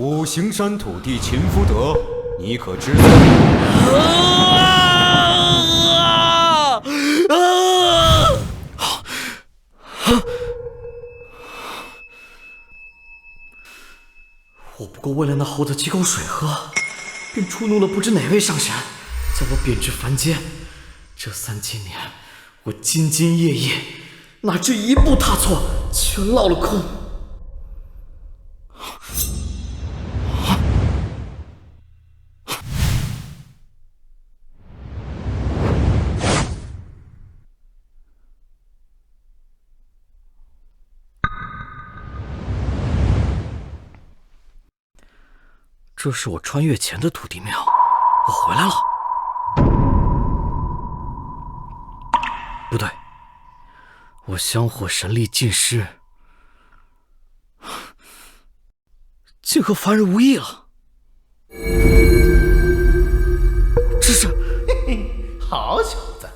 五行山土地秦福德，你可知罪？我不过为了那猴子几口水喝，便触怒了不知哪位上神，将我贬至凡间。这3000年，我兢兢业业，哪知一步踏错，全落了空。这是我穿越前的土地庙，我回来了。不对，我香火神力尽失，竟和凡人无异了。这是，嘿嘿，好小子，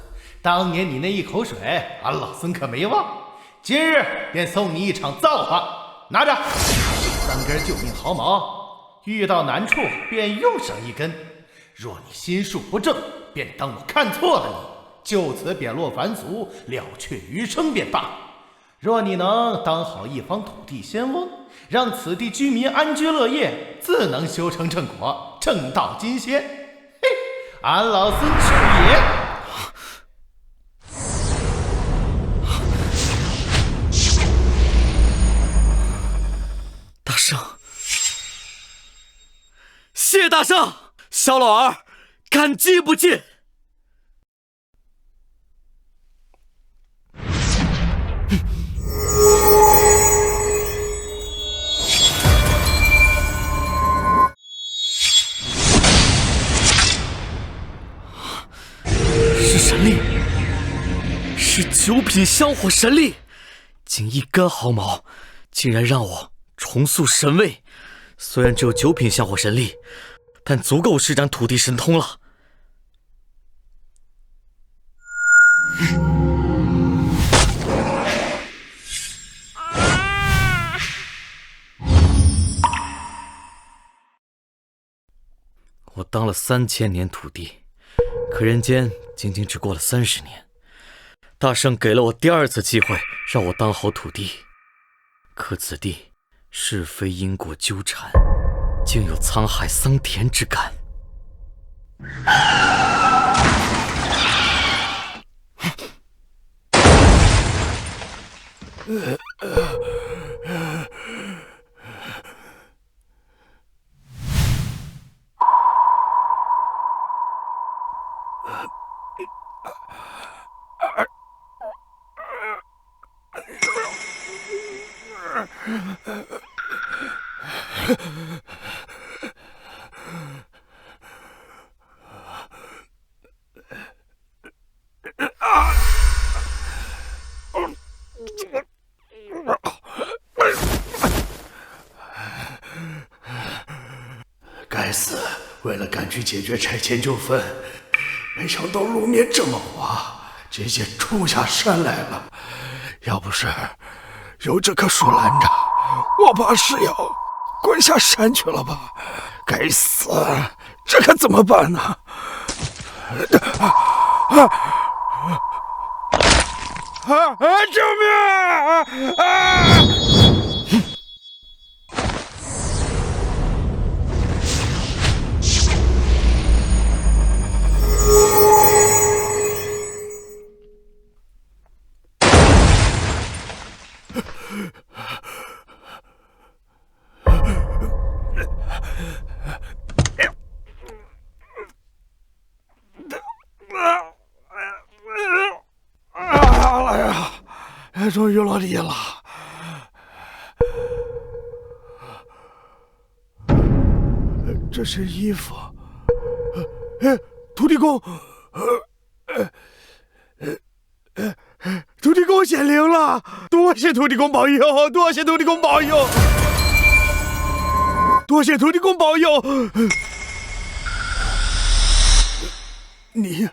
当年你那一口水，俺老孙可没忘。今日便送你一场造化，拿着这3根救命毫毛。遇到难处便用上1根，若你心术不正，便当我看错了你，就此贬落凡俗，了却余生便罢。若你能当好一方土地仙翁，让此地居民安居乐业，自能修成正果，正道金仙。嘿，俺老孙去也！大圣，谢大圣，小老儿感激不尽。是神力，是9品香火神力，仅1根毫毛，竟然让我重塑神位。虽然只有9品香火神力，但足够施展土地神通了。我当了3000年土地，可人间仅仅只过了30年。大圣给了我第2次机会，让我当好土地，可此地是非因果纠缠，竟有沧海桑田之感。该死！为了赶去解决拆迁纠纷，没想到路面这么滑，直接冲下山来了。要不是有这棵树拦着，我怕是要滚下山去了吧？该死！这可怎么办呢？救命！终于落地了。这身衣服，土地公，土地公显灵了！多谢土地公保佑，多谢土地公保佑，多谢土地公保佑。你，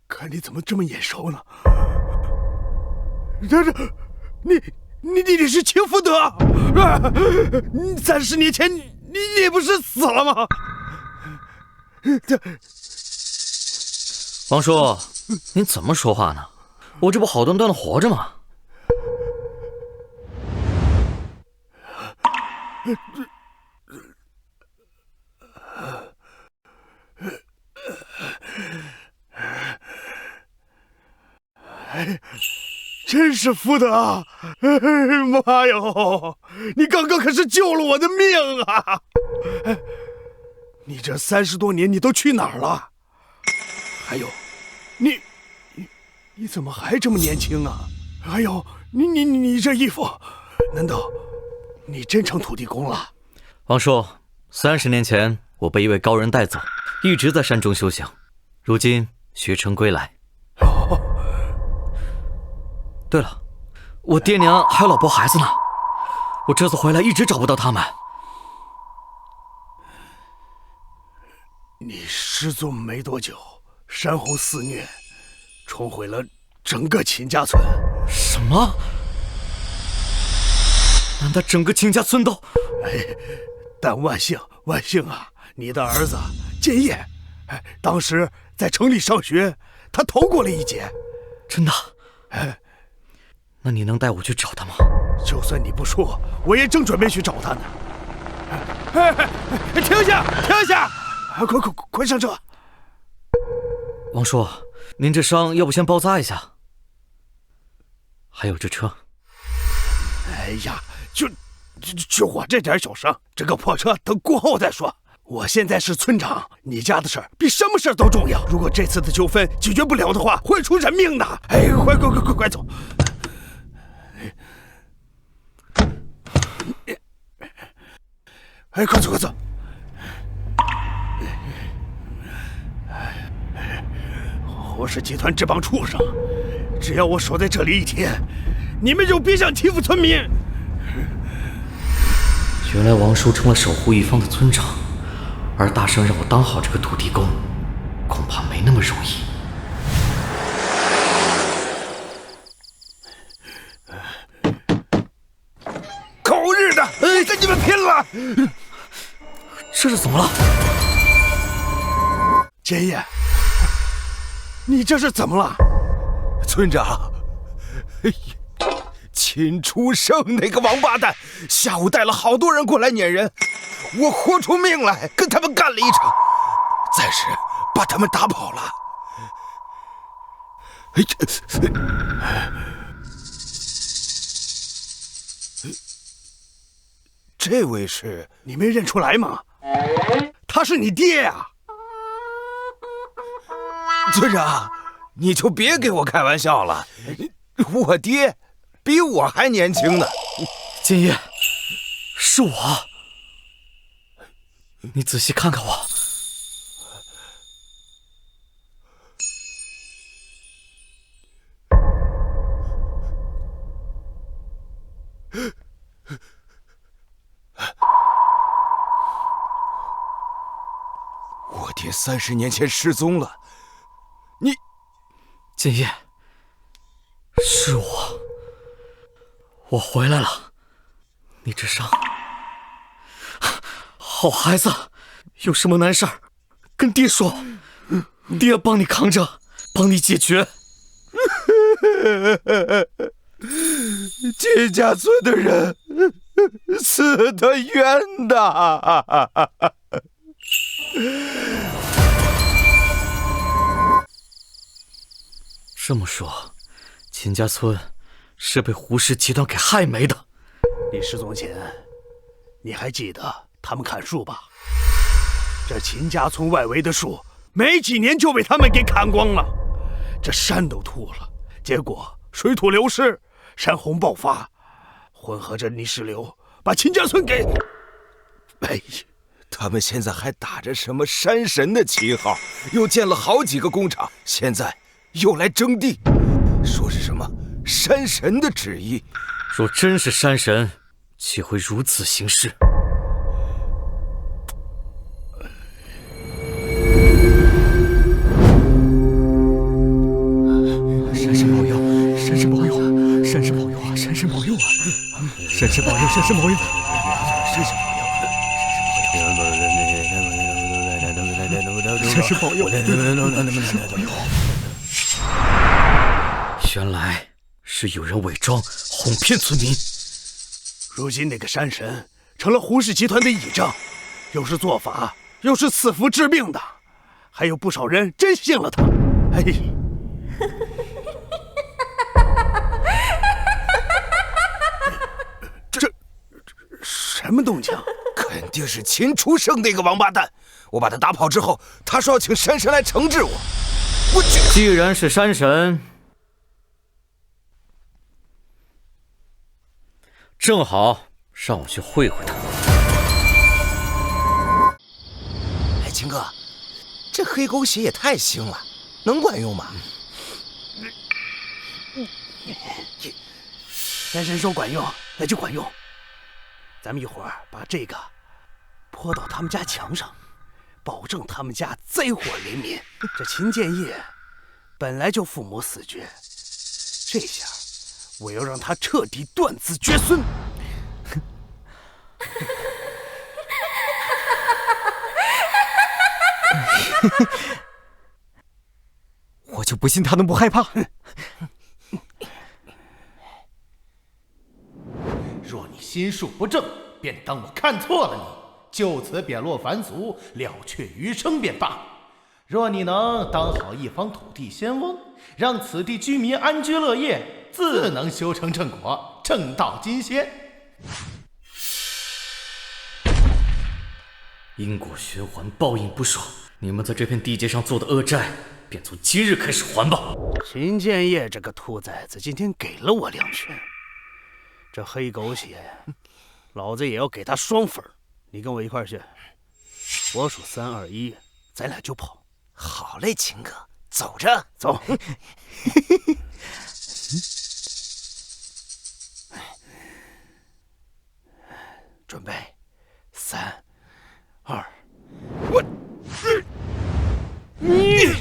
看你怎么这么眼熟呢？你你是秦福德？30年前你不是死了吗？王叔，您怎么说话呢？我这不好端端的活着吗？真是福德！妈哟，你刚刚可是救了我的命啊！你这30多年你都去哪儿了？还有，你怎么还这么年轻啊？还有，你这衣服，难道你真成土地公了？王叔，30年前我被一位高人带走，一直在山中修行，如今学成归来。对了，我爹娘还有老婆孩子呢，我这次回来一直找不到他们。你失踪没多久，山洪肆虐，冲毁了整个秦家村。什么？难道整个秦家村都……但万幸啊，你的儿子建业，当时在城里上学，他逃过了一劫。真的？那你能带我去找他吗？就算你不说，我也正准备去找他呢。停下！快上车！王叔，您这伤要不先包扎一下？还有这车。哎呀，就我这点小伤，这个破车等过后再说。我现在是村长，你家的事儿比什么事儿都重要。如果这次的纠纷解决不了的话，会出人命的。快走！快走！胡氏集团这帮畜生，只要我守在这里一天，你们就别想欺负村民。原来王叔成了守护一方的村长，而大圣让我当好这个土地公，恐怕没那么容易。狗日的！跟你们拼了！这是怎么了？建业，你这是怎么了？村长，秦初胜那个王八蛋，下午带了好多人过来撵人，我豁出命来跟他们干了一场，暂时把他们打跑了。这位是？你没认出来吗？他是你爹呀！村长，你就别给我开玩笑了，我爹比我还年轻呢。建业，是我，你仔细看看我。我爹30年前失踪了，你，建业，是我回来了。你这伤，好孩子，有什么难事儿跟爹说，爹帮你扛着，帮你解决。秦家村的人死得冤呐！这么说，秦家村是被胡氏集团给害没的。你失踪前，你还记得他们砍树吧？这秦家村外围的树，没几年就被他们给砍光了，这山都秃了。结果水土流失，山洪爆发，混合着泥石流，把秦家村给……哎呀！他们现在还打着什么山神的旗号，又建了好几个工厂，现在又来征地，说是什么山神的旨意。若真是山神，岂会如此行事？山神保佑，山神保佑，山神保佑啊！山神保佑啊！神神保佑，神神保佑，神神保佑，神神保佑，原来是有人伪装哄骗村民。如今那个山神成了胡氏集团的倚仗，又是做法，又是赐福治病的，还有不少人真信了他。哎，这什么动静？肯定是秦初胜那个王八蛋。我把他打跑之后，他说要请山神来惩治我。我去！既然是山神，正好让我去会会他。哎，秦哥，这黑狗血也太腥了，能管用吗？山神说管用，那就管用。咱们一会儿把这个泼到他们家墙上，保证他们家灾祸连绵。这秦建业本来就父母死绝，这下我要让他彻底断子绝孙。我就不信他能不害怕。若你心术不正，便当我看错了你，就此贬落凡俗，了却余生便罢。若你能当好一方土地仙翁，让此地居民安居乐业，自能修成正果，正道金仙。因果循环，报应不爽。你们在这片地界上做的恶债，便从今日开始还吧。秦建业这个兔崽子今天给了我2拳，这黑狗血，老子也要给他双分。你跟我一块儿去，我数3、2、1，咱俩就跑。好嘞，秦哥，走着走。准备，3、2，我，你，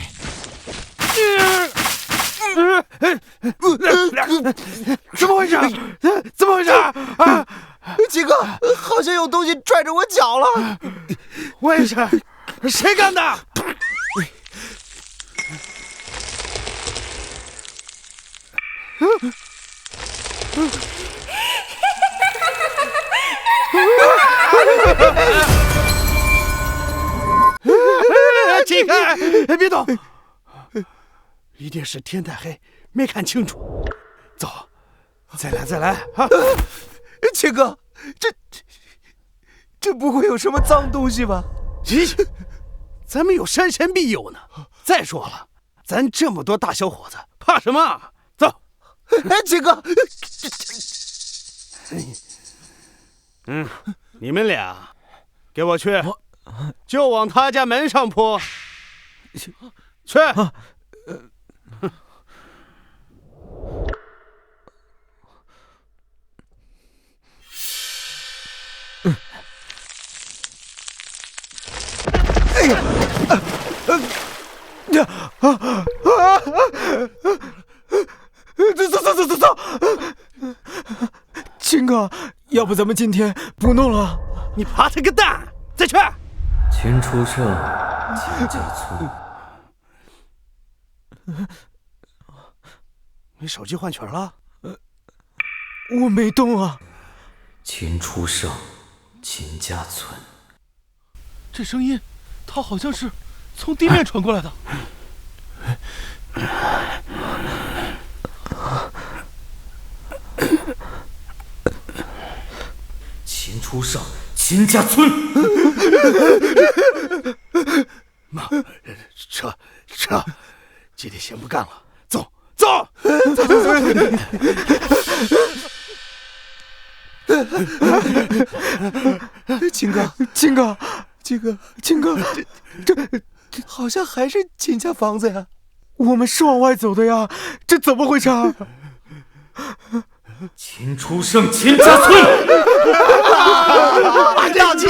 怎么回事？怎么回事啊？秦哥，好像有东西拽着我脚了。我也是，谁干的？起开！别动！一定是天太黑，没看清楚。走，再来啊！秦哥，这不会有什么脏东西吧？咦，咱们有山神庇佑呢。再说了，咱这么多大小伙子，怕什么？走！哎，秦哥，你们俩给我去，就往他家门上扑。去！走！秦哥，要不咱们今天不弄了？你爬他个蛋！再去！秦初胜，秦家村。你手机换群了？我没动啊。秦初胜，秦家村。这声音，它好像是从地面传过来的。秦初胜，秦家村。妈，撤！今天先不干了，走！秦哥，这好像还是秦家房子呀。我们是往外走的呀，这怎么回事？秦初胜，秦家村。马天器，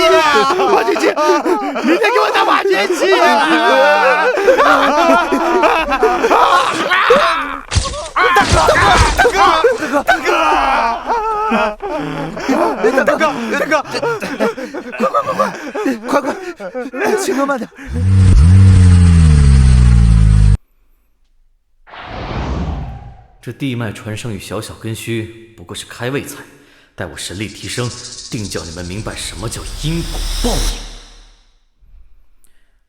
明天给我打马天器！大哥！哥，快，秦哥慢点。这地脉传声与小小根须不过是开胃菜，待我神力提升，定叫你们明白什么叫因果报应。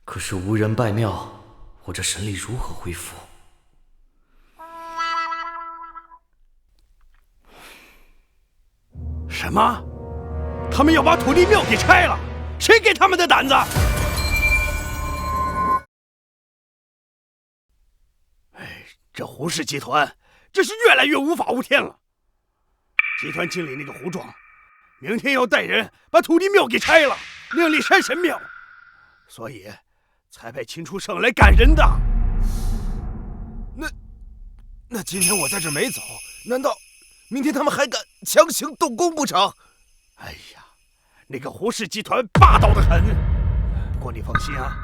可是无人拜庙，我这神力如何恢复？什么？他们要把土地庙给拆了？谁给他们的胆子？哎，这胡氏集团真是越来越无法无天了。集团经理那个胡壮，明天要带人把土地庙给拆了，另立山神庙，所以才派秦初胜来赶人的。那今天我在这没走，难道明天他们还敢强行动工不成？哎呀，那个胡氏集团霸道得很。不过你放心啊，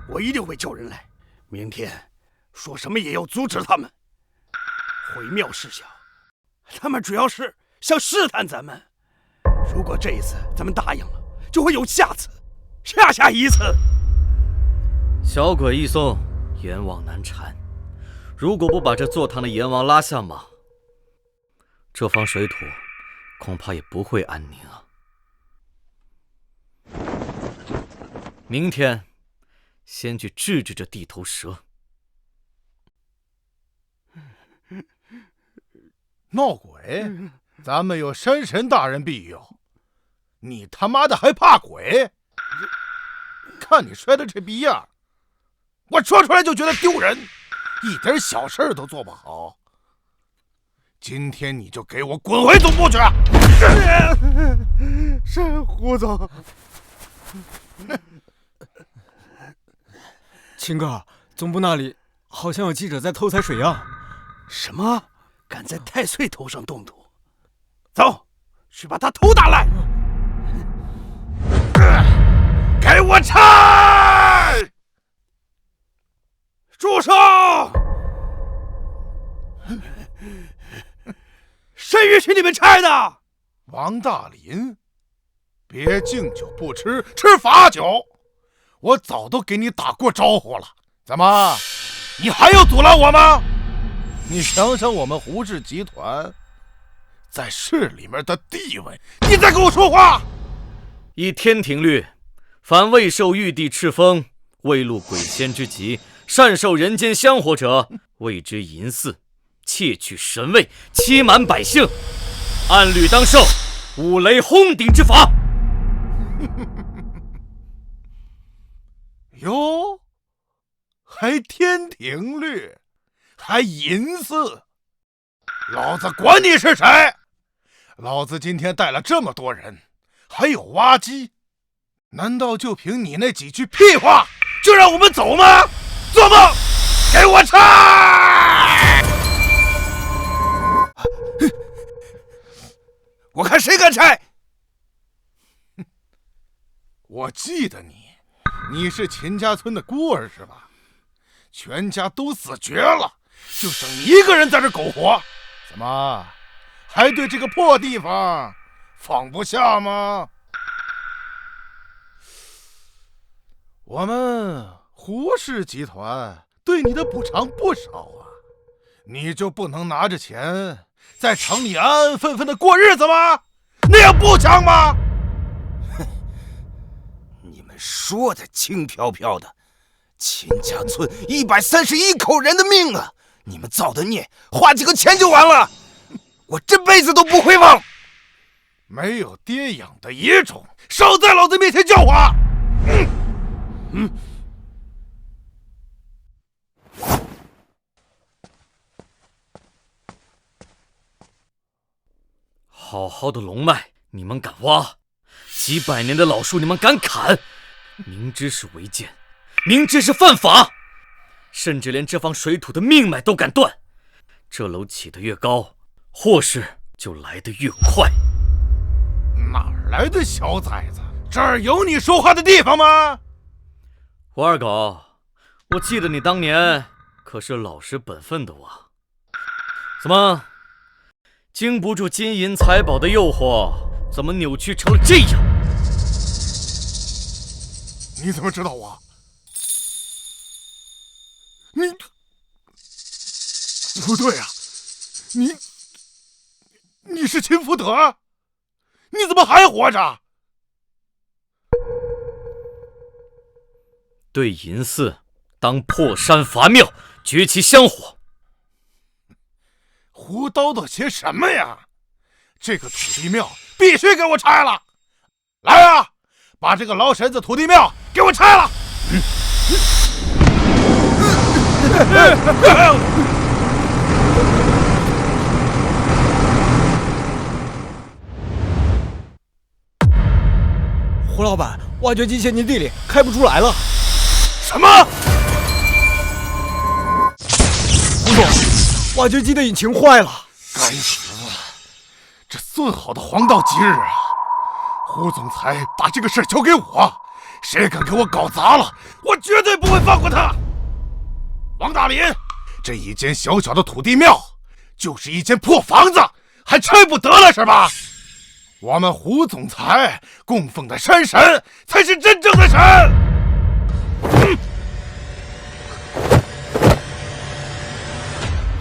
我一定会叫人来，明天说什么也要阻止他们。毁庙事小，他们主要是想试探咱们。如果这一次咱们答应了，就会有下次，下一次。小鬼一送，阎王难缠。如果不把这坐堂的阎王拉下马，这方水土恐怕也不会安宁啊。明天先去治治这地头蛇。闹鬼？咱们有山神大人庇佑，你他妈的还怕鬼？看你摔的这逼样，我说出来就觉得丢人，一点小事都做不好。今天你就给我滚回总部去！是胡总。秦哥，总部那里好像有记者在偷采水样。什么？敢在太岁头上动土？走，去把他头打烂！给我拆！住手！谁允许你们拆的？王大林，别敬酒不吃，吃罚酒。我早都给你打过招呼了，怎么，你还要阻拦我吗？你想想我们胡氏集团在市里面的地位，你再跟我说话。依天庭律，凡未受玉帝敕封，未入鬼仙之籍，擅受人间香火者，谓之淫祀，窃取神位，欺瞒百姓，按律当受五雷轰顶之罚。哟，还天庭律，还淫祀，老子管你是谁！老子今天带了这么多人，还有挖机，难道就凭你那几句屁话就让我们走吗？做梦！给我拆！我看谁敢拆！我记得你是秦家村的孤儿是吧？全家都死绝了，就剩你一个人在这苟活，怎么还对这个破地方放不下吗？我们胡氏集团对你的补偿不少啊，你就不能拿着钱在城里安安分分的过日子吗？那样不强吗？你们说的轻飘飘的，秦家村131口人的命啊！你们造的孽，花几个钱就完了，我这辈子都不会忘。没有爹养的野种，少在老子面前叫唤！好好的龙脉，你们敢挖？几百年的老树，你们敢砍？明知是违建，明知是犯法，甚至连这方水土的命脉都敢断。这楼起得越高，祸事就来得越快。哪来的小崽子？这儿有你说话的地方吗？吴二狗，我记得你当年可是老实本分的我。怎么，经不住金银财宝的诱惑，怎么扭曲成了这样？你怎么知道我？不对啊，你是秦福德？你怎么还活着？对淫寺，当破山伐庙，绝其香火。胡叨叨些什么呀？这个土地庙必须给我拆了！来啊，把这个老婶子土地庙给我拆了！胡老板，挖掘机陷进地里，开不出来了。什么？胡总，挖掘机的引擎坏了。该死！这算好的黄道吉日啊！胡总裁把这个事交给我，谁敢给我搞砸了，我绝对不会放过他。王大林，这一间小小的土地庙，就是一间破房子，还拆不得了是吧？我们胡总裁供奉的山神才是真正的神。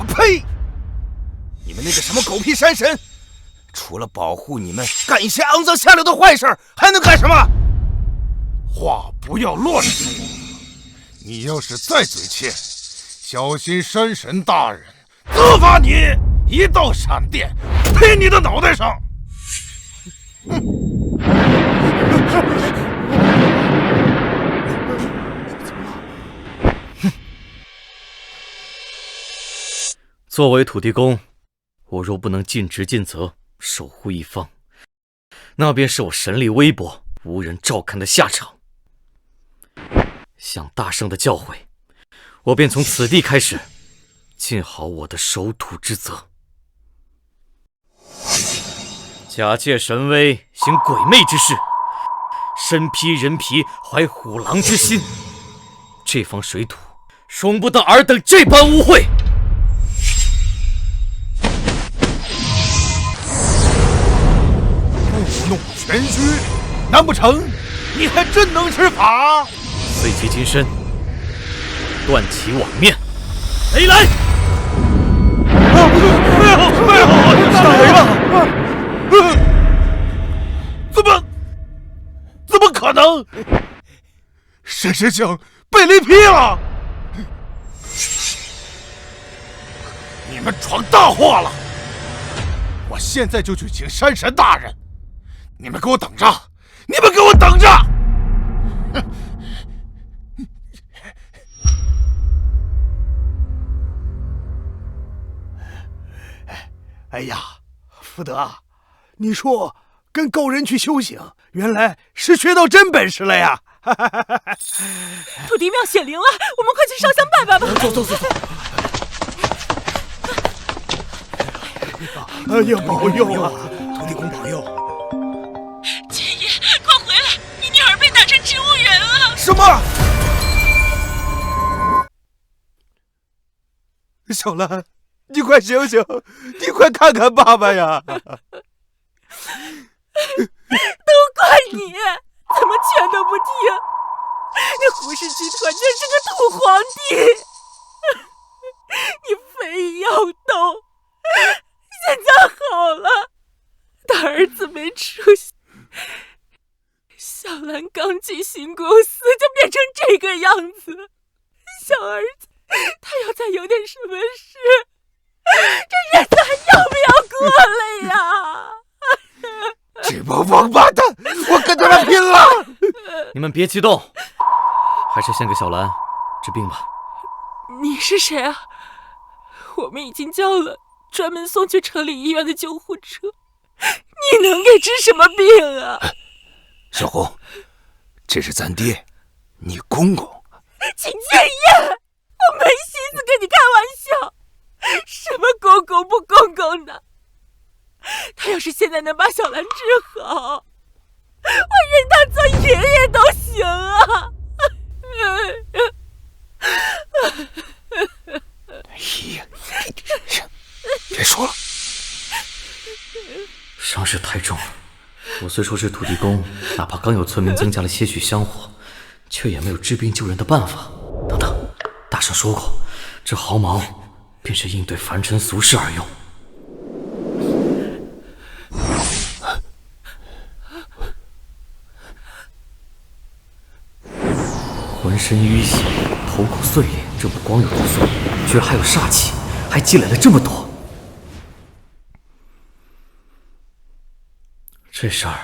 呸！你们那个什么狗屁山神，除了保护你们干一些肮脏下流的坏事，还能干什么？话不要乱说！你要是再嘴欠，小心山神大人责罚你一道闪电劈你的脑袋上！作为土地公，我若不能尽职尽责，守护一方，那便是我神力微薄，无人照看的下场。向大圣的教诲，我便从此地开始，尽好我的守土之责。假借神威，行鬼魅之事，身披人皮，怀虎狼之心，这方水土，容不得尔等这般污秽。故弄玄虚，难不成你还真能施法？碎其金身，断其网面，雷来！没有，打雷了！怎么可能？山神像被雷劈了！你们闯大祸了！我现在就去请山神大人，你们给我等着！你们给我等着！哎呀，福德，你说跟高人去修行，原来是学到真本事了呀！土地庙显灵了，我们快去烧香拜拜吧！走！哎呀，保佑啊！土地公保佑！千爷，快回来！你女儿被打成植物人了！什么？小兰，你快醒醒！你快看看爸爸呀！都怪你，怎么劝都不听！那胡氏集团真是个土皇帝！你非要斗，现在好了，大儿子没出息，小兰刚进新公司就变成这个样子，小儿子他要再有点什么事，这日子还要不要过了呀？这帮王八蛋，我跟他们拼了！你们别激动，还是先给小兰治病吧。你是谁啊？我们已经叫了专门送去城里医院的救护车，你能给治什么病啊？小红，这是咱爹，你公公。秦建业，我没心思跟你开玩笑，什么公公不公公的，他要是现在能把小兰治好，我认他做爷爷都行啊！哎呀，别说了，伤势太重了，我虽说是土地公，哪怕刚有村民增加了些许香火，却也没有治病救人的办法。等等，大圣说过，这毫毛便是应对凡尘俗世而用。浑身淤血，头骨碎裂，这不光有毒素，居然还有煞气，还积累了这么多。这事儿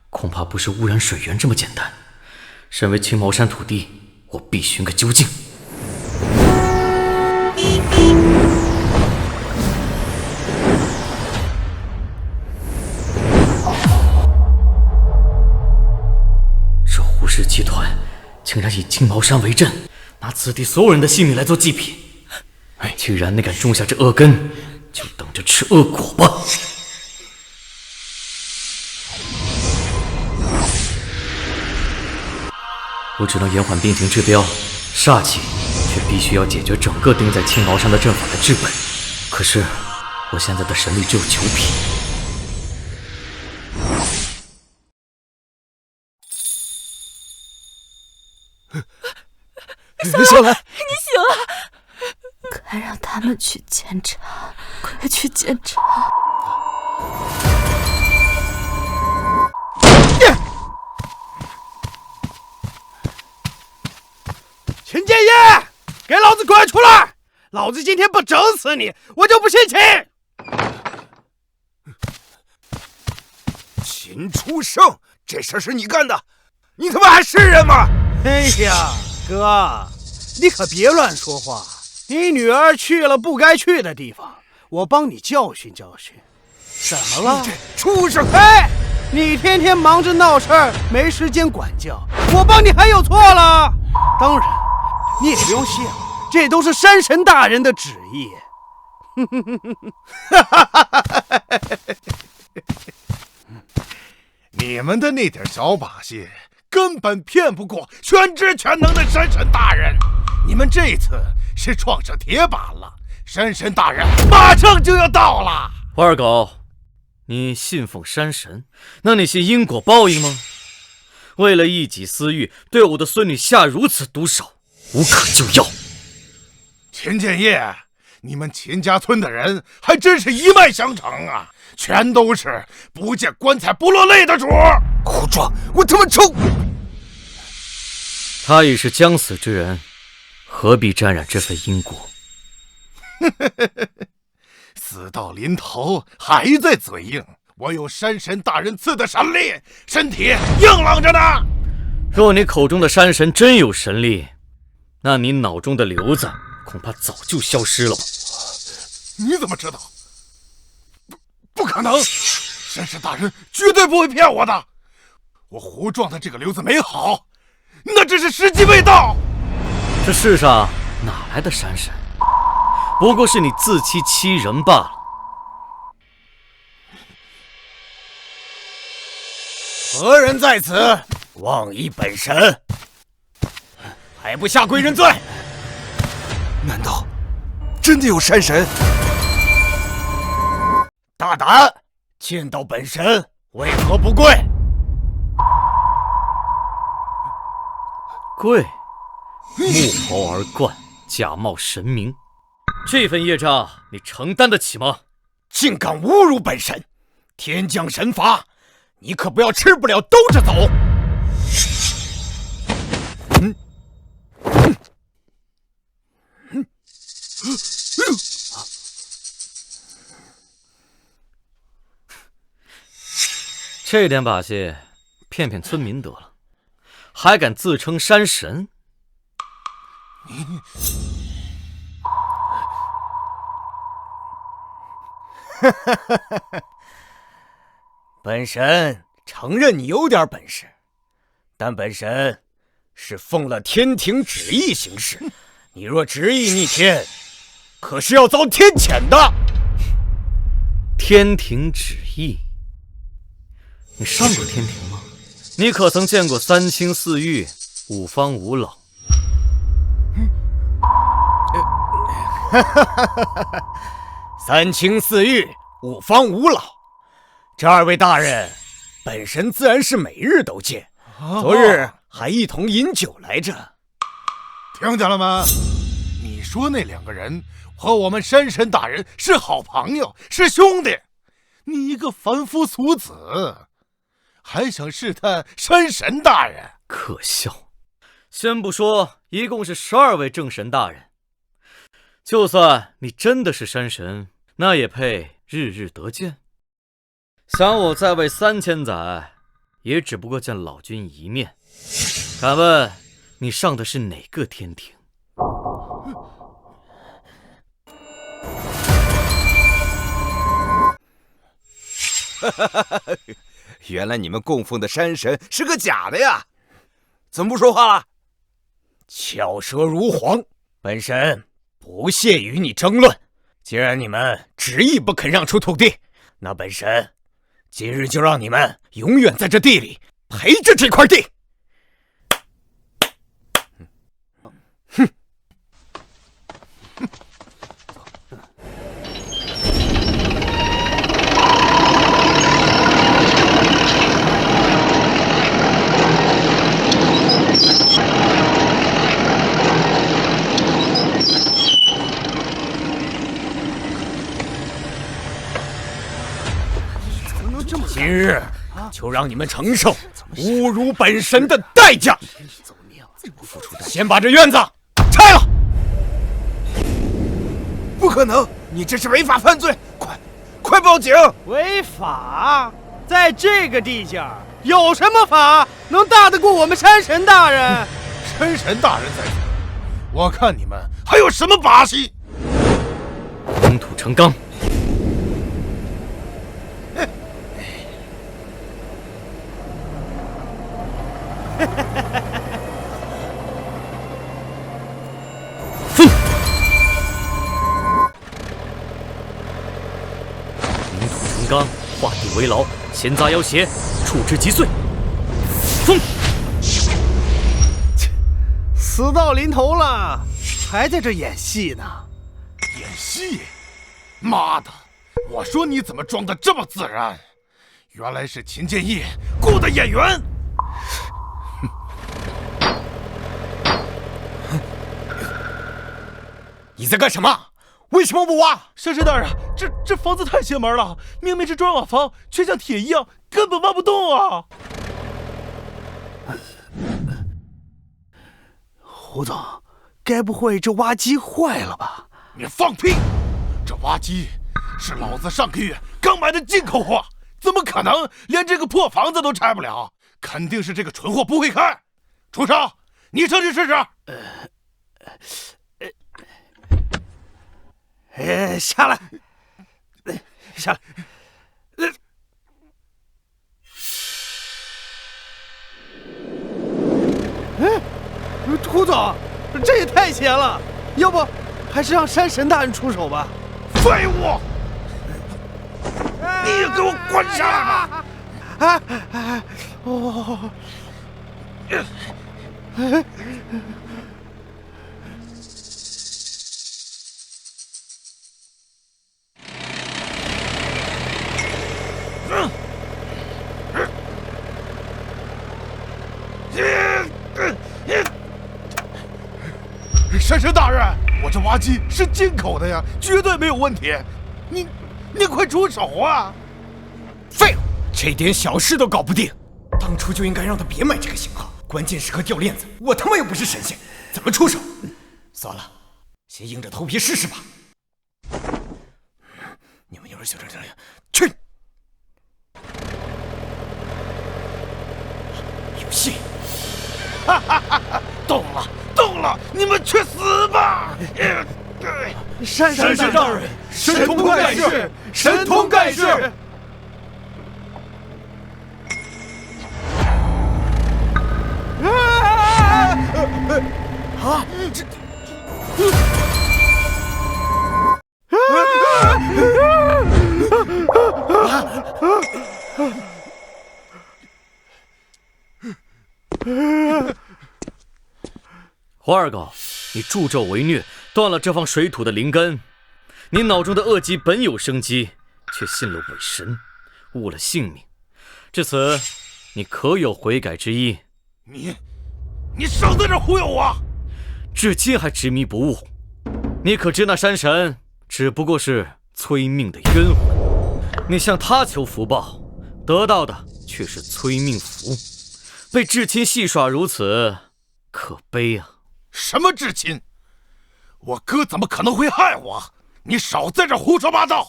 恐怕不是污染水源这么简单。身为青茅山土地，我必寻个究竟。这胡氏集团竟然以青茅山为阵，拿此地所有人的性命来做祭品。既然你敢种下这恶根，就等着吃恶果吧。我只能延缓病情治标，煞气却必须要解决整个钉在青茅山的阵法的治本。可是我现在的神力只有9匹。小兰，你醒了，快让他们去检查，快去检查。秦建业，给老子滚出来！老子今天不整死你，我就不信秦！秦初胜，这事是你干的，你他妈还是人吗？哎呀，哥，你可别乱说话。你女儿去了不该去的地方，我帮你教训教训。怎么了？这畜生！哎，你天天忙着闹事儿，没时间管教，我帮你还有错了？当然，你也不用谢我，这都是山神大人的旨意。你们的那点小把戏，根本骗不过全知全能的山神大人。你们这次是撞上铁板了，山神大人马上就要到了。王二狗，你信奉山神，那你信因果报应吗？为了一己私欲，对我的孙女下如此毒手，无可救药。秦建业，你们秦家村的人还真是一脉相承啊，全都是不见棺材不落泪的主。胡说，我他妈抽！他已是将死之人，何必沾染这份因果？死到临头还在嘴硬，我有山神大人赐的神力，身体硬朗着呢。若你口中的山神真有神力，那你脑中的瘤子恐怕早就消失了吧？你怎么知道？不可能！山神大人绝对不会骗我的。我胡撞的这个瘤子没好，那只是时机未到。这世上哪来的山神？不过是你自欺欺人罢了。何人在此妄议本神？还不下跪认罪！难道真的有山神？大胆！见到本神为何不跪？跪，木袍而冠，假冒神明，这份业障你承担得起吗？竟敢侮辱本神！天降神罚，你可不要吃不了兜着走！这点把戏骗骗村民得了，还敢自称山神？本神承认你有点本事，但本神是奉了天庭旨意行事，你若执意逆天，可是要遭天谴的。天庭旨意？你上过天庭吗？你可曾见过三清四御、五方五老？三清四御、五方五老，这二位大人本神自然是每日都见，昨日还一同饮酒来着。听见了吗？你说那2个人和我们山神大人是好朋友，是兄弟，你一个凡夫俗子，还想试探山神大人？可笑！先不说，一共是12位正神大人，就算你真的是山神，那也配日日得见？想我在位3000载，也只不过见老君一面。敢问你上的是哪个天庭？原来你们供奉的山神是个假的呀！怎么不说话了？巧舌如簧，本神不屑与你争论。既然你们执意不肯让出土地，那本神今日就让你们永远在这地里陪着这块地。哼！今日就让你们承受侮辱本神的代价。先把这院子拆了！不可能，你这是违法犯罪！快报警！违法？在这个地界儿，有什么法能大得过我们山神大人？山神大人在此，我看你们还有什么把戏？封土成钢。封！凝土成钢，画地为牢，闲杂要挟，处之即碎。封！死到临头了，还在这演戏呢？演戏？妈的！我说你怎么装得这么自然？原来是秦建业雇的演员。你在干什么？为什么不挖？山神大人，这房子太邪门了，明明是砖瓦房，却像铁一样，根本挖不动啊！胡总，该不会这挖机坏了吧？你放屁！这挖机是老子上个月刚买的进口货，怎么可能连这个破房子都拆不了？肯定是这个蠢货不会开。畜生，你上去试试。下来，下来。胡总，这也太邪了，要不还是让山神大人出手吧？废物！你也给我滚下来吧！山神大人，我这挖机是进口的呀，绝对没有问题。你快出手啊！废物，这点小事都搞不定，当初就应该让他别买这个型号，关键时刻掉链子，我他妈又不是神仙，怎么出手？算了，先硬着头皮试试吧。你们有人想这样去，有戏！哈哈哈哈！动了！你们去死吧！山神大人，神通盖世，神通盖世！啊！花二狗，你助纣为虐，断了这方水土的灵根。你脑中的恶疾本有生机，却信了伪神，误了性命。至此，你可有悔改之意？你少在这忽悠我！至今还执迷不悟。你可知那山神只不过是催命的冤魂？你向他求福报，得到的却是催命符。被至亲戏耍如此，可悲啊！什么至亲？我哥怎么可能会害我？你少在这胡说八道！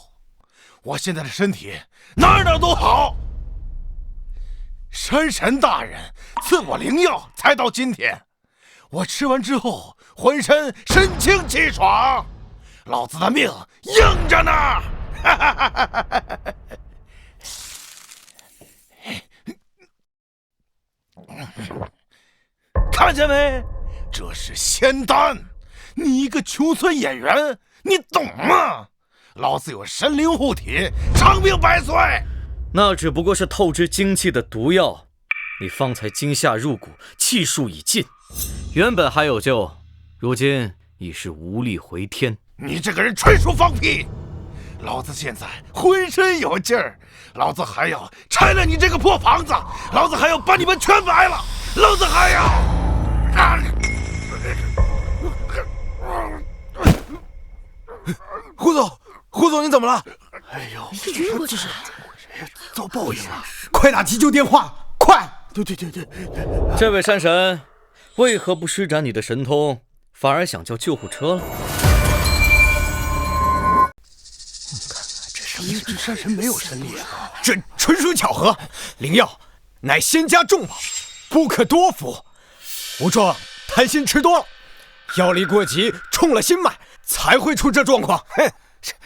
我现在的身体哪都好。山神大人赐我灵药，才到今天。我吃完之后，浑身神清气爽，老子的命硬着呢！看见没？这是仙丹，你一个穷村演员，你懂吗？老子有神灵护体，长命百岁。那只不过是透支精气的毒药，你方才惊吓入骨，气数已尽，原本还有救，如今已是无力回天。你这个人纯属放屁！老子现在浑身有劲儿，老子还要拆了你这个破房子，老子还要把你们全埋了，老子还要……胡总，你怎么了？哎呦，这是遭报应了！快打急救电话，快！对，这位山神，为何不施展你的神通，反而想叫救护车了？这山神没有神力啊！这纯属巧合，灵药乃仙家重宝，不可多服。吴壮贪心吃多了，药力过急，冲了心脉，才会出这状况。哼，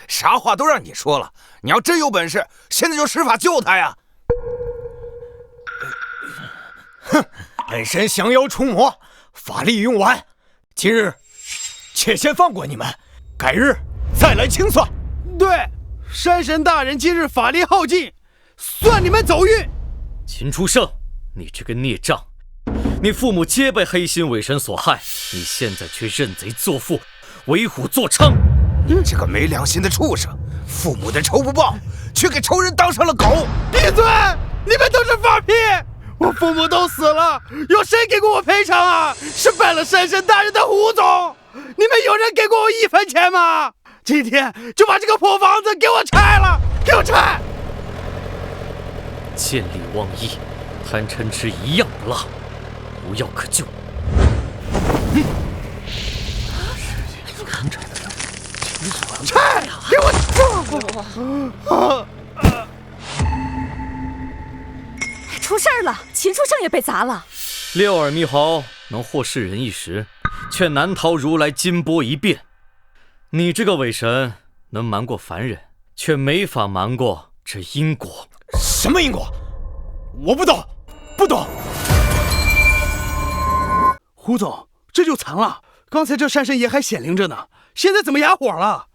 啥话都让你说了，你要真有本事，现在就施法救他呀！哼，本神降妖除魔，法力用完，今日且先放过你们，改日再来清算。对，山神大人今日法力耗尽，算你们走运。秦初胜，你这个孽障，你父母皆被黑心伪神所害，你现在却认贼作父，为虎作伥。你这个没良心的畜生，父母的仇不报，却给仇人当上了狗。闭嘴！你们都是放屁！我父母都死了，有谁给过我赔偿啊？是拜了山神大人的胡总，你们有人给过我1分钱吗？今天就把这个破房子给我拆了，给我拆！见利忘义，贪嗔痴一样不落，无药可救。拆！给我！出事儿了，秦初胜也被砸了。六耳猕猴能获世人一时，却难逃如来金钵一变。你这个伪神能瞒过凡人，却没法瞒过这因果。什么因果？我不懂，不懂。胡总，这就惨了。刚才这山神爷还显灵着呢，现在怎么哑火了？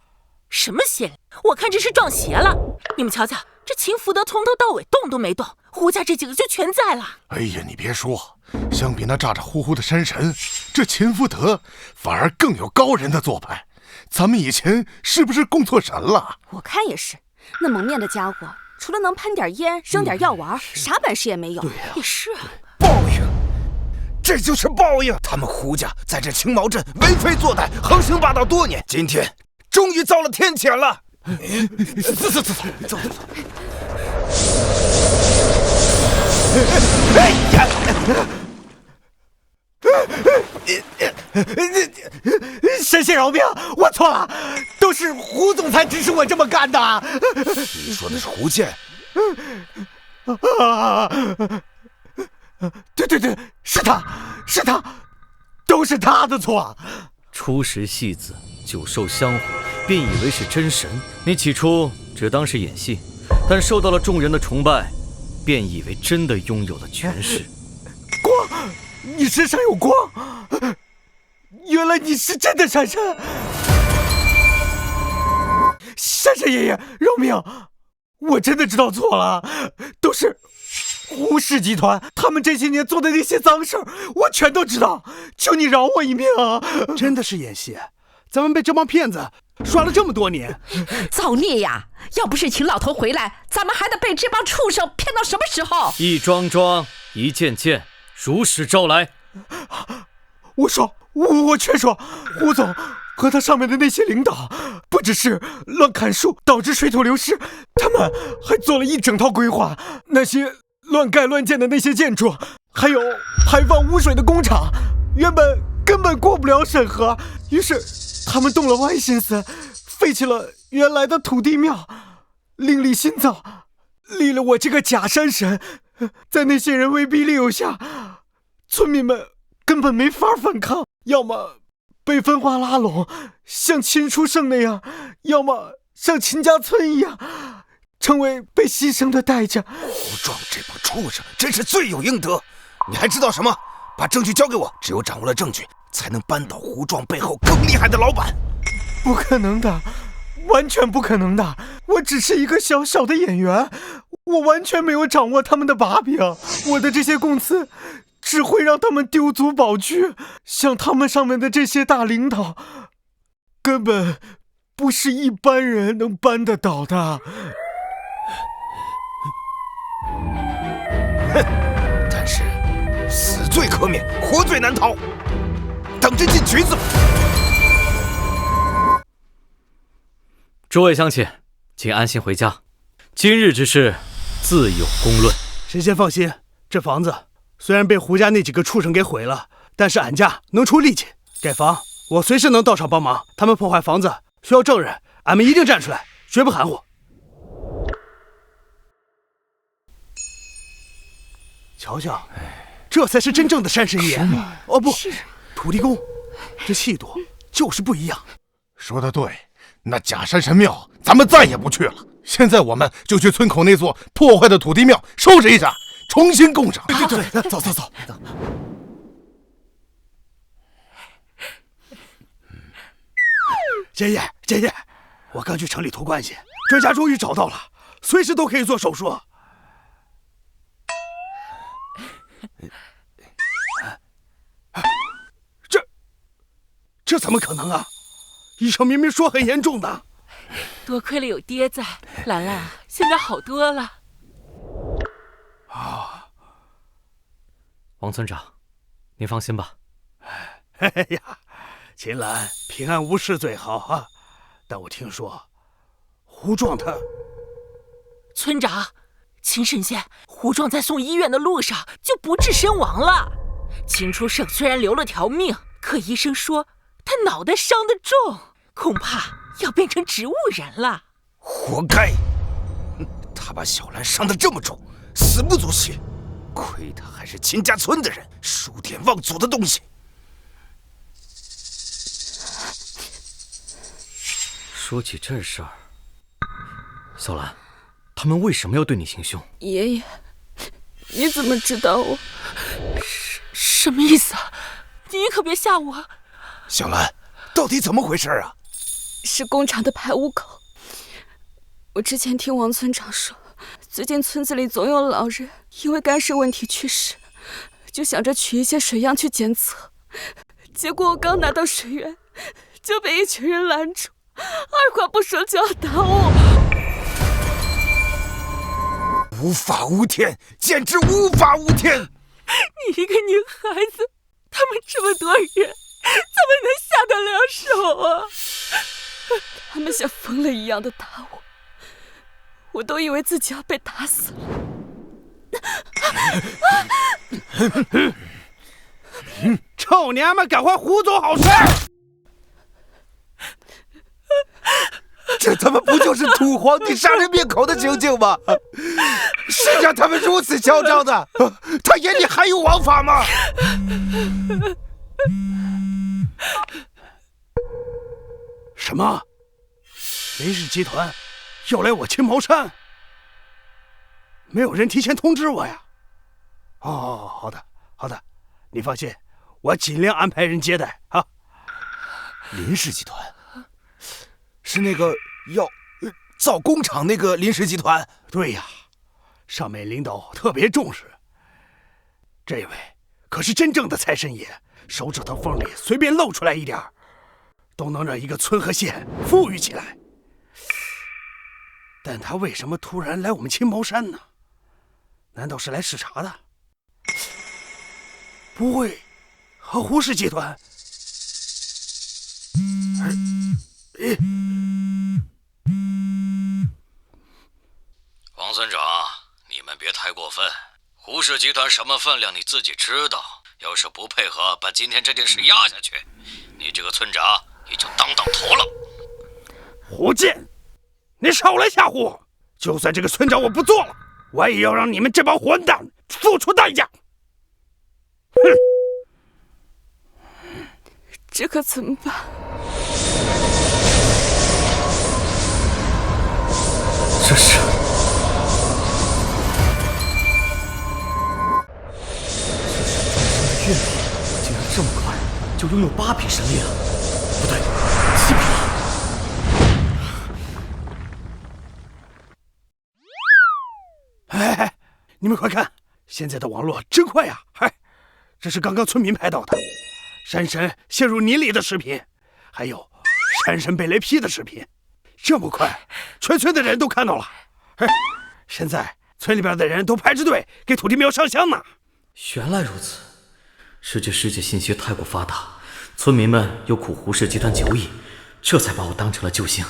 什么显灵？我看这是撞邪了。你们瞧瞧，这秦福德从头到尾动都没动，胡家这几个就全在了。哎呀，你别说，相比那咋咋呼呼的山神，这秦福德反而更有高人的做派。咱们以前是不是供错神了？我看也是，那蒙面的家伙除了能喷点烟、扔点药丸，啥本事也没有。对呀，也是啊。报应，这就是报应。他们胡家在这青毛镇为非作歹、横行霸道多年，今天终于遭了天谴了。走。哎呀！神仙饶命，我错了，都是胡总裁指使我这么干的。你说的是胡建？对，是他，都是他的错。初识戏子，久受香火，便以为是真神。你起初只当是演戏，但受到了众人的崇拜，便以为真的拥有了权势。光，你身上有光，原来你是真的山神。山神爷爷，饶命！我真的知道错了，都是胡氏集团他们这些年做的那些脏事儿，我全都知道。求你饶我一命啊！真的是演戏，咱们被这帮骗子耍了这么多年，造孽呀！要不是秦老头回来，咱们还得被这帮畜生骗到什么时候？一桩桩，一件件，如实招来。我劝说，胡总和他上面的那些领导，不只是乱砍树导致水土流失，他们还做了一整套规划。那些乱盖乱建的那些建筑，还有排放污水的工厂，根本过不了审核。于是他们动了歪心思，废弃了原来的土地庙，另立新造，立了我这个假山神。在那些人威逼利诱下，村民们根本没法反抗，要么被分化拉拢，像秦书圣那样，要么像秦家村一样，成为被牺牲的代价。胡壮这帮畜生真是罪有应得！你还知道什么？把证据交给我，只有掌握了证据，才能扳倒胡壮背后更厉害的老板。不可能的，完全不可能的！我只是一个小小的演员，我完全没有掌握他们的把柄。我的这些供词只会让他们丢卒保车，像他们上面的这些大领导，根本不是一般人能扳得倒的。哼！但是死罪可免，活罪难逃，等着进局子。诸位乡亲，请安心回家。今日之事，自有公论。神仙放心，这房子虽然被胡家那几个畜生给毁了，但是俺家能出力气盖房，我随时能到场帮忙。他们破坏房子需要证人，俺们一定站出来，绝不含糊。瞧瞧，这才是真正的山神爷。哦不，土地公，这气度就是不一样。说得对，那假山神庙咱们再也不去了。现在我们就去村口那座破坏的土地庙收拾一下，重新供上。对，走。爷爷，我刚去城里托关系，专家终于找到了，随时都可以做手术。这怎么可能啊？医生明明说很严重的。多亏了有爹在，兰兰现在好多了。王村长，您放心吧。哎呀，秦岚平安无事最好啊！但我听说胡壮他……村长，秦神仙，胡壮在送医院的路上就不治身亡了。秦初胜虽然留了条命，可医生说他脑袋伤得重，恐怕要变成植物人了。活该！他把小兰伤得这么重，死不足惜。亏他还是秦家村的人，数典忘祖的东西。说起这事儿，小兰，他们为什么要对你行凶？爷爷，你怎么知道我？什么意思啊？你可别吓我！小兰，到底怎么回事啊？是工厂的排污口。我之前听王村长说，最近村子里总有老人因为肝肾问题去世，就想着取一些水样去检测。结果我刚拿到水源，就被一群人拦住，二话不说就要打我。无法无天，简直无法无天！你一个女孩子，他们这么多人，怎么能下得了手啊？他们像疯了一样的打我，我都以为自己要被打死了。臭娘们，赶快胡总好事！这他妈不就是土皇帝杀人灭口的情景吗？谁让他们如此嚣张的？他眼里还有王法吗？什么？林氏集团要来我青毛山？没有人提前通知我呀？哦，好的，你放心，我尽量安排人接待啊。林氏集团是那个要造工厂那个林氏集团？对呀，上面领导特别重视。这位可是真正的财神爷，手指头缝里随便露出来一点，都能让一个村和县富裕起来。但他为什么突然来我们青茅山呢？难道是来视察的？不会和胡氏集团？王村长，你们别太过分。胡氏集团什么分量你自己知道。要是不配合，把今天这件事压下去，你这个村长也就当到头了。胡建，你少来吓唬我！就算这个村长我不做了，我也要让你们这帮混蛋付出代价！哼！这可怎么办？这是……这是转生的月力，竟然这么快就拥有8匹神力了。不对，7匹了。哎，你们快看，现在的网络真快呀！嗨，这是刚刚村民拍到的山神陷入泥里的视频，还有山神被雷劈的视频。这么快，全村的人都看到了。哎，现在村里边的人都排着队给土地庙上香呢。原来如此，世界信息太过发达，村民们又苦胡氏集团久矣，这才把我当成了救星。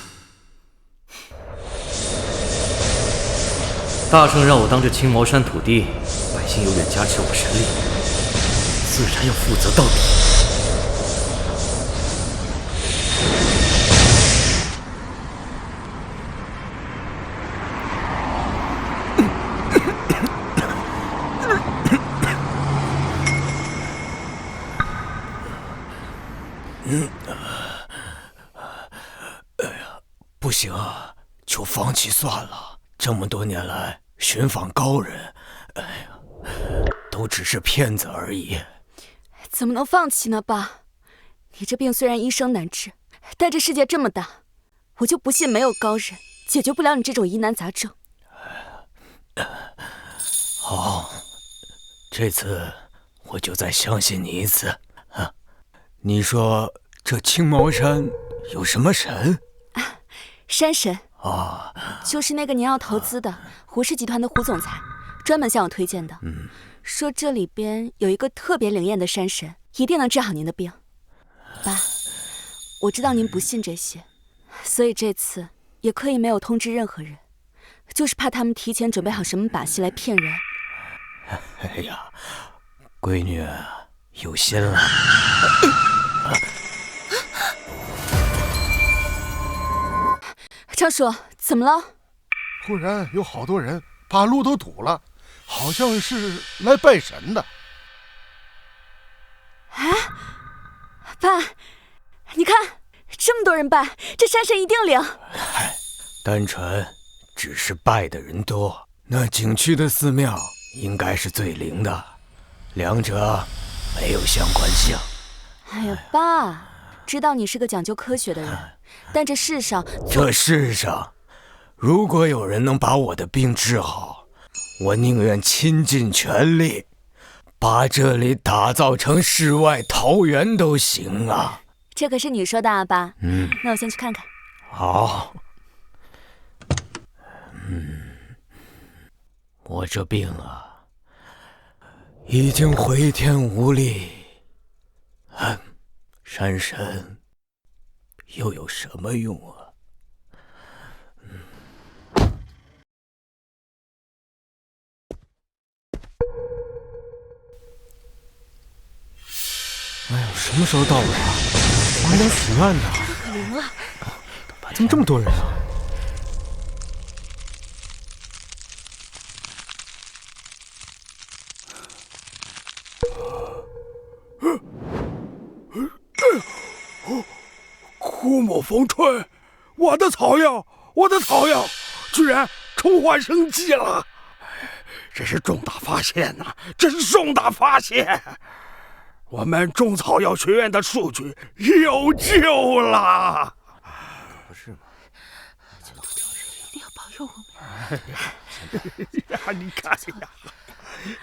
大圣让我当这青茅山土地，百姓有远加持我神力，自然要负责到底。不行啊，就放弃算了。这么多年来寻访高人，都只是骗子而已。怎么能放弃呢，爸？你这病虽然医生难治，但这世界这么大，我就不信没有高人解决不了你这种疑难杂症。好，这次我就再相信你一次。你说这青茅山有什么神？山神就是那个您要投资的胡氏集团的胡总裁，专门向我推荐的。说这里边有一个特别灵验的山神，一定能治好您的病。爸，我知道您不信这些，所以这次也刻意没有通知任何人，就是怕他们提前准备好什么把戏来骗人。哎呀，闺女有心了。昌叔，怎么了？忽然有好多人把路都堵了，好像是来拜神的。哎，爸，你看这么多人拜，这山神一定灵。单纯只是拜的人多，那景区的寺庙应该是最灵的，两者没有相关性。哎呀，爸，知道你是个讲究科学的人，但这世上如果有人能把我的病治好，我宁愿倾尽全力把这里打造成世外桃源都行啊。这可是你说的啊，爸。那我先去看看。好。我这病已经回天无力。山神又有什么用啊？哎呦，什么时候到了啊？我还想许愿呢。可灵了！怎么这么多人啊？枯木逢春，我的草药居然重焕生机了！这是重大发现呐！这是重大发现！我们种草药学院的数据有救了！不是吗？一定要保佑我们！呀，你看呀！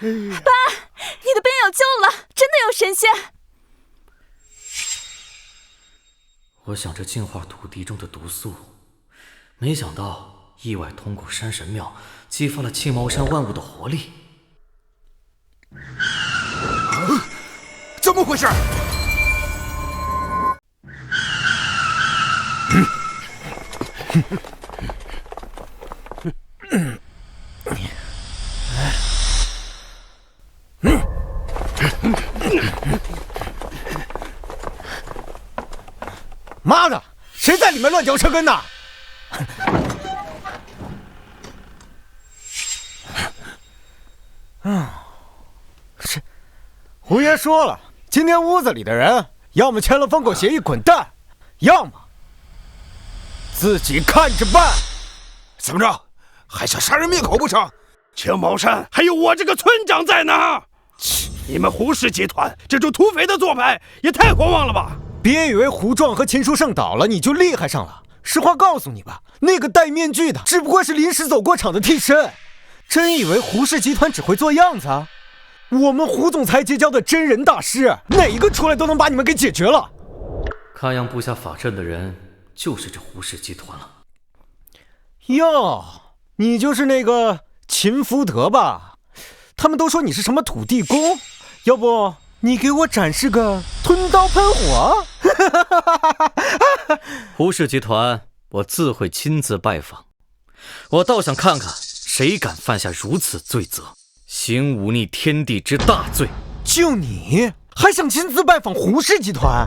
爸，你的病有救了，真的有神仙！我想着净化土地中的毒素，没想到意外通过山神庙激发了青毛山万物的活力。怎么回事？妈的，谁在里面乱嚼车根呢？是，胡爷说了，今天屋子里的人要么签了封口协议滚蛋，要么自己看着办。怎么着，还想杀人灭口不成？青毛山还有我这个村长在呢！你们胡氏集团这种土匪的做派也太狂妄了吧！别以为胡壮和秦书胜倒了你就厉害上了。实话告诉你吧，那个戴面具的只不过是临时走过场的替身。真以为胡氏集团只会做样子啊？我们胡总裁结交的真人大师，哪一个出来都能把你们给解决了。看样布下法阵的人就是这胡氏集团了。哟，你就是那个秦福德吧？他们都说你是什么土地公，要不你给我展示个吞刀喷火？胡氏集团我自会亲自拜访，我倒想看看谁敢犯下如此罪责，行忤逆天地之大罪。就你还想亲自拜访胡氏集团？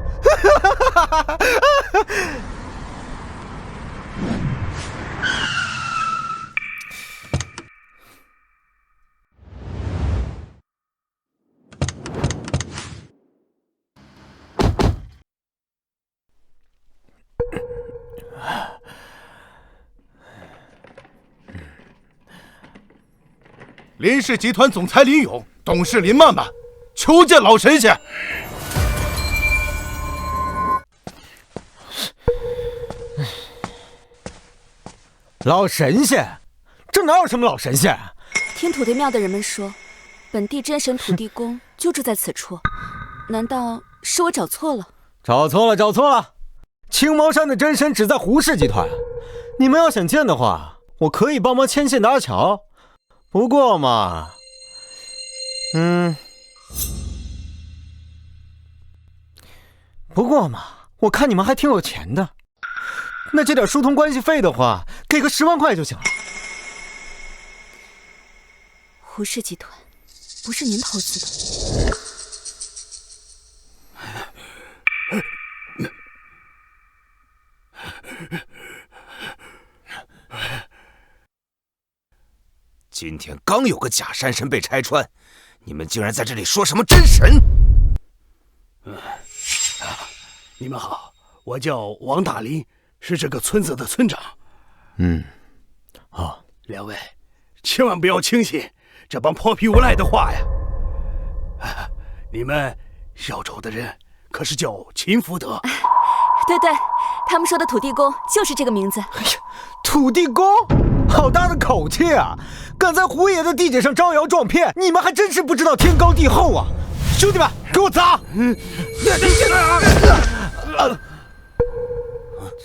林氏集团总裁林勇，董事林曼曼，求见老神仙。老神仙？这哪有什么老神仙？听土地庙的人们说，本地真神土地公就住在此处，难道是我找错了？找错了，找错了！青毛山的真神只在胡氏集团，你们要想见的话，我可以帮忙牵线搭桥。不过嘛，我看你们还挺有钱的，那这点疏通关系费的话，给个10万块就行了。胡氏集团不是您投资的？今天刚有个假山神被拆穿，你们竟然在这里说什么真神？你们好，我叫王大林，是这个村子的村长。两位千万不要轻信这帮泼皮无赖的话呀！你们要找的人可是叫秦福德？对对，他们说的土地公就是这个名字。哎呀，土地公，好大的口气啊！敢在胡爷的地界上招摇撞骗，你们还真是不知道天高地厚啊！兄弟们，给我砸！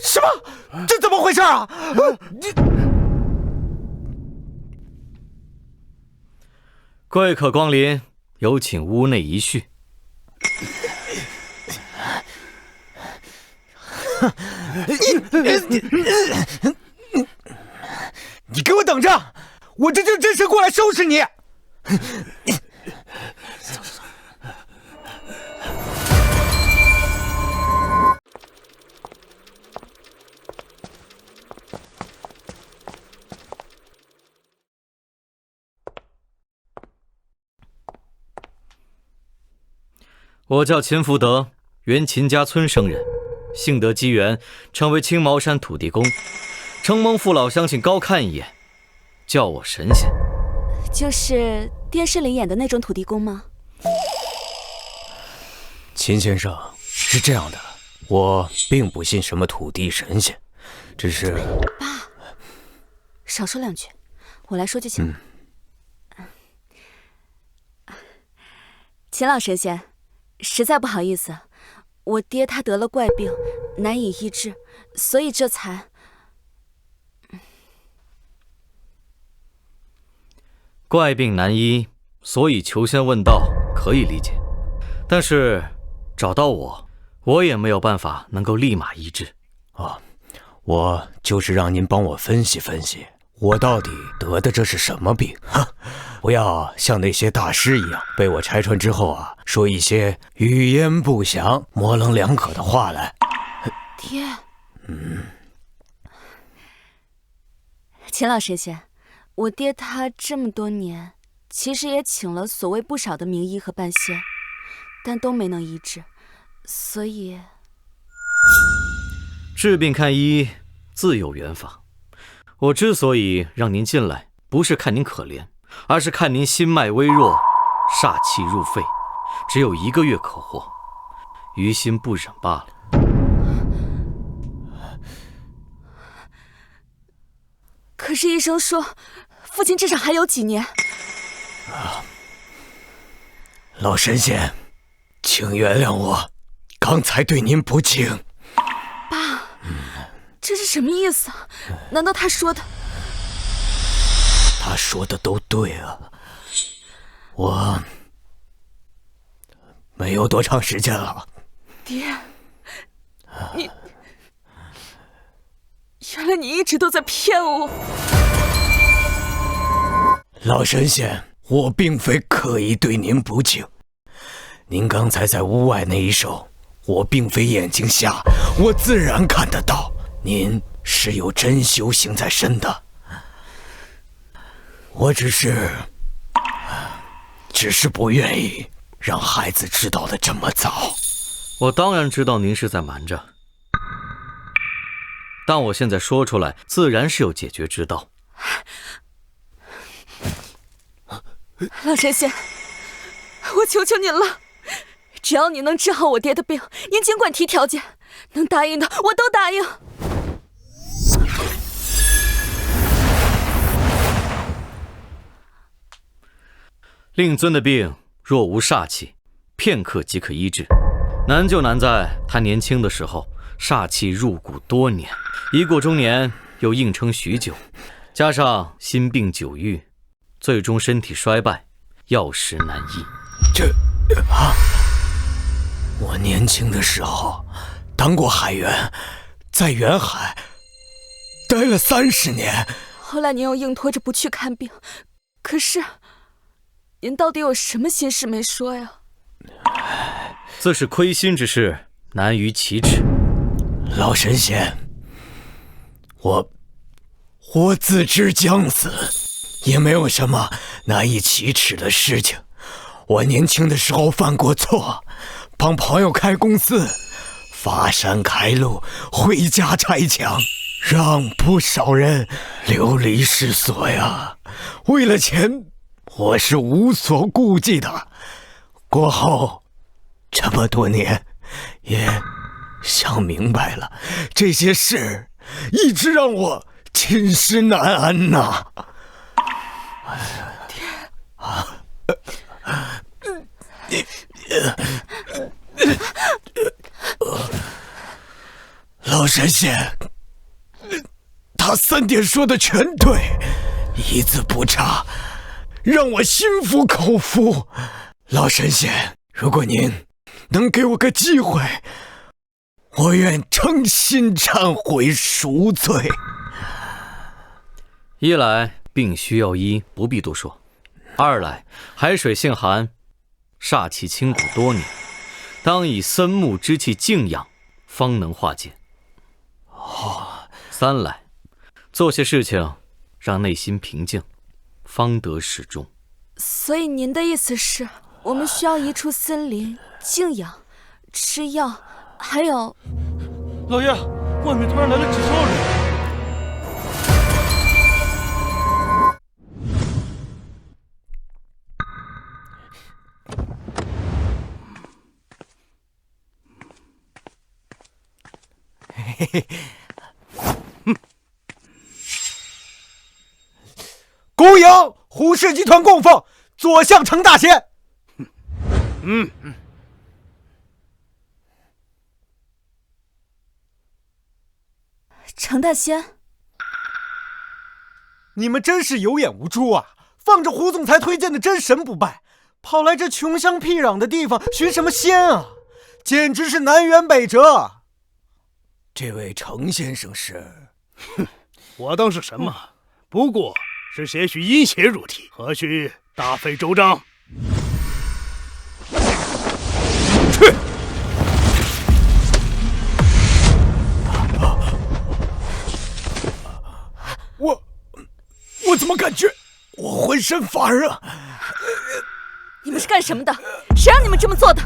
什么？这怎么回事啊？贵客光临，有请屋内一叙。你给我等着！我这就真神过来收拾你！我叫秦福德，原秦家村生人，幸得机缘成为青毛山土地公，承蒙父老乡亲高看一眼，叫我神仙。就是电视里演的那种土地公吗？秦先生，是这样的，我并不信什么土地神仙，只是……爸，少说2句，我来说就行了。秦老神仙，实在不好意思，我爹他得了怪病，难以医治，所以这才……怪病难医，所以求仙问道，可以理解。但是找到我也没有办法能够立马医治。我就是让您帮我分析分析，我到底得的这是什么病？不要像那些大师一样，被我拆穿之后说一些语焉不详、模棱两可的话来。爹，秦老神仙，我爹他这么多年，其实也请了所谓不少的名医和半仙，但都没能医治，所以治病看医自有缘法。我之所以让您进来，不是看您可怜，而是看您心脉微弱，煞气入肺，只有1个月可活，于心不忍罢了。可是医生说，父亲至少还有几年。老神仙，请原谅我，刚才对您不敬。爸，这是什么意思啊？难道他说的都对啊？我没有多长时间了。爹，原来你一直都在骗我。老神仙，我并非刻意对您不敬。您刚才在屋外那一手，我并非眼睛瞎，我自然看得到，您是有真修行在身的。我只是不愿意让孩子知道的这么早。我当然知道您是在瞒着，但我现在说出来，自然是有解决之道。老神仙，我求求您了，只要你能治好我爹的病，您尽管提条件，能答应的我都答应。令尊的病若无煞气，片刻即可医治。难就难在他年轻的时候煞气入骨多年，一过中年又硬撑许久，加上心病久愈，最终身体衰败，药石难医。我年轻的时候当过海员，在远海待了30年。后来您又硬拖着不去看病，可是您到底有什么心事没说呀？自是亏心之事，难于启齿。老神仙，我自知将死，也没有什么难以启齿的事情。我年轻的时候犯过错，帮朋友开公司，发山开路，回家拆墙，让不少人流离失所呀。为了钱，我是无所顾忌的。过后这么多年，也想明白了，这些事一直让我寝食难安呐。老神仙，他3点说的全对，一字不差，让我心服口服。老神仙，如果您能给我个机会，我愿诚心忏悔赎罪。一来病需要医，不必多说；二来海水性寒，煞气侵骨多年，当以森木之气静养，方能化解。三来做些事情让内心平静，方得始终。所以您的意思是，我们需要移出森林，静养，吃药，还有……老爷，外面突然来了几艘人。嘿嘿，恭迎胡氏集团供奉左相程大仙。程大仙，你们真是有眼无珠啊！放着胡总裁推荐的真神不拜，跑来这穷乡僻壤的地方寻什么仙啊？简直是南辕北辙。这位程先生是？哼，我当是什么？不过是些许阴邪入体，何须大费周章？去！我怎么感觉我浑身发热？你们是干什么的？谁让你们这么做的？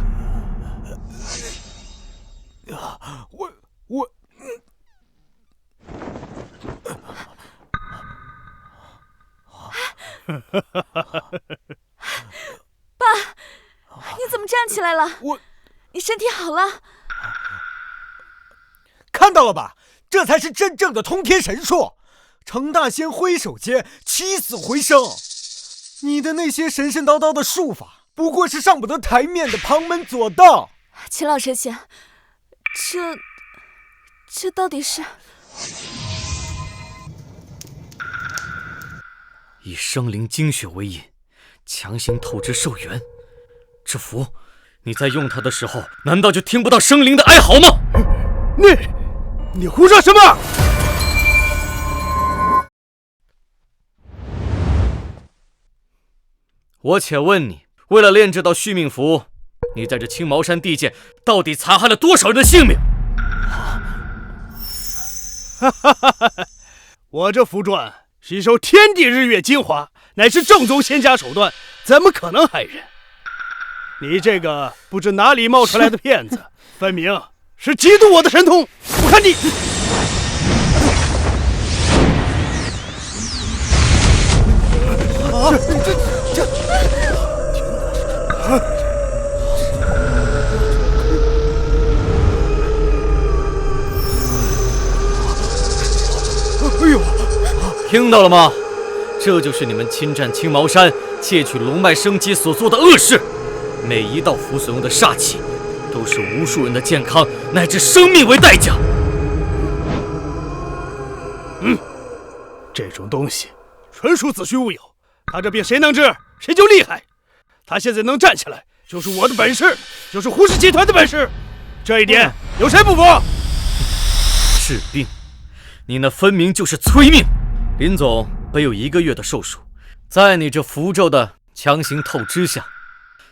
爸，你怎么站起来了？你身体好了？看到了吧，这才是真正的通天神术。程大仙挥手间起死回生，你的那些神神叨叨的术法，不过是上不得台面的旁门左道。秦老神仙，这到底是？以生灵精血为引，强行透支寿元。这符，你在用它的时候，难道就听不到生灵的哀嚎吗？你胡说什么？我且问你，为了炼这道续命符，你在这青毛山地界到底残害了多少人的性命？我这符篆吸收天地日月精华，乃是正宗仙家手段，怎么可能害人？你这个不知哪里冒出来的骗子，分明是嫉妒我的神通！我看你！听到了吗？这就是你们侵占青毛山、窃取龙脉生机所做的恶事。每一道符所用的煞气，都是无数人的健康乃至生命为代价。这种东西纯属子虚乌有，他这病谁能治，谁就厉害。他现在能站起来，就是我的本事，就是胡氏集团的本事，这一点有谁不服？治病，你那分明就是催命。林总本有1个月的寿数，在你这符咒的强行透支下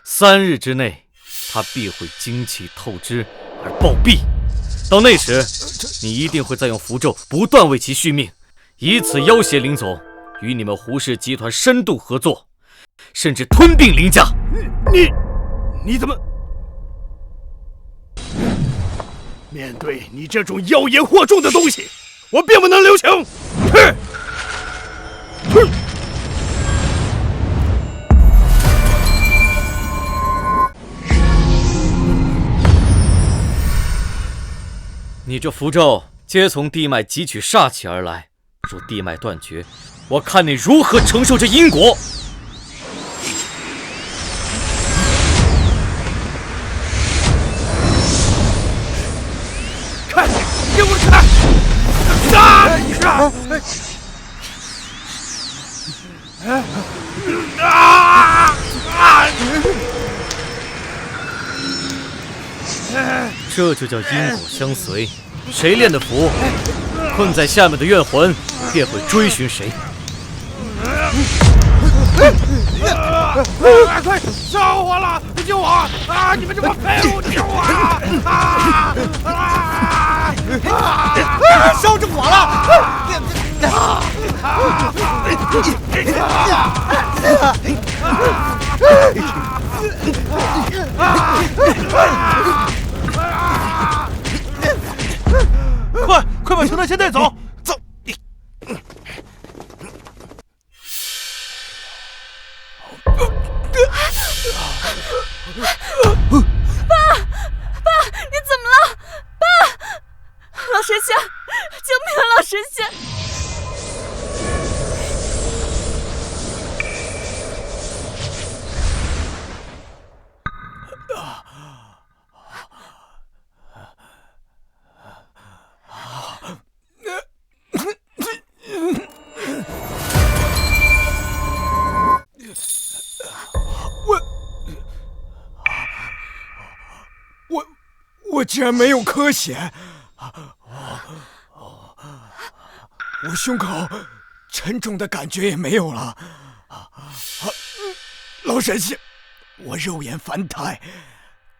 ，3日之内，他必会精气透支而暴毙。到那时，你一定会再用符咒不断为其续命，以此要挟林总与你们胡氏集团深度合作，甚至吞并林家。你怎么？面对你这种妖言惑众的东西，我并不能留情。去！你这符咒皆从地脉汲取煞气而来，若地脉断绝，我看你如何承受这因果。看，给我看！这就叫因果相随，谁练的符，困在下面的怨魂便会追寻谁。快烧我了！救我！啊！你们这帮废物，救我！烧着火了！快把程大仙带走！走！爸，你怎么了？爸，老神仙，救命啊！老神仙！我竟然没有咳血，我胸口沉重的感觉也没有了。老神仙，我肉眼凡胎，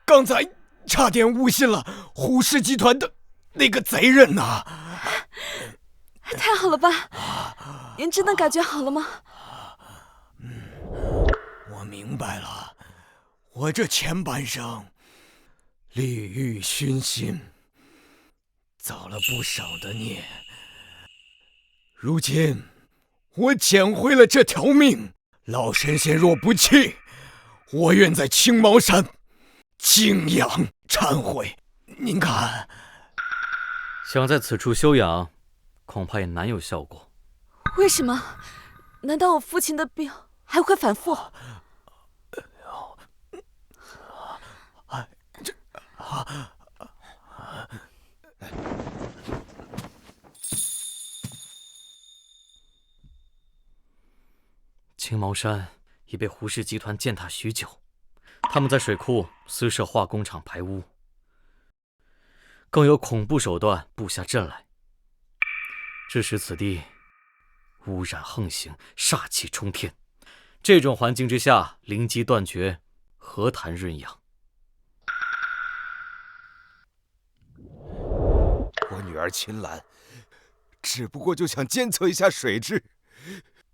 刚才差点误信了胡氏集团的那个贼人呐！太好了吧？您真的感觉好了吗？我明白了，我这前半生利欲熏心，造了不少的孽。如今我捡回了这条命，老神仙若不弃，我愿在青毛山静养忏悔。您看，想在此处休养，恐怕也难有效果。为什么？难道我父亲的病还会反复？青毛山已被胡氏集团践踏许久，他们在水库私设化工厂排污，更有恐怖手段布下阵来，致使此地污染横行，煞气冲天。这种环境之下，灵机断绝，何谈润养？我女儿秦岚只不过就想监测一下水质，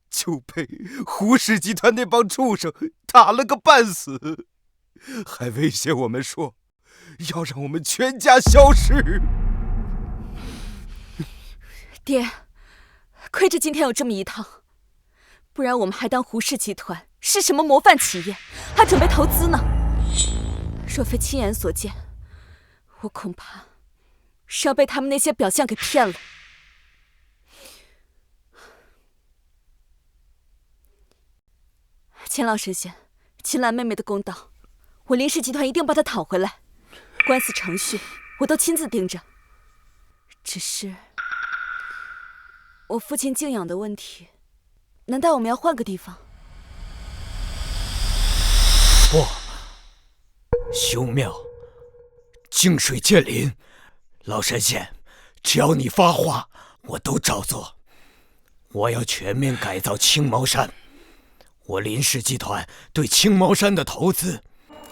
就被胡氏集团那帮畜生打了个半死，还威胁我们说要让我们全家消失。爹，亏着今天有这么一趟，不然我们还当胡氏集团是什么模范企业，还准备投资呢。若非亲眼所见，我恐怕是要被他们那些表象给骗了。秦老神仙，秦岚妹妹的公道，我林氏集团一定把她讨回来。官司程序我都亲自盯着。只是我父亲静养的问题，难道我们要换个地方？不，修庙、净水建林，老神仙，只要你发话，我都照做。我要全面改造青毛山。我林氏集团对青毛山的投资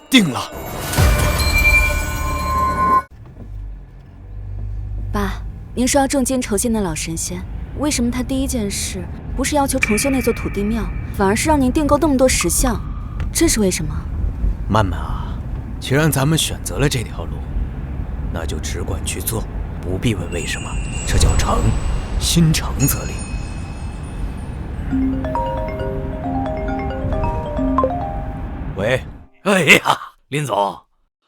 定了。爸，您说要重金筹建那老神仙，为什么他第一件事不是要求重修那座土地庙，反而是让您订购那么多石像？这是为什么？曼曼啊，既然咱们选择了这条路，那就只管去做，不必问为什么。这叫诚，心诚则灵。喂，哎呀，林总，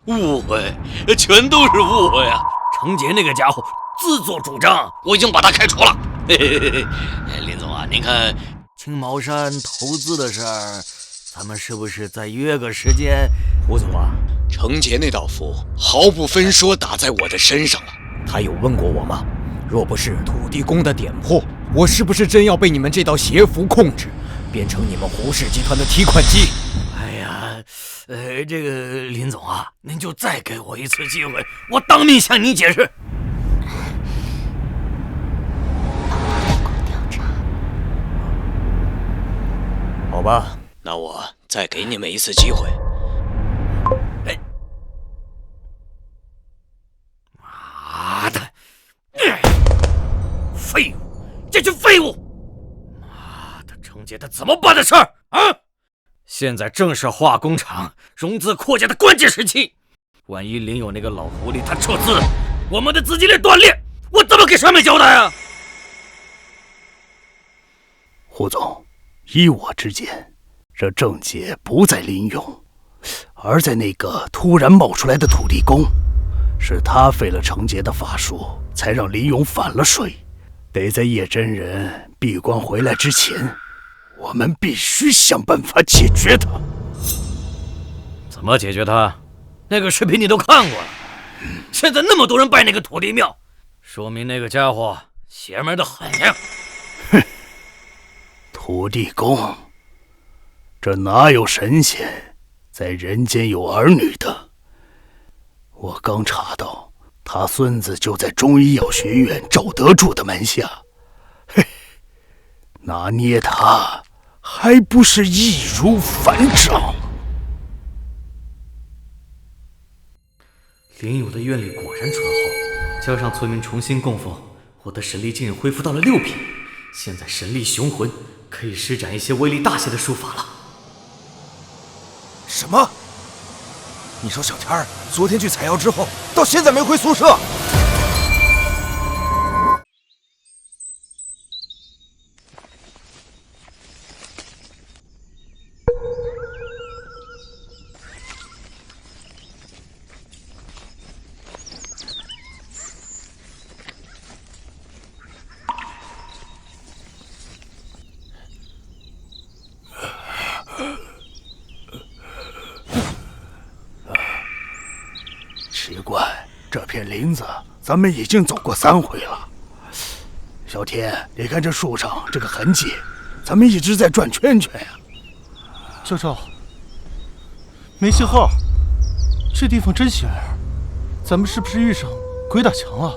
误会，全都是误会啊！程杰那个家伙自作主张，我已经把他开除了。嘿嘿嘿嘿，林总啊，您看青毛山投资的事儿，咱们是不是再约个时间？胡总啊，程杰那道符毫不分说打在我的身上了。他有问过我吗？若不是土地公的点破，我是不是真要被你们这道邪符控制，变成你们胡氏集团的提款机？哎呀，这个林总啊，您就再给我一次机会，我当面向你解释。好吧，那我再给你们一次机会。妈的，废物！这群废物！妈的，程杰他怎么办的事儿啊？现在正是化工厂融资扩建的关键时期，万一林有那个老狐狸他撤资，我们的资金链断裂，我怎么给上面交代啊？胡总，依我之见，这症结不在林勇，而在那个突然冒出来的土地公，是他废了程杰的法术，才让林勇反了水。得在叶真人闭关回来之前，我们必须想办法解决他。怎么解决他？那个视频你都看过了，现在那么多人拜那个土地庙，说明那个家伙邪门的很呀。哼，土地公，这哪有神仙在人间有儿女的？我刚查到，他孙子就在中医药学院赵德柱的门下。嘿，拿捏他还不是易如反掌？林勇的愿力果然醇厚，加上村民重新供奉，我的神力竟然恢复到了6品。现在神力雄浑，可以施展一些威力大些的术法了。什么？你说小天儿昨天去采药之后，到现在没回宿舍？奇怪，这片林子咱们已经走过3回了。小天，你看这树上这个痕迹，咱们一直在转圈圈呀。教授，没信号，这地方真邪门，咱们是不是遇上鬼打墙了？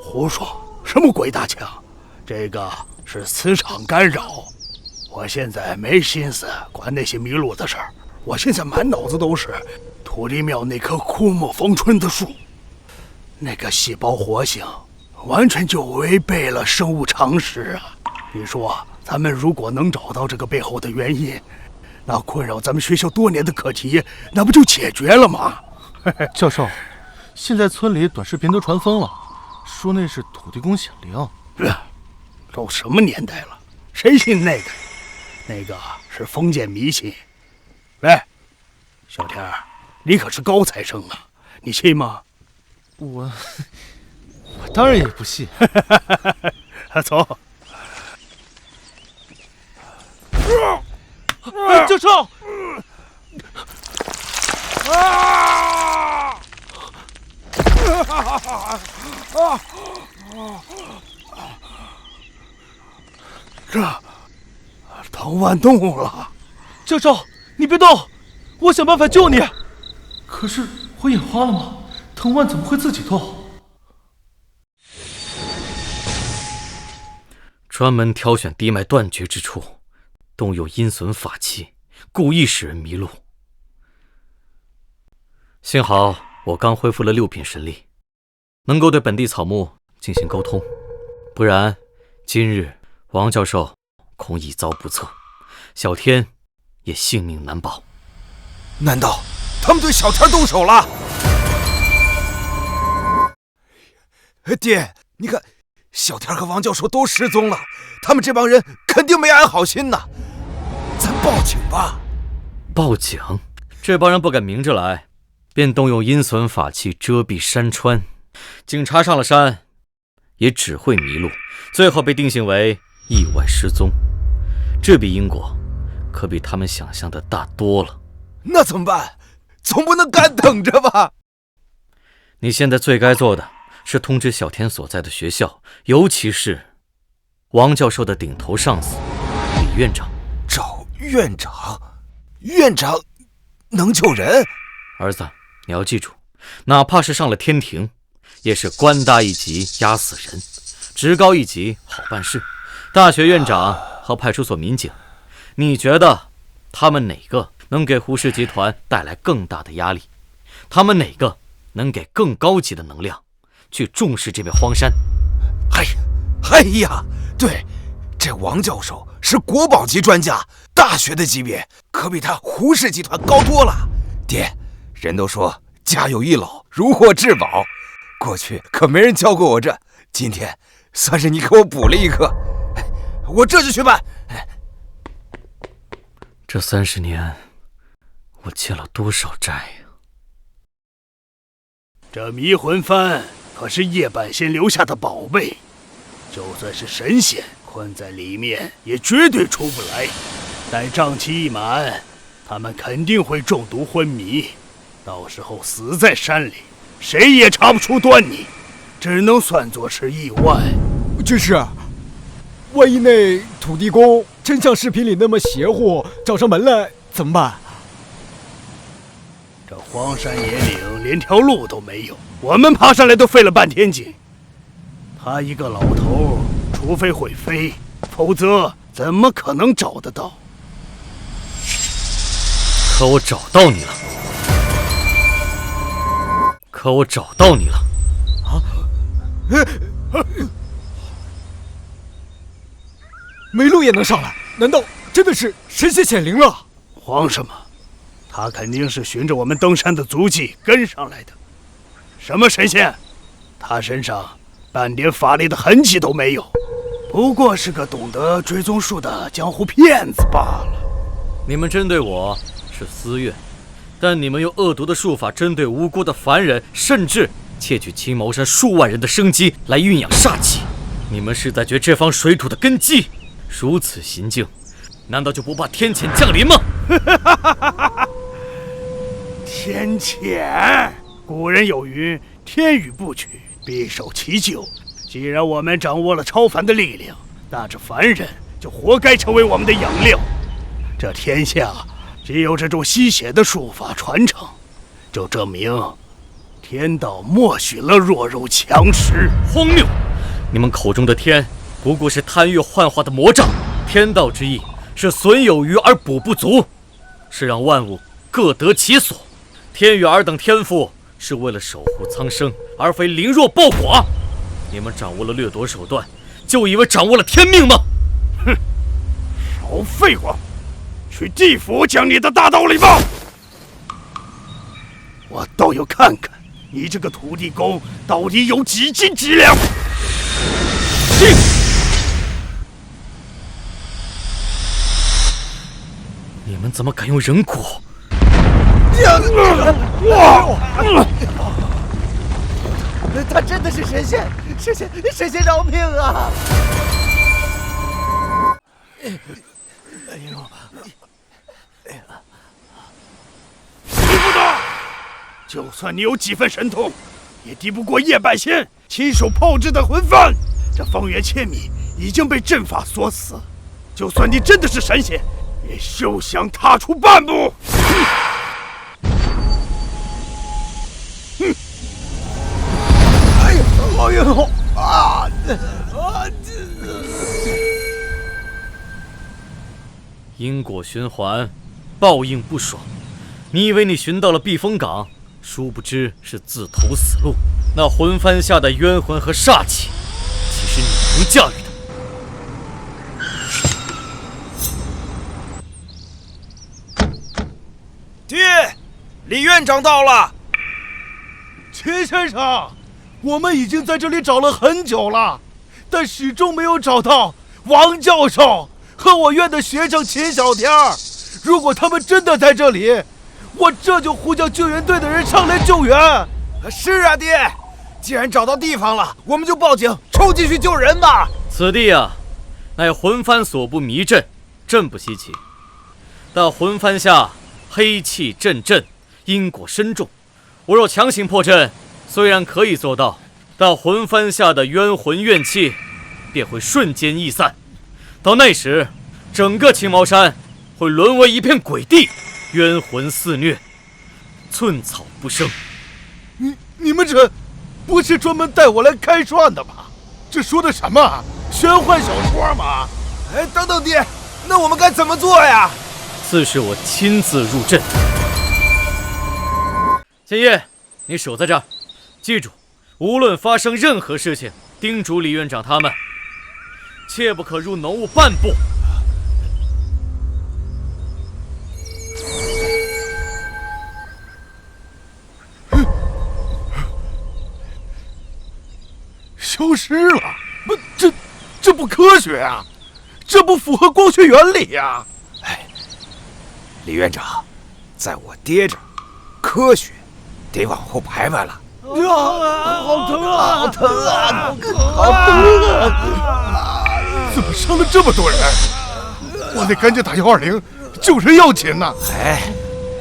胡说，什么鬼打墙？这个是磁场干扰。我现在没心思管那些迷路的事儿，我现在满脑子都是土地庙那棵枯木逢春的树，那个细胞活性完全就违背了生物常识啊！你说，咱们如果能找到这个背后的原因，那困扰咱们学校多年的课题，那不就解决了吗？教授，现在村里短视频都传疯了，说那是土地公显灵。都什么年代了，谁信那个？那个是封建迷信。喂，小天儿，你可是高材生啊，你信吗？我当然也不信。走。教授！这藤蔓动了。教授，你别动，我想办法救你。可是我眼花了吗？藤蔓怎么会自己动？专门挑选地脉断绝之处，动用阴损法器，故意使人迷路。幸好我刚恢复了6品神力，能够对本地草木进行沟通，不然今日王教授恐一遭不测，小天也性命难保。难道他们对小天动手了？爹，你看，小天和王教授都失踪了，他们这帮人肯定没安好心呐。咱报警吧。报警？这帮人不敢明着来，便动用阴损法器遮蔽山川，警察上了山也只会迷路，最后被定性为意外失踪。这笔因果可比他们想象的大多了。那怎么办？总不能干等着吧？你现在最该做的是通知小天所在的学校，尤其是王教授的顶头上司李院长。找院长？院长能救人？儿子，你要记住，哪怕是上了天庭，也是官大一级压死人，职高一级好办事。大学院长和派出所民警，你觉得他们哪个能给胡氏集团带来更大的压力？他们哪个能给更高级的能量去重视这片荒山？哎呀，对，这王教授是国宝级专家，大学的级别可比他胡氏集团高多了。爹，人都说家有一老如获至宝，过去可没人教过我这，今天算是你给我补了一课，我这就去办。这30年我欠了多少债呀？这迷魂幡可是叶半仙留下的宝贝，就算是神仙困在里面也绝对出不来。待瘴气一满，他们肯定会中毒昏迷，到时候死在山里，谁也查不出端倪，只能算作是意外。军师，万一那土地公真像视频里那么邪乎，找上门来怎么办？这荒山野岭连条路都没有，我们爬上来都费了半天劲。他一个老头，除非会飞，否则怎么可能找得到？可我找到你了，梅鹿也能上来，难道真的是神仙显灵了？慌什么？他肯定是循着我们登山的足迹跟上来的。什么神仙？他身上半点法力的痕迹都没有，不过是个懂得追踪术的江湖骗子罢了。你们针对我是私怨，但你们用恶毒的术法针对无辜的凡人，甚至窃取青毛山数万人的生机来酝养煞气，你们是在掘这方水土的根基。如此行径，难道就不怕天谴降临吗？天谴！古人有云：“天与不取，必受其咎。”既然我们掌握了超凡的力量，那这凡人就活该成为我们的养料。这天下只有这种吸血的术法传承，就证明天道默许了弱肉强食。荒谬！你们口中的天，不过是贪欲幻化的魔障。天道之意是损有余而补不足，是让万物各得其所。天与尔等天赋是为了守护苍生，而非凌弱暴寡。你们掌握了掠夺手段，就以为掌握了天命吗？哼，少废话，去地府讲你的大道理吧。我倒要看看你这个土地公到底有几斤几两。你们怎么敢用人骨？他真的是神仙，神仙饶命啊！哎呦，敌不得！就算你有几分神通，也敌不过叶半仙亲手炮制的魂幡。这方圆千米已经被阵法锁死，就算你真的是神仙，也休想踏出半步。哎呦啊！因果循环，报应不爽。你以为你寻到了避风港，殊不知是自投死路。那魂幡下的冤魂和煞气，其实你能驾驭的。爹，李院长到了。秦先生，我们已经在这里找了很久了，但始终没有找到王教授和我院的学生秦小天。如果他们真的在这里，我这就呼叫救援队的人上来救援。是啊，爹，既然找到地方了，我们就报警，冲进去救人吧。此地啊，乃魂幡所布迷阵，真不稀奇。但魂幡下黑气阵阵，因果深重。我若强行破阵，虽然可以做到，但魂幡下的冤魂怨气便会瞬间逸散。到那时，整个青毛山会沦为一片鬼地，冤魂肆虐，寸草不生。你们这不是专门带我来开涮的吗？这说的什么玄幻小说吗？哎，等等爹，那我们该怎么做呀？自是我亲自入阵。建业，你守在这儿，记住，无论发生任何事情，叮嘱李院长他们，切不可入浓雾半步。消失了？不，这不科学啊！这不符合光学原理呀！哎，李院长，在我爹这儿，科学得往后排排了。好疼啊！好疼啊！好疼啊！怎么伤了这么多人？我得赶紧打120，救人要紧呐！哎，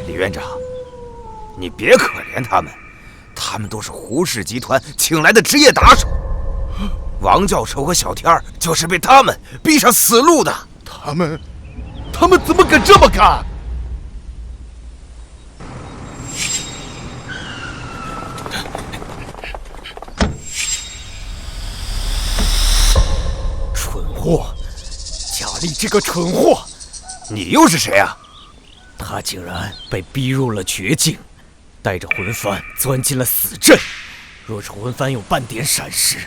李院长，你别可怜他们，他们都是胡氏集团请来的职业打手。王教授和小天儿就是被他们逼上死路的。他们怎么敢这么干？货，贾力这个蠢货！你又是谁啊？他竟然被逼入了绝境，带着魂幡钻进了死阵。若是魂幡有半点闪失，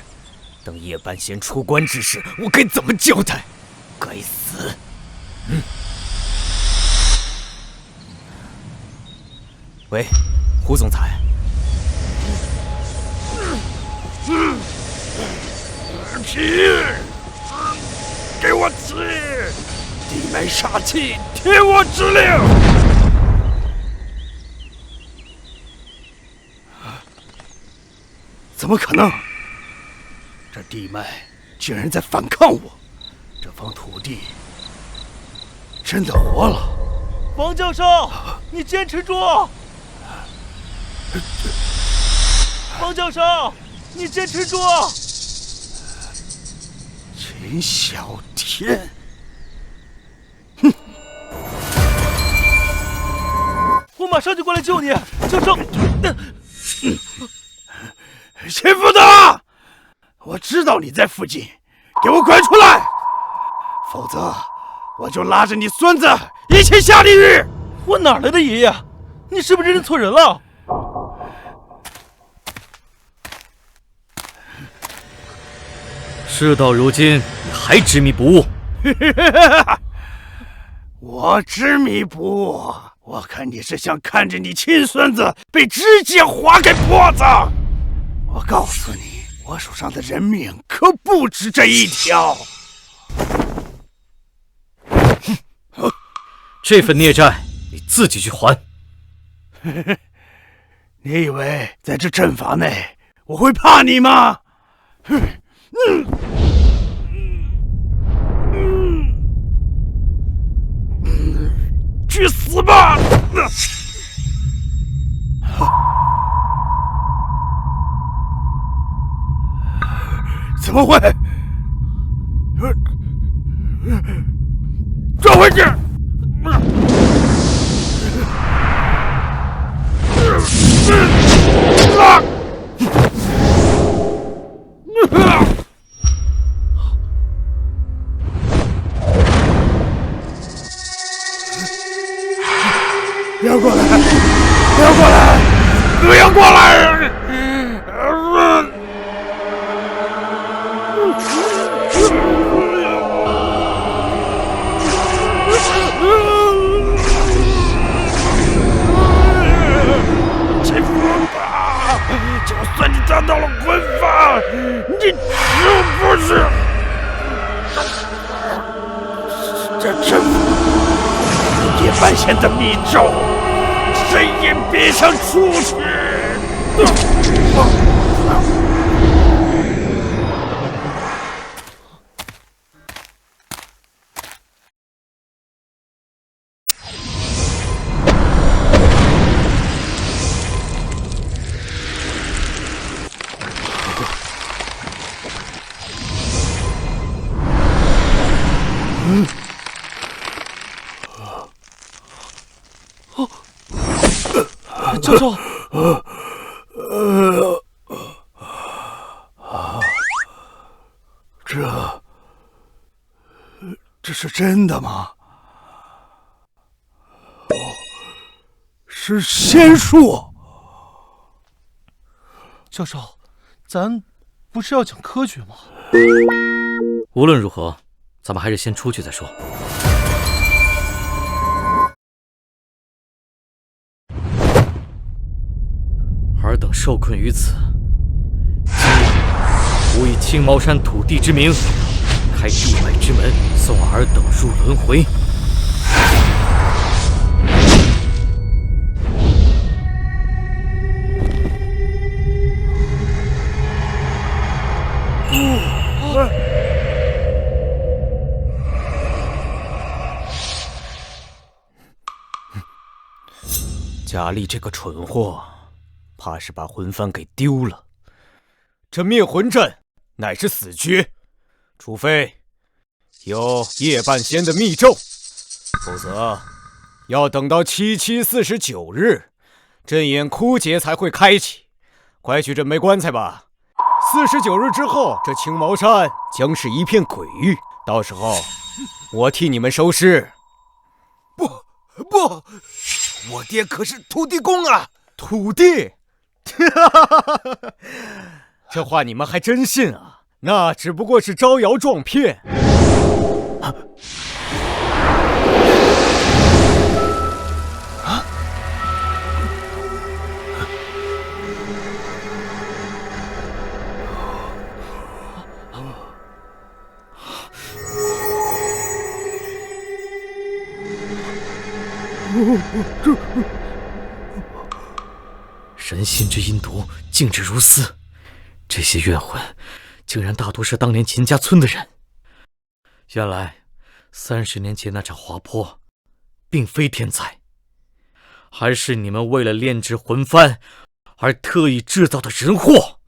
等叶半仙出关之时，我该怎么交代？该死！喂，胡总裁。起！给我起！地脉杀气，听我指令！怎么可能？这地脉竟然在反抗我！这方土地真的活了！王教授，你坚持住！王教授，你坚持住！秦小天，我马上就过来救你，教授。秦副的，我知道你在附近，给我滚出来，否则我就拉着你孙子一起下地狱！我哪来的爷爷？你是不是认错人了？事到如今，你还执迷不悟？我执迷不悟，我看你是想看着你亲孙子被直接划开脖子。我告诉你，我手上的人命可不止这一条。这份孽债你自己去还。你以为在这阵法内我会怕你吗？去死吧！怎么会？转回去！不要过来！不要过来！不要过来！欺负我吧！就算你得到了魂幡，你是不是？这阵法，叶半仙的密咒，谁也别想出去！教授，这是真的吗？哦，是仙术。教授，咱不是要讲科学吗？无论如何，咱们还是先出去再说。尔等受困于此，今日吾以青毛山土地之名，开地脉之门，送尔等入轮回。贾力这个蠢货，怕是把魂幡给丢了。这灭魂阵乃是死诀，除非有叶半仙的密咒，否则要等到7749日，阵眼枯竭才会开启。快去准备棺材吧！49日之后，这青毛山将是一片鬼域，到时候我替你们收尸。不，我爹可是土地公啊！土地？这话你们还真信啊？那只不过是招摇撞骗。人心之阴毒，竟至如斯。这些怨魂，竟然大多是当年秦家村的人。原来，30年前那场滑坡，并非天灾，还是你们为了炼制魂幡而特意制造的人祸。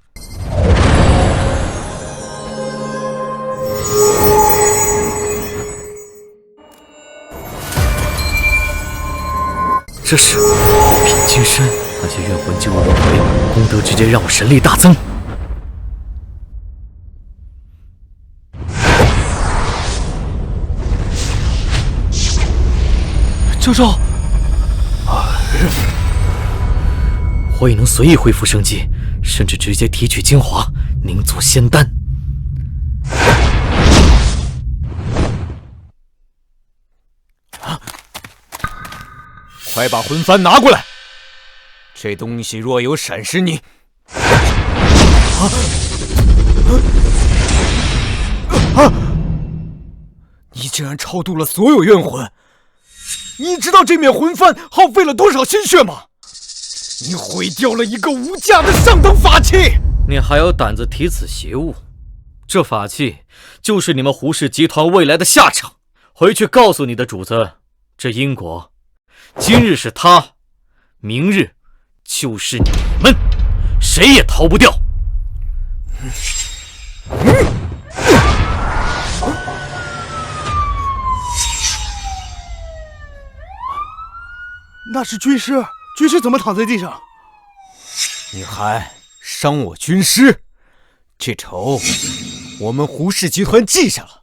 这是我品金身，那些怨魂进入轮回，功德直接让我神力大增。教授，我也能随意恢复生机，甚至直接提取精华，凝做仙丹。快把魂幡拿过来！这东西若有闪失你，你竟然超度了所有怨魂！你知道这面魂幡耗费了多少心血吗？你毁掉了一个无价的上等法器！你还有胆子提此邪物？这法器就是你们胡氏集团未来的下场。回去告诉你的主子，这因果，今日是他，明日就是你们，谁也逃不掉。那是军师，军师怎么躺在地上？你还伤我军师，这仇我们胡氏集团记下了。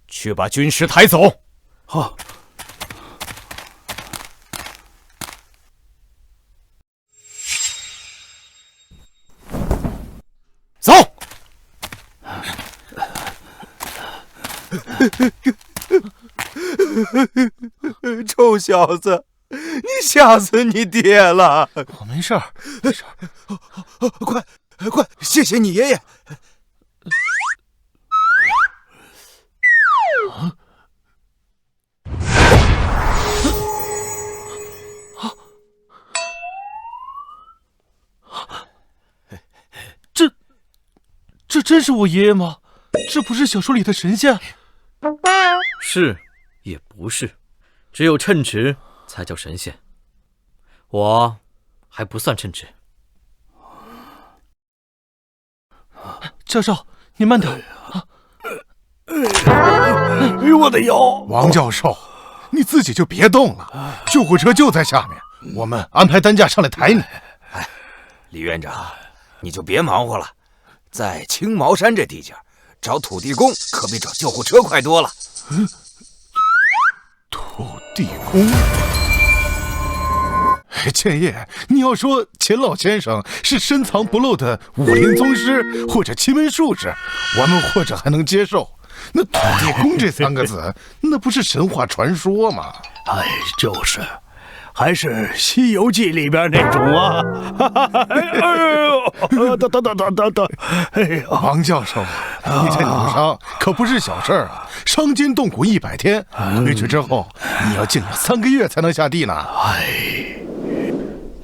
去把军师抬走。好。走。臭小子，你吓死你爹了！我没事儿，没事儿。快，谢谢你爷爷。这真是我爷爷吗？这不是小说里的神仙？是，也不是，只有称职才叫神仙。我还不算称职。教授，你慢点。我的腰！王教授，你自己就别动了，救护车就在下面，我们安排担架上来抬你。哎，李院长，你就别忙活了。在青毛山这地界，找土地公可比找救护车快多了。土地公？建业，你要说秦老先生是深藏不露的武林宗师或者奇门术士，我们或者还能接受。那土地公这3个字，那不是神话传说吗？哎，就是。还是《西游记》里边那种啊！等！哎呦，王教授，你这扭伤可不是小事儿啊，伤筋动骨100天，回去之后你要静养3个月才能下地呢。哎，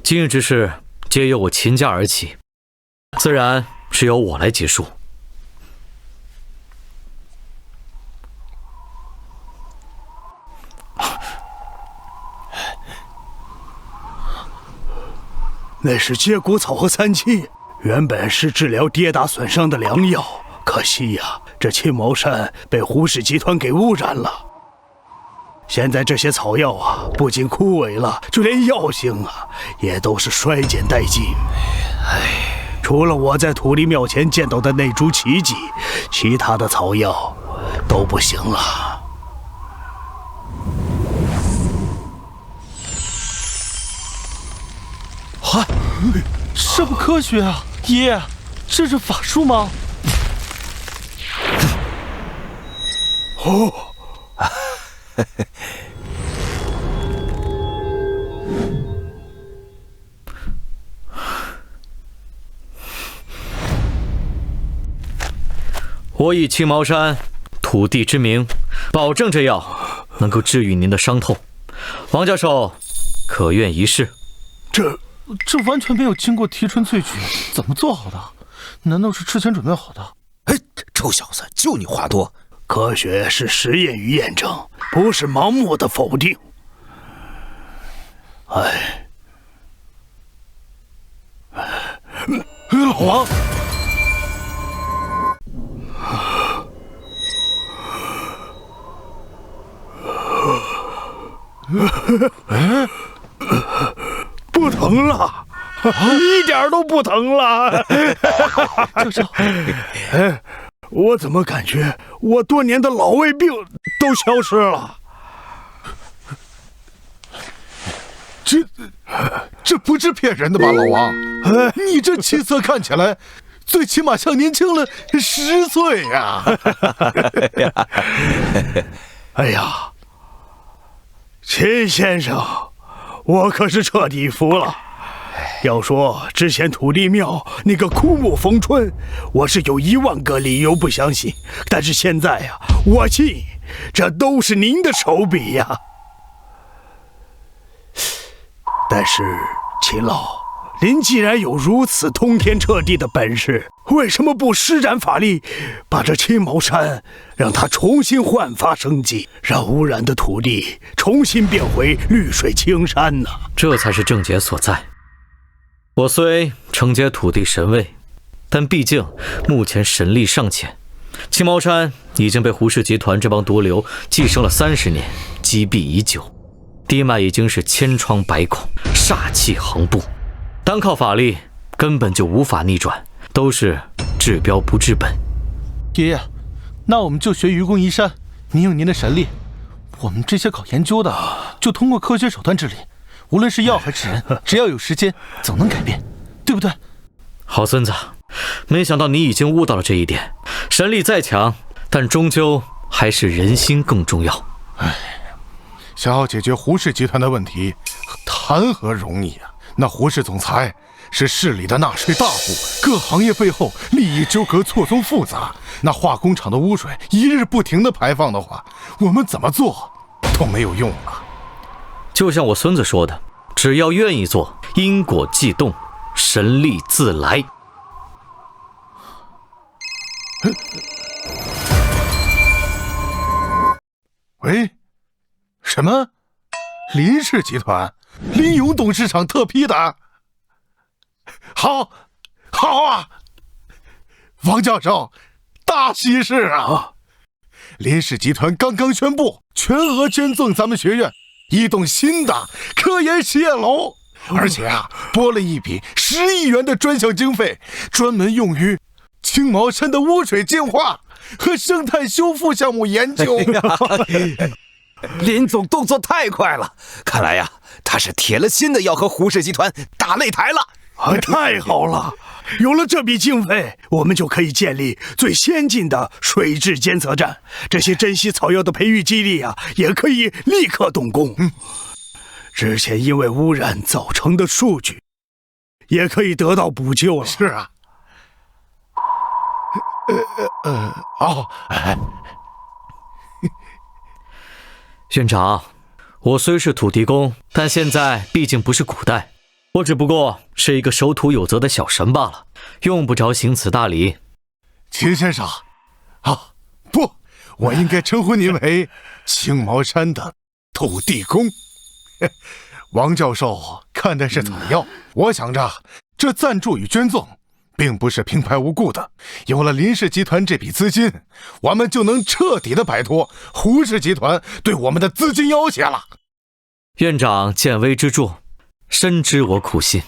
今日之事皆由我秦家而起，自然是由我来结束。那是接骨草和3七，原本是治疗跌打损伤的良药，可惜呀，这青毛山被胡氏集团给污染了。现在这些草药啊，不仅枯萎了，就连药性啊，也都是衰减殆尽。除了我在土地庙前见到的那株奇迹，其他的草药都不行了。嗨，这不科学啊！爷，这是法术吗？哦，我以青毛山土地之名，保证这药能够治愈您的伤痛。王教授，可愿一试？这完全没有经过提纯萃取，怎么做好的？难道是之前准备好的？哎，臭小子，就你话多！科学是实验与验证，不是盲目的否定。哎，老王，不疼了，一点都不疼了。哎，我怎么感觉我多年的老胃病都消失了？这不是骗人的吧，老王？你这气色看起来，最起码像年轻了10岁呀！哎呀，秦先生，我可是彻底服了。要说之前土地庙那个枯木逢春，我是有10000个理由不相信，但是现在呀，我信，这都是您的手笔呀。但是秦老，您既然有如此通天彻地的本事，为什么不施展法力，把这青毛山让它重新焕发生机，让污染的土地重新变回绿水青山呢？这才是症结所在。我虽承接土地神位，但毕竟目前神力尚浅。青毛山已经被胡氏集团这帮毒瘤寄生了30年，积弊已久，地脉已经是千疮百孔，煞气横布，单靠法力根本就无法逆转，都是治标不治本。爷爷，那我们就学愚公移山，您用您的神力，我们这些搞研究的就通过科学手段治理。无论是药还是人，只要有时间，总能改变，对不对？好孙子，没想到你已经悟到了这一点。神力再强，但终究还是人心更重要。哎，想要解决胡氏集团的问题，谈何容易啊！那胡氏总裁是市里的纳税大户，各行业背后利益纠葛错综复杂。那化工厂的污水一日不停的排放的话，我们怎么做都没有用了。就像我孙子说的，只要愿意做，因果既动，神力自来。喂，什么？林氏集团，林勇董事长特批的。好啊，王教授，大喜事啊！林氏集团刚刚宣布全额捐赠咱们学院一栋新的科研实验楼，而且拨了一笔10亿元的专项经费，专门用于青毛山的污水净化和生态修复项目研究。林总动作太快了，看来他是铁了心的要和胡氏集团打擂台了。太好了！有了这笔经费，我们就可以建立最先进的水质监测站，这些珍稀草药的培育基地也可以立刻动工。之前因为污染造成的数据，也可以得到补救了。是啊。院长，我虽是土地公，但现在毕竟不是古代，我只不过是一个守土有责的小神罢了，用不着行此大礼。秦先生，不，我应该称呼您为青毛山的土地公。王教授看的是怎么样？我想着这赞助与捐赠并不是平白无故的，有了林氏集团这笔资金，我们就能彻底的摆脱胡氏集团对我们的资金要挟了。院长见微知著，深知我苦心。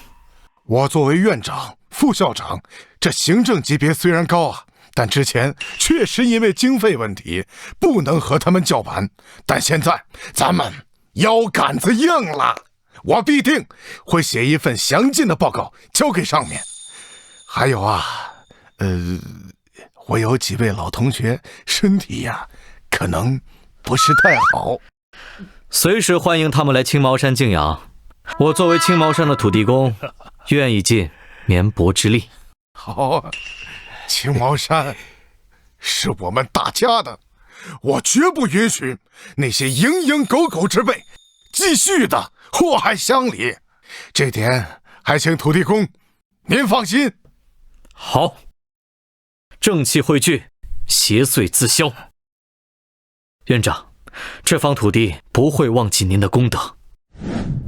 我作为院长、副校长，这行政级别虽然高但之前确实因为经费问题不能和他们叫板，但现在咱们腰杆子硬了，我必定会写一份详尽的报告交给上面。还有啊，我有几位老同学身体呀，可能不是太好，随时欢迎他们来青毛山静养。我作为青毛山的土地公，愿意尽绵薄之力。好啊，青毛山是我们大家的，我绝不允许那些蝇营狗苟之辈继续的祸害乡里，这点还请土地公您放心。好，正气汇聚，邪祟自消。院长，这方土地不会忘记您的功德。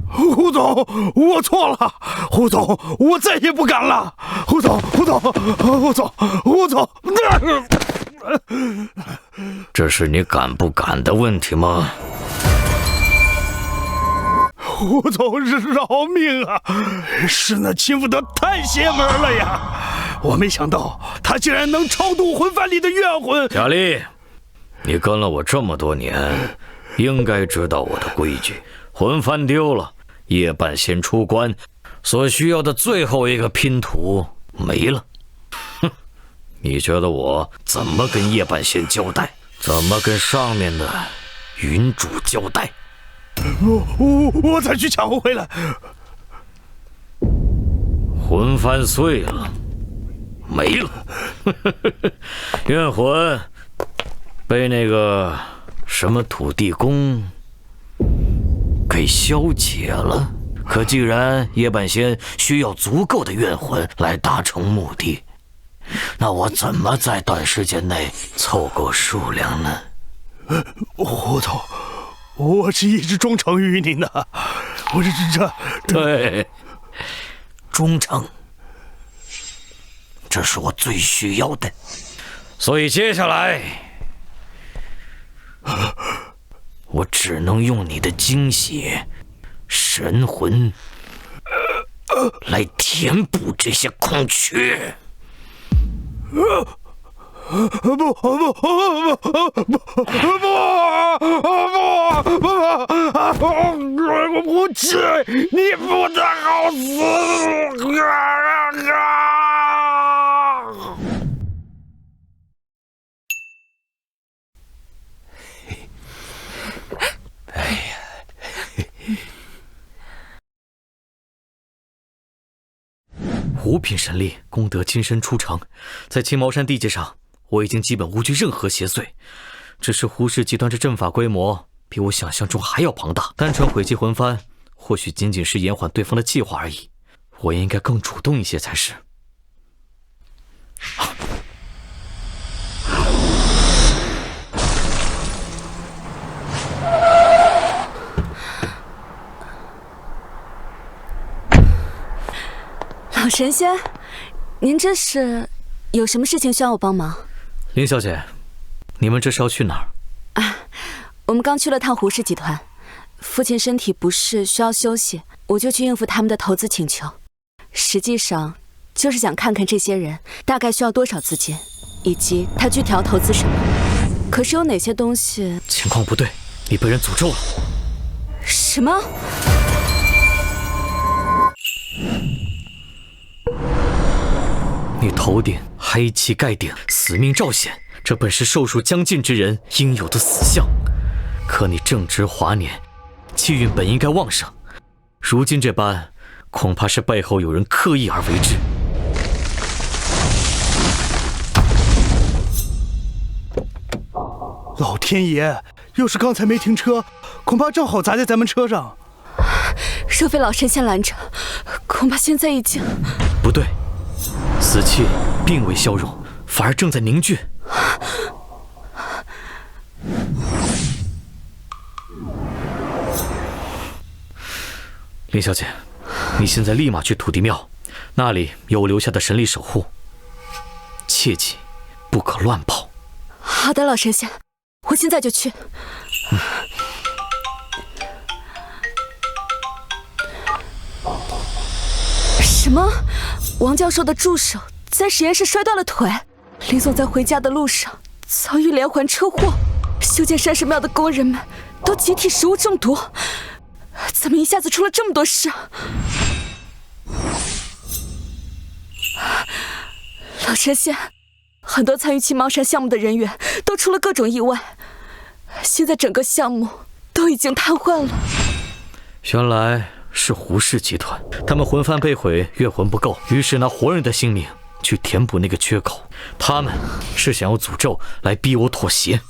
胡总，我错了，胡总，我再也不敢了。胡总，这是你敢不敢的问题吗？胡总，饶命啊！是那秦福德太邪门了呀！我没想到他竟然能超度魂幡里的怨魂。佳丽，你跟了我这么多年，应该知道我的规矩。魂幡丢了，夜半仙出关，所需要的最后一个拼图没了。哼，你觉得我怎么跟夜半仙交代？怎么跟上面的云主交代？我再去抢回来。魂幡碎了，没了。怨魂被那个什么土地公给消解了。可既然夜半仙需要足够的怨魂来达成目的，那我怎么在短时间内凑够数量呢？胡总，我是一直忠诚于您的，我这对，忠诚，这是我最需要的。所以接下来，我只能用你的精血、神魂来填补这些空缺。不去，你不得好死！五品神力，功德金身出城，在青毛山地界上，我已经基本无惧任何邪祟。只是胡氏集团这阵法规模比我想象中还要庞大，单纯毁弃魂幡，或许仅仅是延缓对方的计划而已。我应该更主动一些才是。老神仙，您这是有什么事情需要我帮忙？林小姐，你们这是要去哪儿？我们刚去了趟胡氏集团，父亲身体不适需要休息，我就去应付他们的投资请求。实际上就是想看看这些人大概需要多少资金，以及他具体要投资什么。可是有哪些东西……情况不对，你被人诅咒了。什么？你头顶黑气盖顶，死命照显，这本是寿数将尽之人应有的死相。可你正值华年，气运本应该旺盛，如今这般，恐怕是背后有人刻意而为之。老天爷，要是刚才没停车，恐怕正好砸在咱们车上。若非老神仙拦着，恐怕现在已经……不对，死气并未消融，反而正在凝聚。林小姐，你现在立马去土地庙，那里有我留下的神力守护，切记不可乱跑。好的，老神仙，我现在就去。什么？王教授的助手在实验室摔断了腿？林总在回家的路上遭遇连环车祸，修建山神庙的工人们都集体食物中毒，怎么一下子出了这么多事啊？老神仙，很多参与青毛山项目的人员都出了各种意外，现在整个项目都已经瘫痪了。原来是胡氏集团，他们魂幡被毁，月魂不够，于是拿活人的性命去填补那个缺口。他们是想用诅咒来逼我妥协。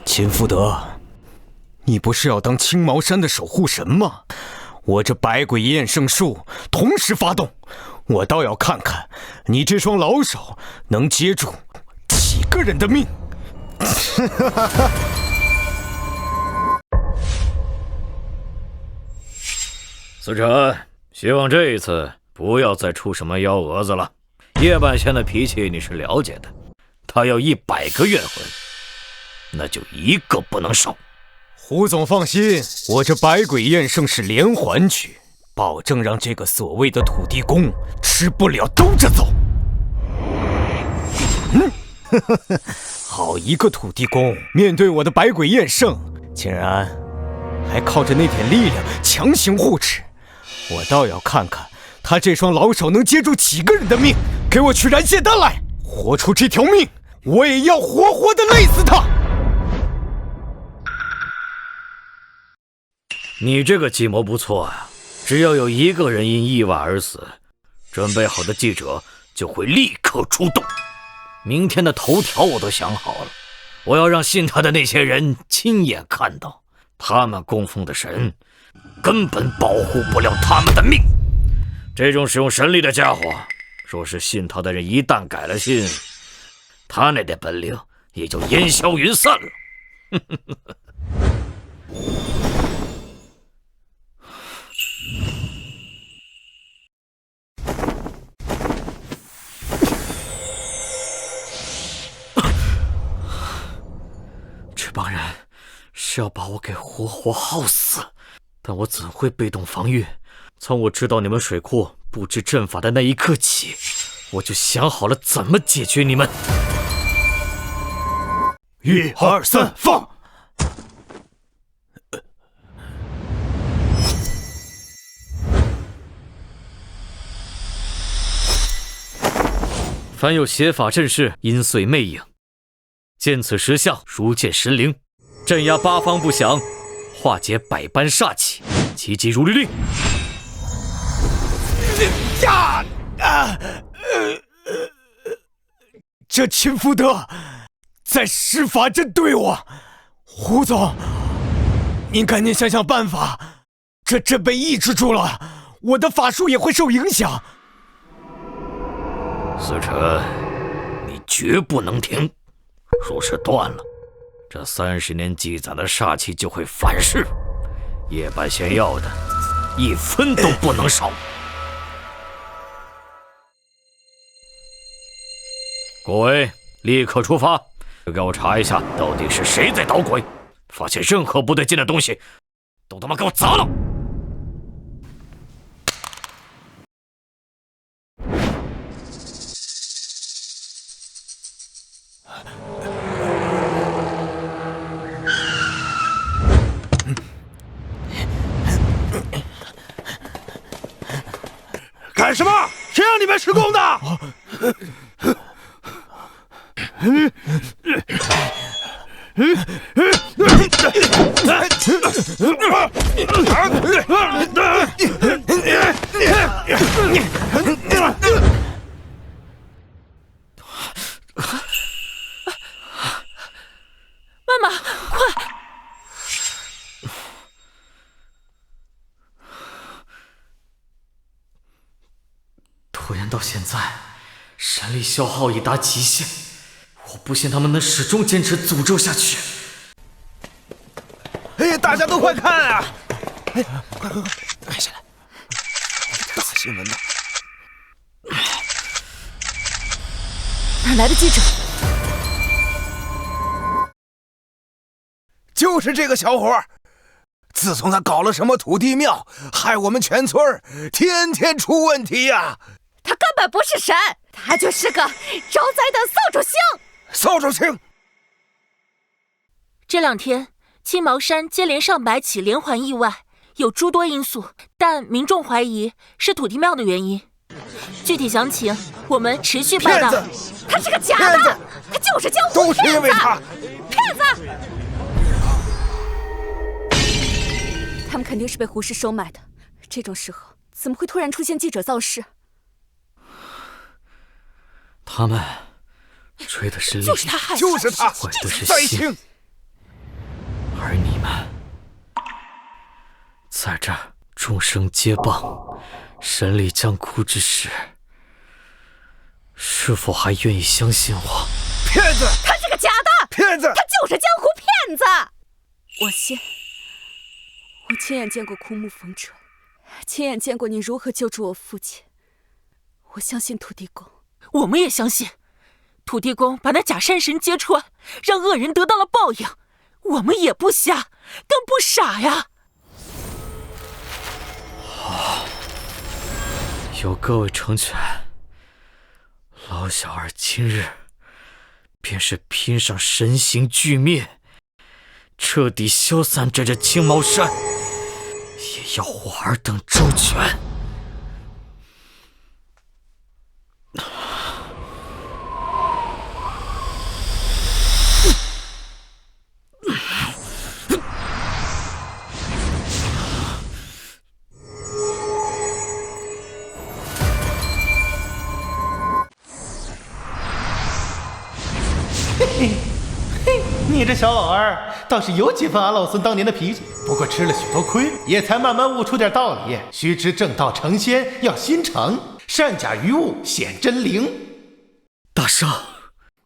秦福德，你不是要当青毛山的守护神吗？我这百鬼厌胜术同时发动，我倒要看看你这双老手能接住几个人的命。司晨，希望这一次不要再出什么幺蛾子了。叶半仙的脾气你是了解的，他要100个怨魂，那就1个不能少。胡总放心，我这百鬼厌胜是连环曲，保证让这个所谓的土地公吃不了兜着走。好一个土地公，面对我的百鬼厌胜，竟然还靠着那点力量强行护持。我倒要看看他这双老手能接住几个人的命。给我去燃血丹来，活出这条命，我也要活活的累死他。你这个计谋不错啊，只要有1个人因意外而死，准备好的记者就会立刻出动。明天的头条我都想好了，我要让信他的那些人亲眼看到，他们供奉的神根本保护不了他们的命。这种使用神力的家伙，若是信他的人一旦改了信，他那点本领也就烟消云散了。这帮人是要把我给活活耗死，但我怎会被动防御？从我知道你们水库布置阵法的那一刻起，我就想好了怎么解决你们。1、2、3，放！凡有邪法阵势，阴碎魅影，见此石像，如见神灵，镇压八方不响，化解百般煞气，奇迹如律令。这秦福德在施法针对我，胡总，您赶紧想想办法。这阵被抑制住了，我的法术也会受影响。司晨，你绝不能停，若是断了，这30年积攒的煞气就会反噬，叶半仙要的1分都不能少。各位，立刻出发，给我查一下到底是谁在捣鬼，发现任何不对劲的东西，都他妈给我砸了！干什么？谁让你们施工的？妈妈，快！拖延到现在，神力消耗已达极限，我不信他们能始终坚持诅咒下去。哎，大家都快看啊！哎，快，看下来，大新闻呢！哪来的记者？就是这个小伙，自从他搞了什么土地庙，害我们全村天天出问题呀！他根本不是神，他就是个招灾的扫帚星。扫帚星。这2天，青毛山接连上百起连环意外，有诸多因素，但民众怀疑是土地庙的原因。具体详情我们持续报道。他是个假的，他就是江湖骗子，都是因为他，骗子。他们肯定是被胡氏收买的，这种时候怎么会突然出现记者造势？他们追的是利益，就是他害的，就是他，毁的是灾心，星。而你们在这儿众生皆谤，神力将枯之时，是否还愿意相信我？骗子！他是个假的骗子！他就是江湖骗子！我亲眼见过枯木逢春，亲眼见过你如何救助我父亲。我相信土地公，我们也相信。土地公把那假山神揭穿，让恶人得到了报应。我们也不瞎，更不傻呀。好，有各位成全，老小儿今日便是拼上神形俱灭，彻底消散这青毛山，也要我尔等周全。你这小老儿倒是有几分俺老孙当年的脾气，不过吃了许多亏，也才慢慢悟出点道理。须知正道成仙要心诚，善假于物显真灵。大圣，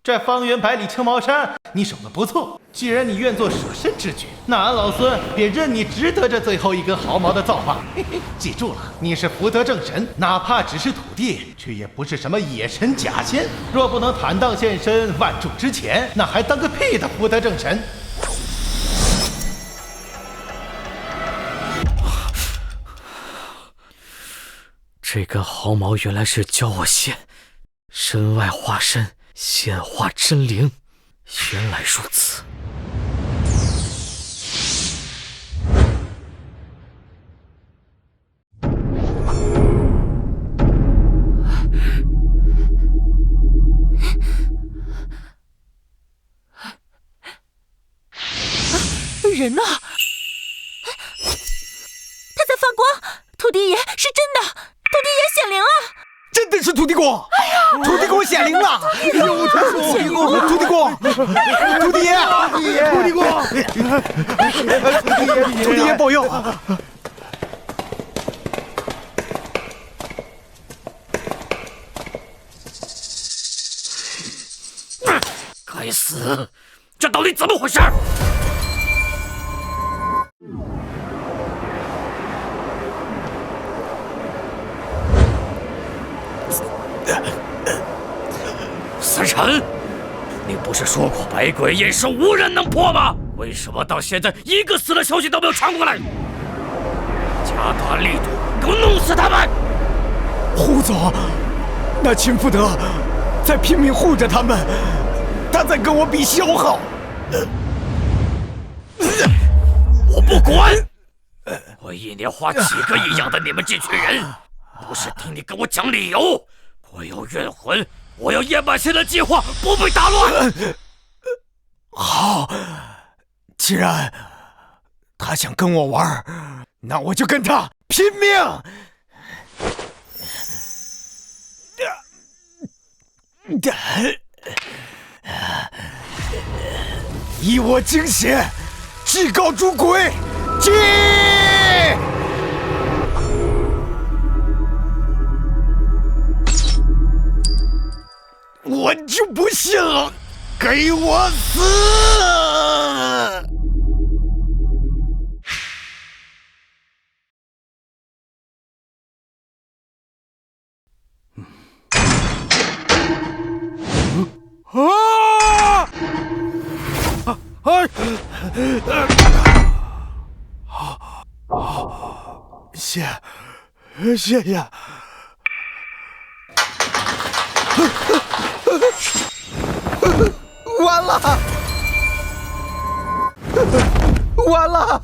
这方圆百里青毛山你守得不错，既然你愿做舍身之举，那俺老孙便认你值得这最后一根毫毛的造化。嘿嘿，记住了，你是福德正神，哪怕只是土地，却也不是什么野神假仙。若不能坦荡现身万众之前，那还当个屁的福德正神！这根毫毛原来是教我现身外化身，显化真灵。原来如此。人呢？他在发光！土地爷是真的，土地爷显灵了！真的是土地公！哎呀，土地公显灵了！有他说，土地公，土地爷，土地公，土地爷保佑！该死，这到底怎么回事？司臣，你不是说过百鬼夜市无人能破吗？为什么到现在一个死的消息都没有传过来？加大力度，给我弄死他们！胡总，那秦福德在拼命护着他们，他在跟我比消耗。我不管！我一年花几个亿养的你们这群人，不是听你跟我讲理由。我有冤魂，我要燕满县的计划不被打乱。好，既然他想跟我玩，那我就跟他拼命！以我精血，祭告诸鬼，祭！我就不信了，给我死！谢，谢谢。完了，完了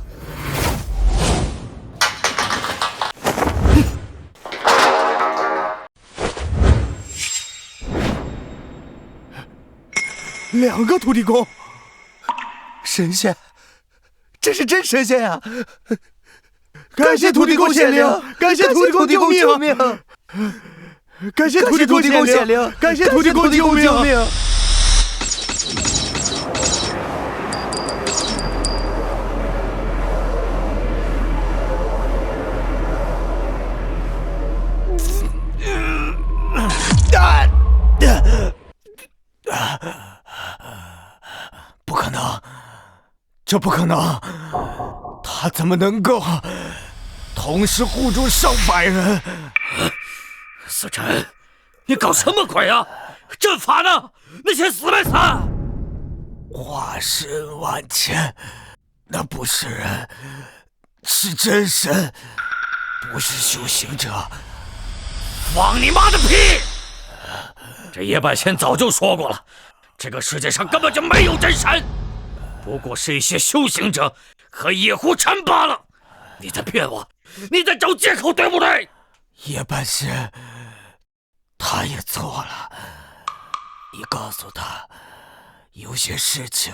！2个土地公，神仙，这是真神仙呀！感谢土地公显灵，感谢土地公救命！感谢土地公显灵，感谢土地公救命！不可能，这不可能！他怎么能够同时护住上百人？司晨，你搞什么鬼啊？阵法呢？那些死没死？化身万千，那不是人，是真神，不是修行者。放你妈的屁！这叶半仙早就说过了，这个世界上根本就没有真神，不过是一些修行者和野狐尘罢了。你在骗我，你在找借口，对不对？叶半仙，他也错了。你告诉他，有些事情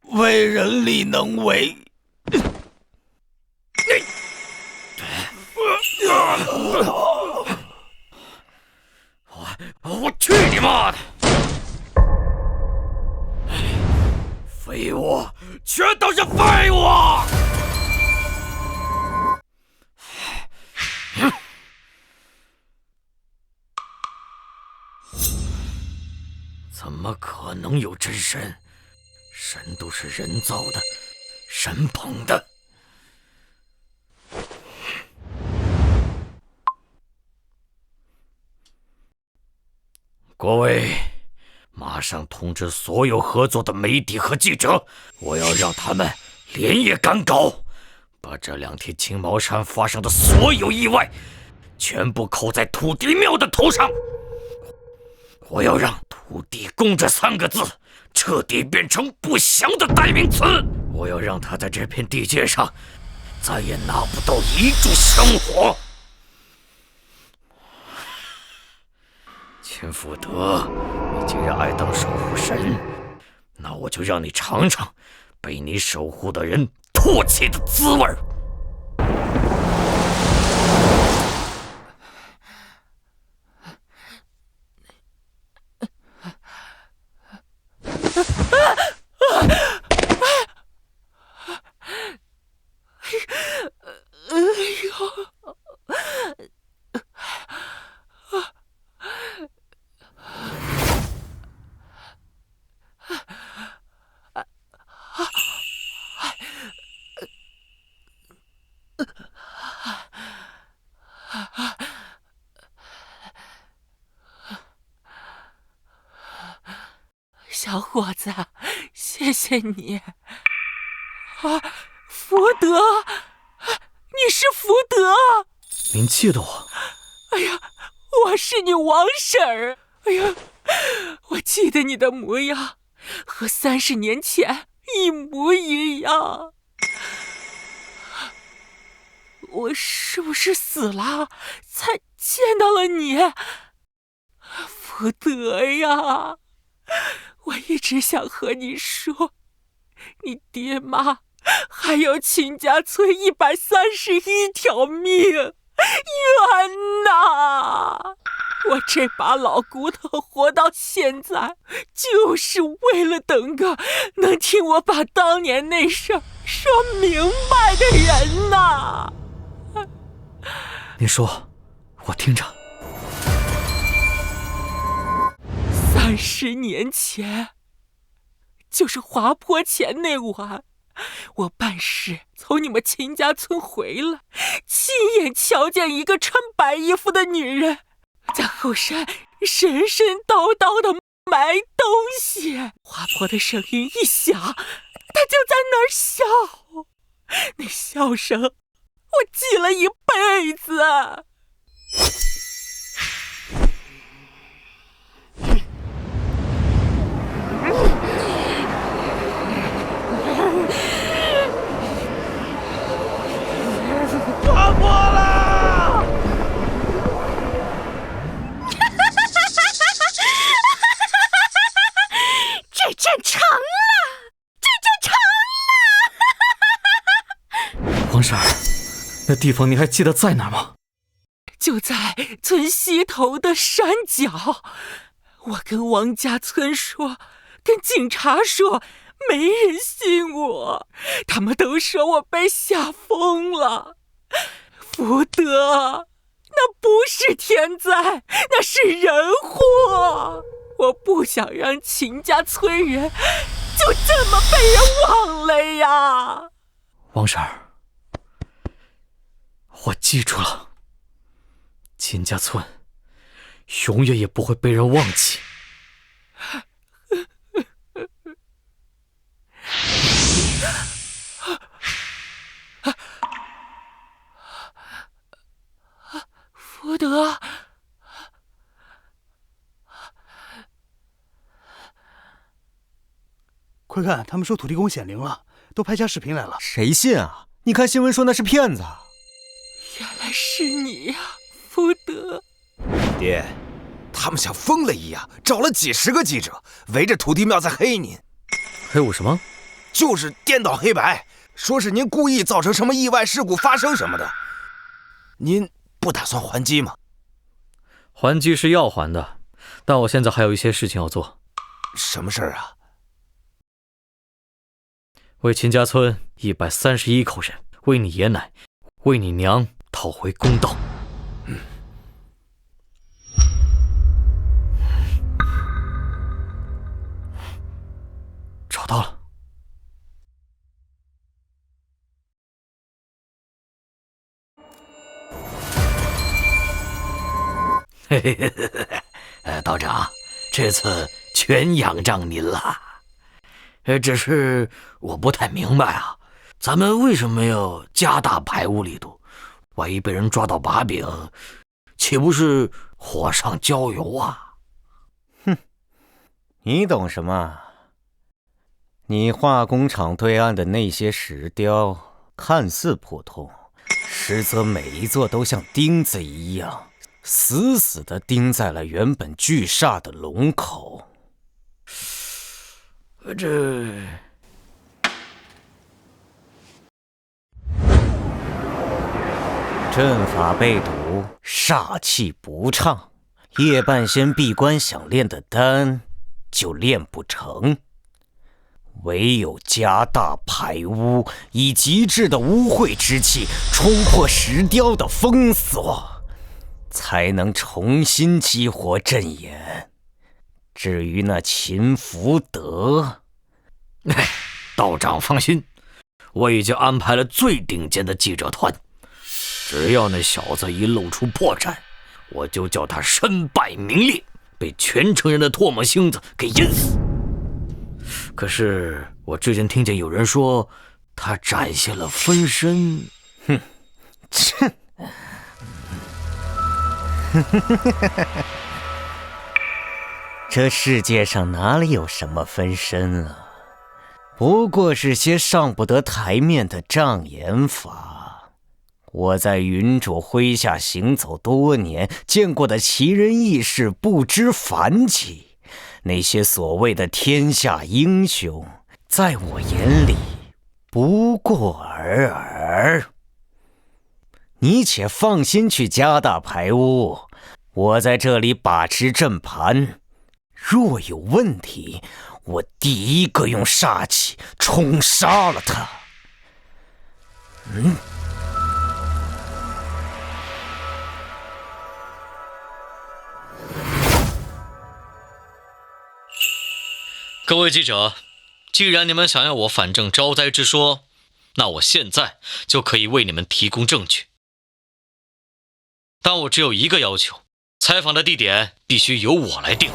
为人力能为。我去你妈的！废物，全都是废物！怎么可能有真神？神都是人造的，神捧的。各位，马上通知所有合作的媒体和记者，我要让他们连夜赶稿，把这2天青毛山发生的所有意外全部扣在土地庙的头上。我要让土地公这3个字彻底变成不祥的代名词。我要让他在这片地界上再也拿不到一柱香火。钱福德，你既然爱当守护神，那我就让你尝尝被你守护的人唾弃的滋味。小伙子，谢谢你。福德，你是福德？您记得我？哎呀，我是你王婶儿。哎呀，我记得你的模样，和30年前一模一样。我是不是死了才见到了你？福德呀，我一直想和你说，你爹妈还有秦家村131条命，冤呐！我这把老骨头活到现在，就是为了等个能听我把当年那事儿说明白的人呐！你说，我听着。30年前，就是滑坡前那晚，我办事从你们秦家村回来，亲眼瞧见一个穿白衣服的女人在后山神神叨叨的埋东西。滑坡的声音一响，她就在那儿笑，那笑声我记了一辈子。断过了！这阵成了，这阵成了！王婶儿，那地方你还记得在哪儿吗？就在村西头的山脚。我跟王家村说，跟警察说，没人信我，他们都说我被吓疯了。福德，那不是天灾，那是人祸。我不想让秦家村人就这么被人忘了呀。王婶儿，我记住了，秦家村永远也不会被人忘记。福德，快看，他们说土地公显灵了，都拍下视频来了。谁信啊？你看新闻说那是骗子。原来是你呀，福德。爹，他们像疯了一样，找了几10个记者，围着土地庙在黑您。黑我什么？就是颠倒黑白，说是您故意造成什么意外事故发生什么的。您不打算还击吗？还击是要还的，但我现在还有一些事情要做。什么事儿啊？为秦家村131口人，为你爷奶，为你娘讨回公道。找到了。嘿嘿嘿嘿，道长，这次全仰仗您了。只是我不太明白啊，咱们为什么要加大排污力度？万一被人抓到把柄，岂不是火上浇油啊？哼，你懂什么？你化工厂对岸的那些石雕看似普通，实则每一座都像钉子一样，死死地钉在了原本巨煞的龙口。阵法被堵，煞气不畅，夜半仙闭关想炼的丹就炼不成。唯有加大排污，以极致的污秽之气冲破石雕的封锁，才能重新激活阵眼。至于那秦福德，道长放心，我已经安排了最顶尖的记者团，只要那小子一露出破绽，我就叫他身败名裂，被全城人的唾沫星子给淹死。可是我之前听见有人说他展现了分身。哼，切！这世界上哪里有什么分身啊？不过是些上不得台面的障眼法。我在云主麾下行走多年，见过的奇人异事不知凡几。那些所谓的天下英雄，在我眼里不过尔尔。你且放心去加大排污，我在这里把持阵盘。若有问题，我第一个用煞气冲杀了他。各位记者，既然你们想要我反正招灾之说，那我现在就可以为你们提供证据。但我只有一个要求，采访的地点必须由我来定。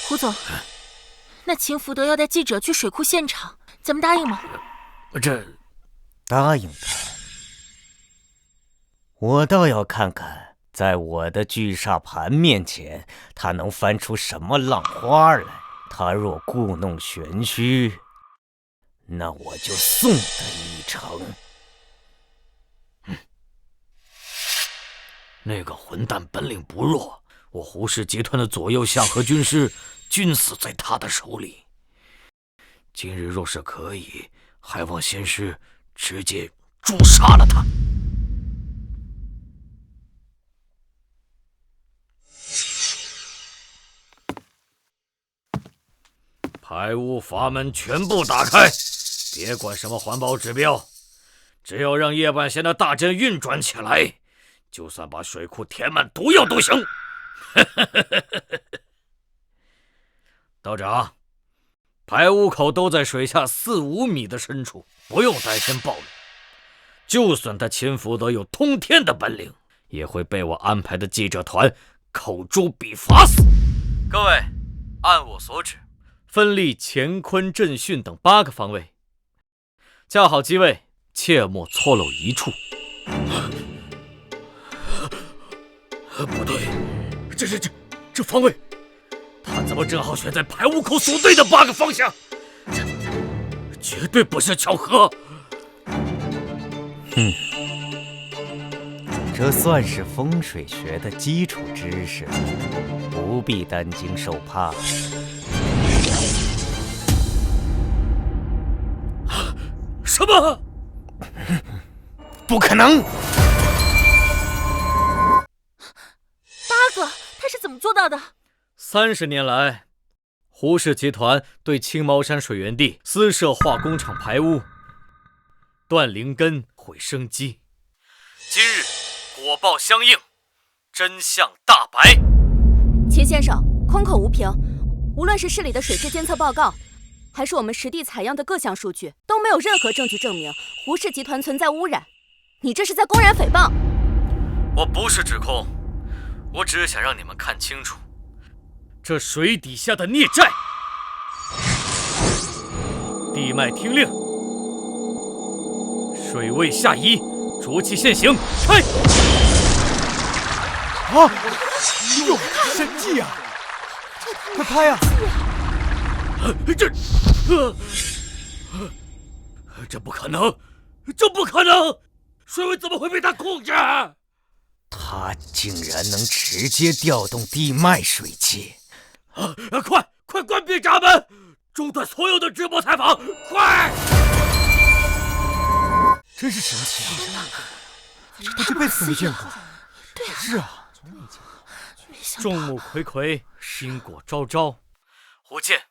胡总，那秦福德要带记者去水库现场，咱们答应吗？这答应他，我倒要看看，在我的聚煞盘面前，他能翻出什么浪花来。他若故弄玄虚，那我就送他一程。那个混蛋本领不弱，我胡氏集团的左右相和军师均死在他的手里。今日若是可以，还望仙师直接诛杀了他。排污阀门全部打开，别管什么环保指标，只要让夜半仙的大阵运转起来，就算把水库填满毒药都行。道长，排污口都在水下4-5米的深处，不用担心暴露。就算他秦福德有通天的本领，也会被我安排的记者团口诛笔伐死。各位，按我所指，分立乾坤震巽等8个方位，架好机位，切莫错漏一处。不对，这方位，他怎么正好选在排污口所对的8个方向？这绝对不是巧合。这算是风水学的基础知识，不必担惊受怕。什么？不可能！8个，他是怎么做到的？30年来，胡氏集团对青毛山水源地私设化工厂排污，断灵根，毁生机。今日果报相应，真相大白。秦先生，空口无凭，无论是市里的水质监测报告，还是我们实地采样的各项数据，都没有任何证据证明胡氏集团存在污染。你这是在公然诽谤！我不是指控，我只是想让你们看清楚这水底下的孽债。地脉听令，水位下移，浊气现形，开！啊！哟，神迹啊！快拍啊！这不可能，这不可能！水位怎么会被他控制？他竟然能直接调动地脉水气！快关闭闸门，中断所有的直播采访，快！真是神奇啊！我这辈子都没见过。对啊，是啊，众目睽睽，因果昭昭。胡健，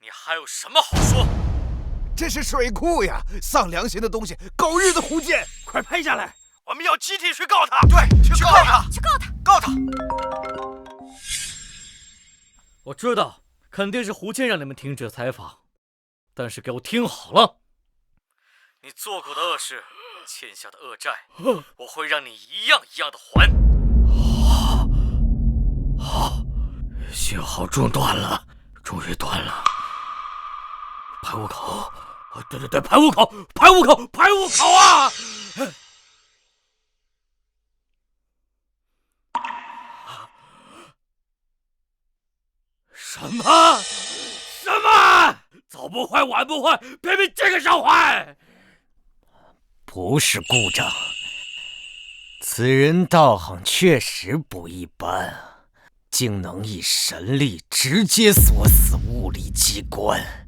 你还有什么好说？这是水库呀，丧良心的东西，狗日的胡健！快拍下来，我们要集体去告他。对，去告他，去告他，告他！我知道，肯定是胡健让你们停止采访，但是给我听好了，你做过的恶事，欠下的恶债，我会让你一样一样的还。信号中断了，终于断了。排污口，对，排污口啊！什么？早不坏晚不坏，偏偏这个时候坏？不是故障，此人道行确实不一般啊，竟能以神力直接锁死物理机关。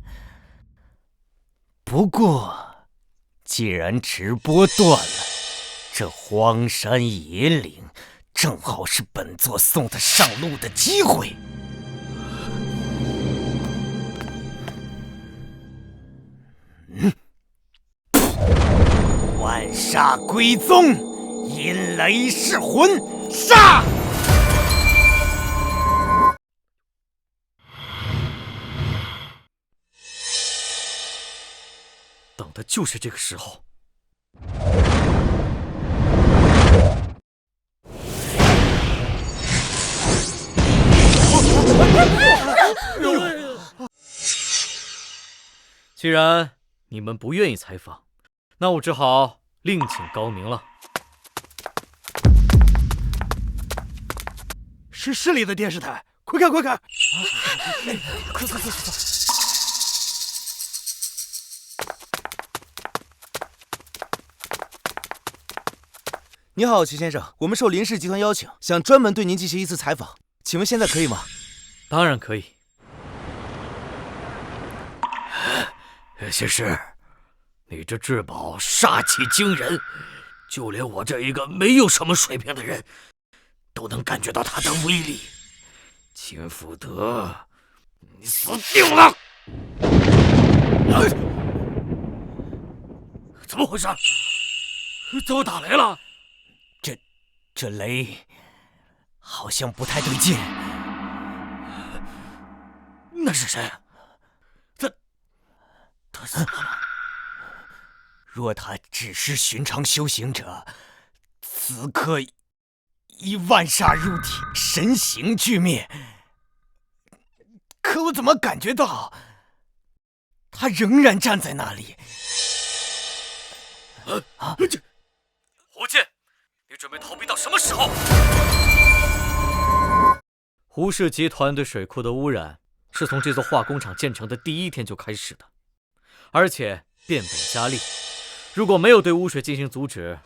不过，既然直播断了，这荒山野岭正好是本座送他上路的机会。万煞归宗，阴雷噬魂，杀！等的就是这个时候。既然你们不愿意采访，那我只好另请高明了。是市里的电视台，快看快看！快！你好，齐先生，我们受林氏集团邀请，想专门对您进行一次采访，请问现在可以吗？当然可以。先生，你这至宝煞气惊人，就连我这一个没有什么水平的人，都能感觉到它的威力。秦福德，你死定了！怎么回事？怎么打雷了？这雷好像不太对劲。那是谁？他死了吗？若他只是寻常修行者，此刻已万煞入体，神形俱灭。可我怎么感觉到他仍然站在那里？胡剑，你准备逃避到什么时候？胡氏集团对水库的污染是从这座化工厂建成的第一天就开始的，而且变本加厉。如果没有对污水进行阻止，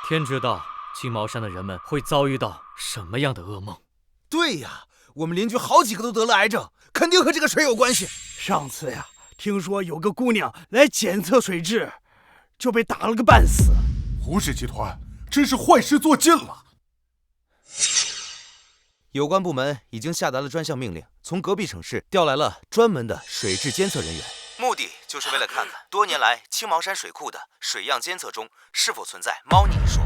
天知道青毛山的人们会遭遇到什么样的噩梦。对呀，我们邻居好几个都得了癌症，肯定和这个水有关系。上次呀，听说有个姑娘来检测水质，就被打了个半死。胡氏集团真是坏事做尽了。有关部门已经下达了专项命令，从隔壁省市调来了专门的水质监测人员，目的就是为了看看多年来青毛山水库的水样监测中是否存在猫腻一说。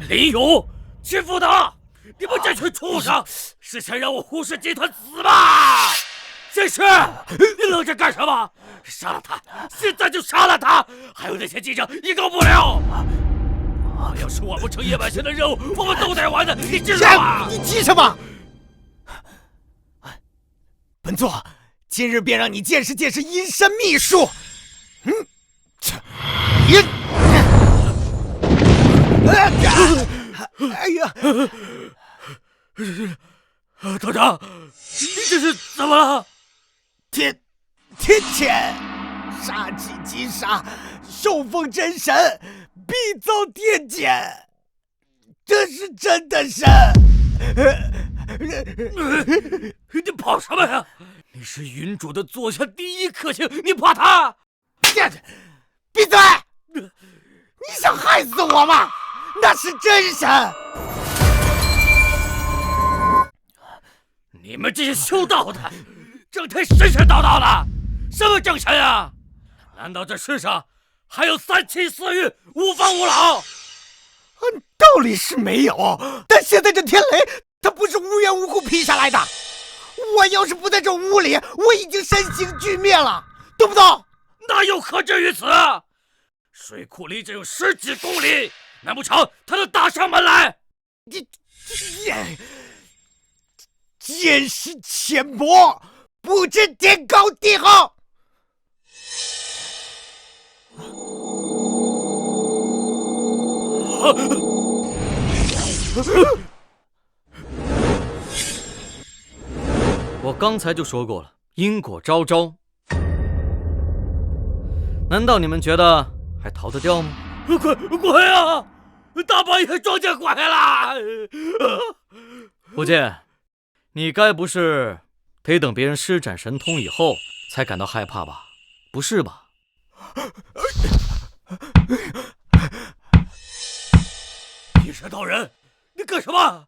林勇、秦福德，你们这群畜生，是想让我胡氏集团死吗？先生，你愣着干什么？杀了他，现在就杀了他！还有那些记者一个不留！要是完不成夜晚线的任务，我们都得完的，你知道吗？你急什么？本座今日便让你见识见识阴山秘术。哎呀！团长，你这是怎么了？天谴，杀气击杀，受封真神，必遭天谴。这是真的神！你跑什么呀？你是云主的座下第一克星，你怕他？闭嘴！你想害死我吗？那是真神！你们这些修道的，整天神神叨叨的，什么正神啊？难道这世上还有3妻4孕、无房无老？道理是没有，但现在这天雷，它不是无缘无故劈下来的。我要是不在这屋里，我已经身形俱灭了，懂不懂？哪有可至于此？水库离这有10几公里，难不成他能打上门来？见识浅薄，不知天高地厚。我刚才就说过了，因果昭昭。难道你们觉得还逃得掉吗？鬼啊！大半夜撞见鬼了！胡剑，你该不是得等别人施展神通以后才感到害怕吧？不是吧？一山道人，你干什么？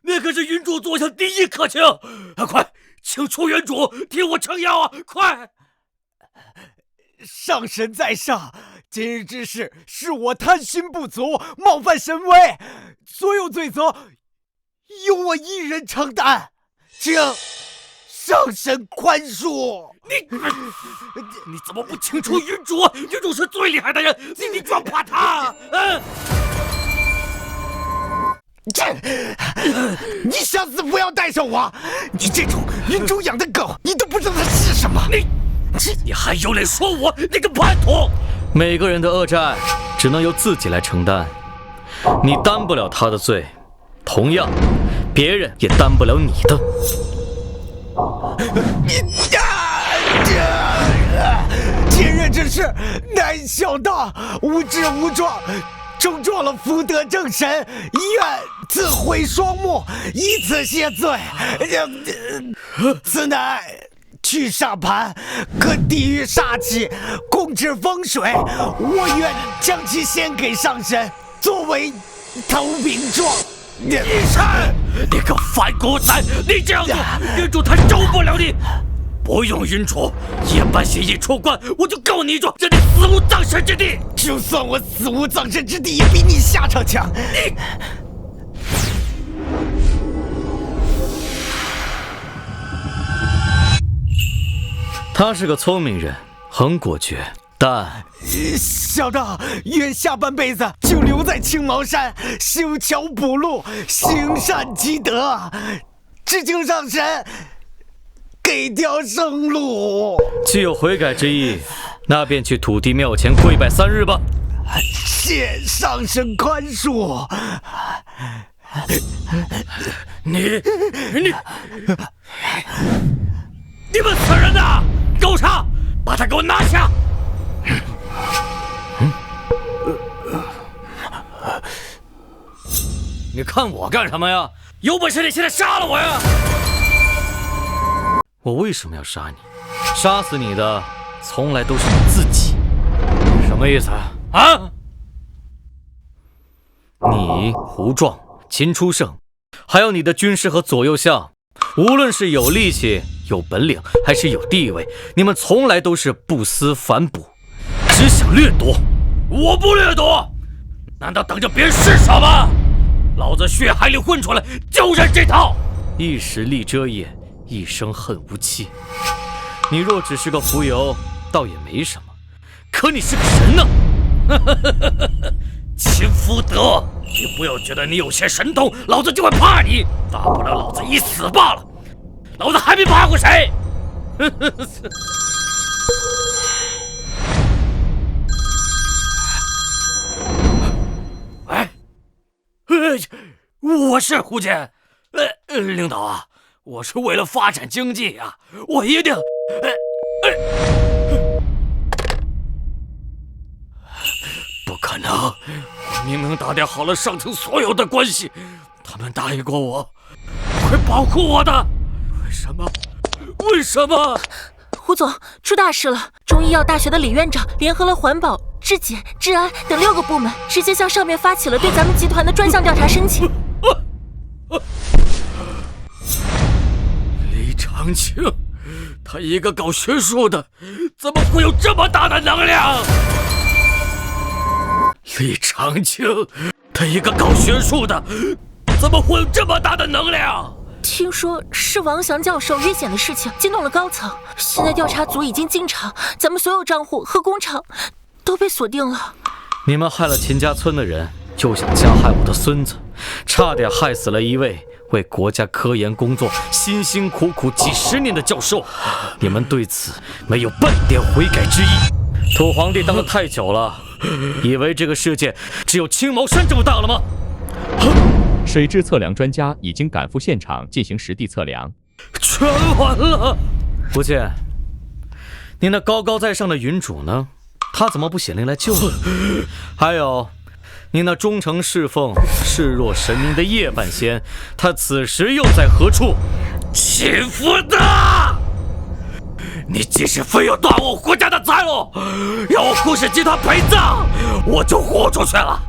那可是云主座下第一克星！快，请出云主替我撑腰啊！快！上神在上，今日之事是我贪心不足，冒犯神威，所有罪责由我一人承担，请上神宽恕。你怎么不请出云主？云主是最厉害的人，你居然怕他？你想死不要带上我！你这种云主养的狗，你都不知道它是什么！你还有脸说我那个叛徒？每个人的恶债只能由自己来承担，你担不了他的罪，同样，别人也担不了你的。今日之事，乃小道无知无状，冲撞了福德正神，愿自毁双目，以此谢罪。此乃去煞盘，可抵御煞气，控制风水。我愿将其献给上神，作为投名状。你个反骨仔，你这样做，云主他饶不了你。不用云主，夜半协议出关，我就告你一状，让你死无葬身之地。就算我死无葬身之地，也比你下场强。他是个聪明人，很果决，但小道愿下半辈子就留在青毛山，修桥补路，行善积德，只求上神给条生路。既有悔改之意，那便去土地庙前跪拜3日吧。谢上神宽恕。你们此人呐，狗叉，把他给我拿下！你看我干什么呀？有本事你现在杀了我呀！我为什么要杀你？杀死你的从来都是你自己。什么意思啊？你胡壮、秦初盛，还有你的军师和左右相，无论是有力气、有本领，还是有地位，你们从来都是不思反哺，只想掠夺。我不掠夺，难道等着别人施舍吗？老子血海里混出来，就认这套。一时力遮眼，一生恨无期。你若只是个浮游，倒也没什么。可你是个神呢！秦福德，你不要觉得你有些神通，老子就会怕你。大不了老子一死罢了，老子还没怕过谁。哎，我是胡坚。领导啊，我是为了发展经济啊，我一定。不可能！我明明打点好了上层所有的关系，他们答应过我会保护我的，为什么？为什么？胡总，出大事了！中医药大学的李院长联合了环保、质检、治安等6个部门，直接向上面发起了对咱们集团的专项调查申请。李长青，他一个搞学术的，怎么会有这么大的能量？李长青，他一个搞学术的，怎么会有这么大的能量？听说是王翔教授约检的事情惊动了高层，现在调查组已经进场，咱们所有账户和工厂都被锁定了。你们害了秦家村的人，就想加害我的孙子，差点害死了一位为国家科研工作辛辛苦苦几10年的教授。你们对此没有半点悔改之意。土皇帝当得太久了，以为这个世界只有青毛山这么大了吗？水质测量专家已经赶赴现场进行实地测量，全完了。不见你那高高在上的云主呢？他怎么不显灵来救你？还有你那忠诚侍奉、视若神明的夜半仙，他此时又在何处？秦福德，你即使非要断我胡家的财路，要我顾氏集团陪葬，我就豁出去了。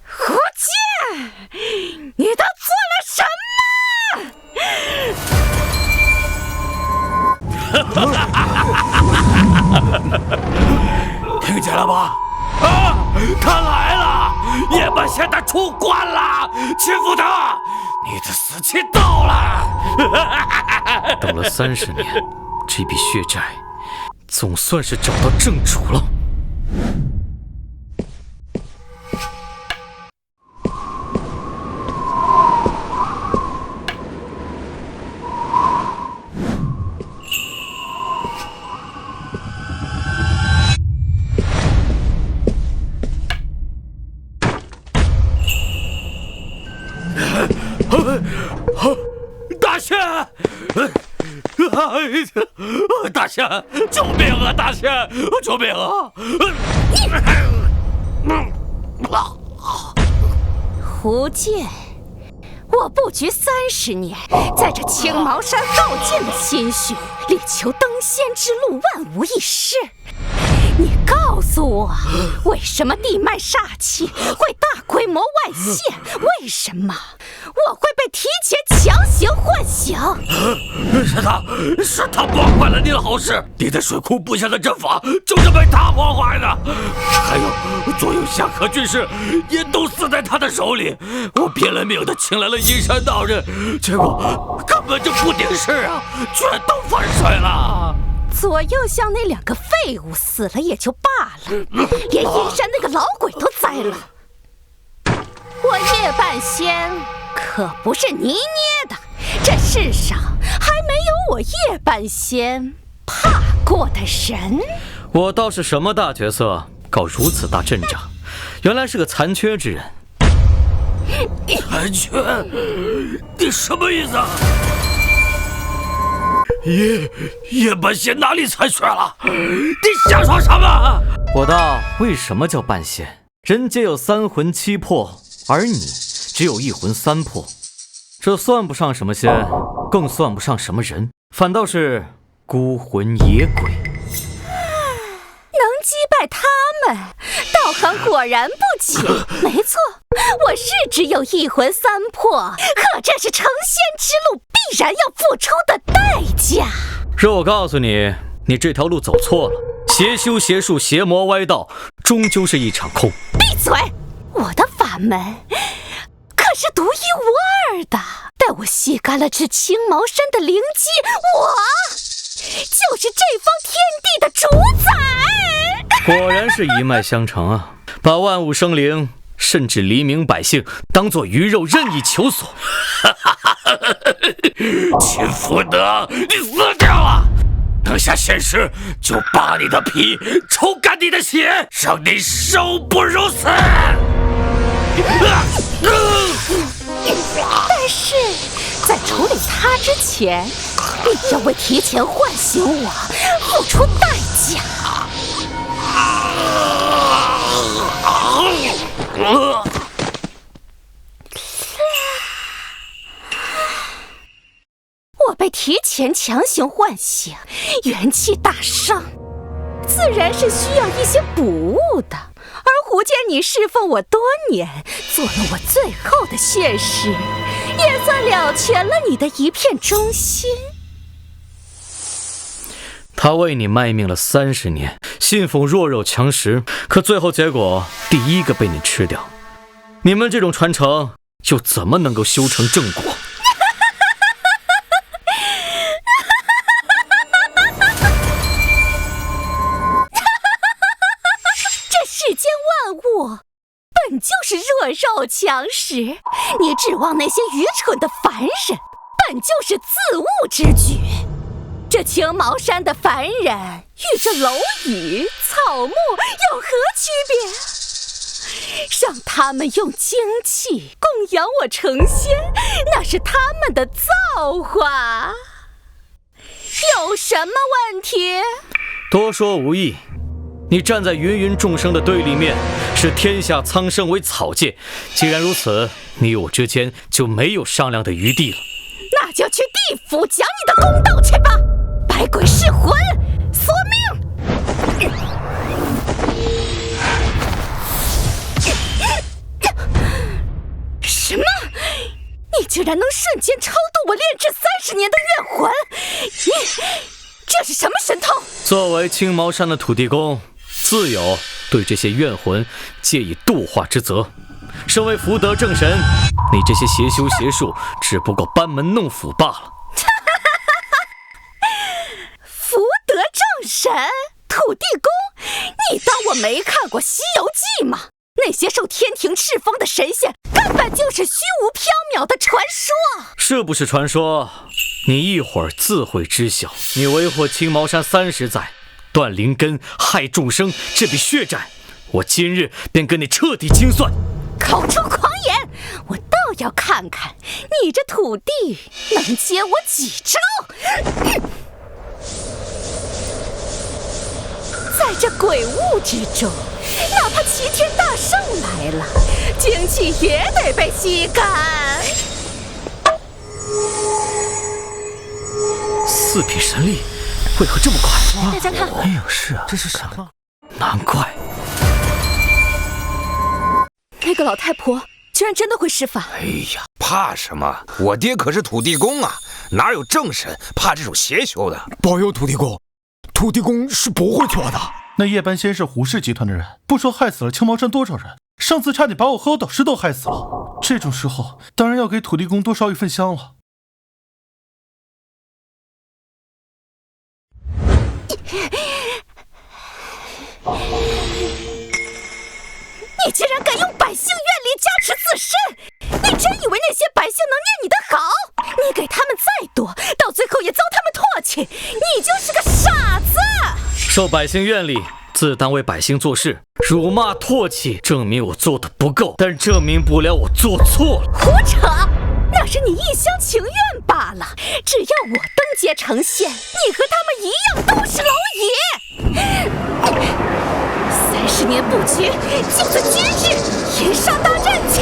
胡剑，你都做了什么？听见了吧？啊！出关了，秦福德，你的死期到了。等了30年，这笔血债总算是找到正主了。大仙，大仙，救命啊！大仙，救命啊！胡建，我布局30年，在这青毛山耗尽了心血，力求登仙之路万无一失。你告诉我，为什么地脉煞气会大规模外泄？为什么我会被提前强行唤醒？是他破坏了你的好事，你在水库布下的阵法就是被他破坏的，还有左右下河军士也都死在他的手里。我拼了命的请来了阴山道人，结果根本就不顶事啊，全都反水了。左右相那2个废物死了也就罢了，连阴山那个老鬼都栽了。我叶半仙可不是泥捏的，这世上还没有我叶半仙怕过的人。我倒是什么大角色，搞如此大阵仗，原来是个残缺之人。残缺？你什么意思啊？叶半仙哪里残缺了？你瞎说什么？我道为什么叫半仙？人皆有3魂7魄，而你只有1魂3魄，这算不上什么仙，更算不上什么人，反倒是孤魂野鬼。能击败他们，道行果然不浅。没错，我是只有1魂3魄，可这是成仙之路必然要付出的代价。若我告诉你，你这条路走错了，邪修邪术邪魔歪道，终究是一场空。闭嘴！我的法门可是独一无二的，待我吸干了这青毛山的灵机，我就是这方天地的主宰。果然是一脉相承啊！把万物生灵，甚至黎民百姓，当作鱼肉任意求索。秦福德，你死掉了！等下仙师就扒你的皮，抽干你的血，让你生不如死。但是在处理他之前，你要为提前唤醒我付出代价。我被提前强行唤醒，元气大伤，自然是需要一些补物的。而胡建你侍奉我多年，做了我最后的血誓，也算了全了你的一片忠心。他为你卖命了30年，信奉弱肉强食，可最后结果第一个被你吃掉。你们这种传承又怎么能够修成正果？这世间万物本就是弱肉强食，你指望那些愚蠢的凡人，本就是自误之举。这青毛山的凡人与这蝼蚁、草木有何区别？让他们用精气供养我成仙，那是他们的造化，有什么问题？多说无益。你站在芸芸众生的对立面，视天下苍生为草芥。既然如此，你我之间就没有商量的余地了。那就去地府讲你的公道去吧！百鬼噬魂，索命！什么？你居然能瞬间超度我炼制30年的怨魂？你这是什么神通？作为青毛山的土地公，自有对这些怨魂借以度化之责。身为福德正神，你这些邪修邪术只不过班门弄斧罢了。福德正神，土地公，你当我没看过《西游记》吗？那些受天庭敕封的神仙，根本就是虚无缥缈的传说。是不是传说？你一会儿自会知晓。你为祸青毛山30载，断灵根，害众生，这笔血债，我今日便跟你彻底清算。口出狂言，我倒要看看你这土地能接我几招。在这鬼雾之中，哪怕齐天大圣来了，精气也得被吸干。4品神力为何这么快？大家看，哎呦，是啊，这是什么？难怪那个老太婆居然真的会施法。哎呀，怕什么？我爹可是土地公啊，哪有正神怕这种邪修的？保佑土地公，土地公是不会错的。那叶半仙是胡氏集团的人，不说害死了青毛山多少人，上次差点把我和我导师都害死了。这种时候，当然要给土地公多烧一份香了。你竟然敢用百姓愿力加持自身！你真以为那些百姓能念你的好？你给他们再多，到最后也遭他们唾弃。你就是个傻子！受百姓愿力，自当为百姓做事，辱骂唾弃，证明我做的不够，但证明不了我做错了。胡扯！那是你一厢情愿罢了。只要我登阶成仙，你和他们一样都是蝼蚁。30年不绝，就在今日，银沙大战起！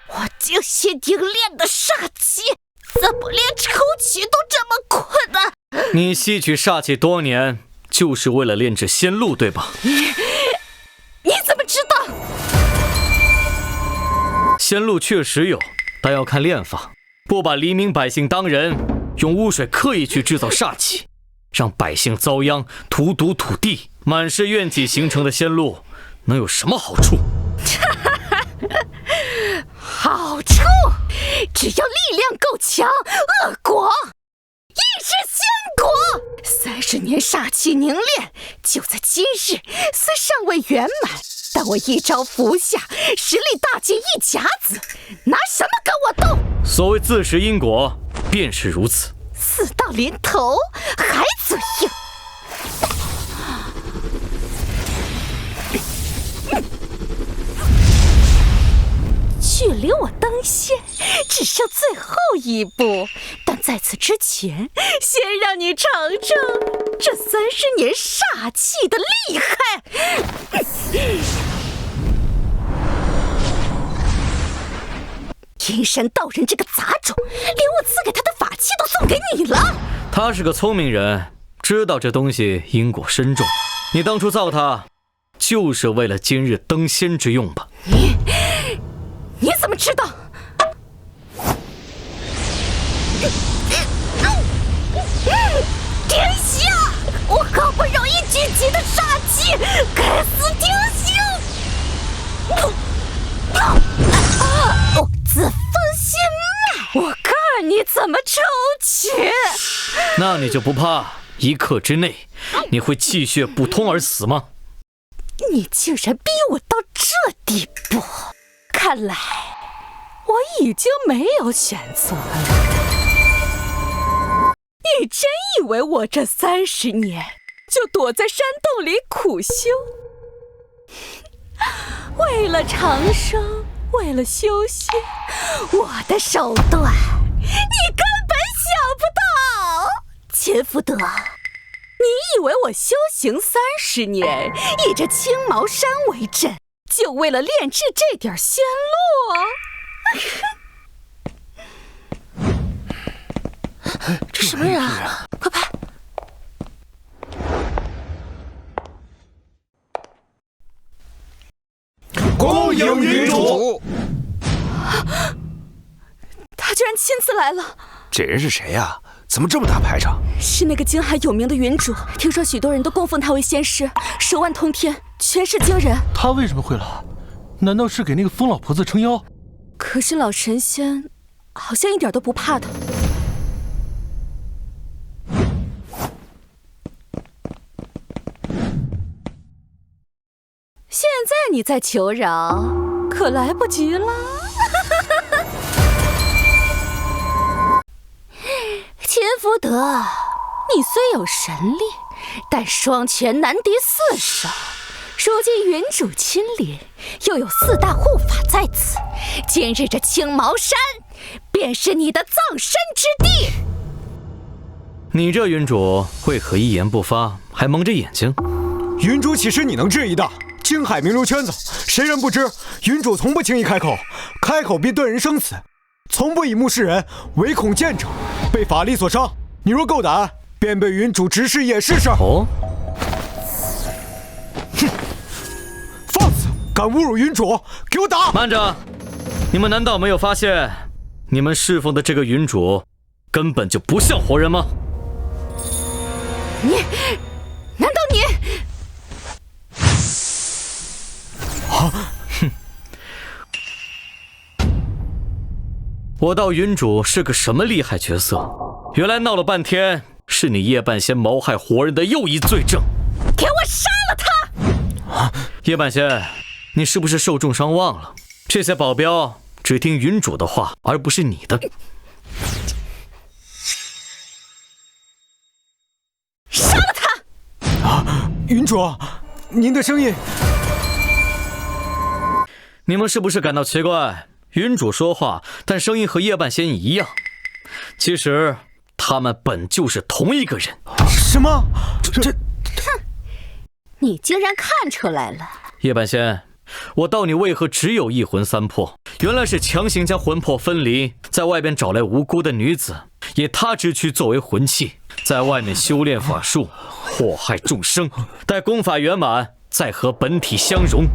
我精心凝练的煞气，怎么连抽取都这么困难？你吸取煞气多年，就是为了炼制仙露，对吧？你怎么知道？仙露确实有，但要看炼法。不把黎民百姓当人，用污水刻意去制造煞气，让百姓遭殃，荼毒土地，满是怨气形成的仙露，能有什么好处？好处，只要力量够强，恶果亦是仙果。30年煞气凝练，就在今日，虽尚未圆满，但我一招服下，实力大进一甲子，拿什么跟我斗？所谓自食因果，便是如此。死到临头还嘴硬。距离我登仙只剩最后一步，但在此之前，先让你尝尝这30年煞气的厉害。阴山道人这个杂种，连我赐给他的法器都送给你了。他是个聪明人，知道这东西因果深重。你当初造它，就是为了今日登仙之用吧？你怎么知道？天下！我好不容易聚集的煞气，该死定性！自封仙脉，我看你怎么抽取！那你就不怕1刻之内你会气血不通而死吗？你竟然逼我到这地步，看来我已经没有选择了。你真以为我这30年就躲在山洞里苦修？为了长生，为了修仙，我的手段你根本想不到。钱福德，你以为我修行30年，以这青毛山为阵，就为了炼制这点仙露？这什么人啊？快拍！恭迎云主！他居然亲自来了！这人是谁呀？怎么这么大排场？是那个京海有名的云主，听说许多人都供奉他为仙师，手腕通天，权势惊人。他为什么会来？难道是给那个疯老婆子撑腰？可是老神仙好像一点都不怕他。现在你再求饶，可来不及了。秦福德，你虽有神力，但双拳难敌四手。如今云主亲临，又有4大护法在此，今日这青毛山便是你的葬身之地。你这云主为何一言不发，还蒙着眼睛？云主岂是你能质疑的？京海名流圈子，谁人不知？云主从不轻易开口，开口必断人生死，从不以目视人，唯恐见者被法力所伤。你若够胆，便被云主直视也试试。哦，哼，放肆！敢侮辱云主，给我打！慢着，你们难道没有发现，你们侍奉的这个云主根本就不像活人吗？难道你？哼！我道云主是个什么厉害角色？原来闹了半天，是你叶半仙谋害活人的又一罪证。给我杀了他！叶半仙，你是不是受重伤忘了？这些保镖只听云主的话，而不是你的。杀了他！啊，云主，您的声音。你们是不是感到奇怪？云主说话，但声音和叶半仙一样。其实他们本就是同一个人。什么？这……哼！你竟然看出来了！叶半仙，我道你为何只有一魂3魄？原来是强行将魂魄分离，在外边找来无辜的女子，以她之躯作为魂器，在外面修炼法术，祸害众生。待功法圆满，再和本体相融。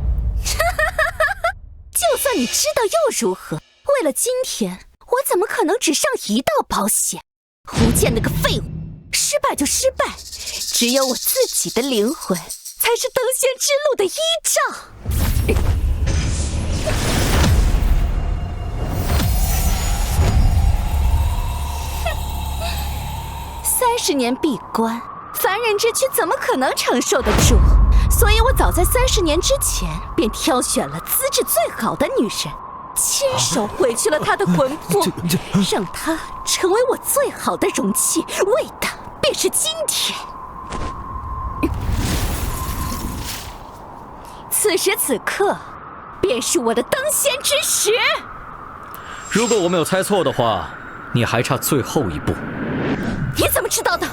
就算你知道又如何？为了今天，我怎么可能只上1道保险？胡建那个废物，失败就失败，只有我自己的灵魂才是登仙之路的依仗。30年闭关，凡人之躯怎么可能承受得住？所以我早在30年之前便挑选了资质最好的女人，亲手毁去了她的魂魄，让她成为我最好的容器，为的便是今天。此时此刻，便是我的登仙之时。如果我没有猜错的话，你还差最后一步。你怎么知道的？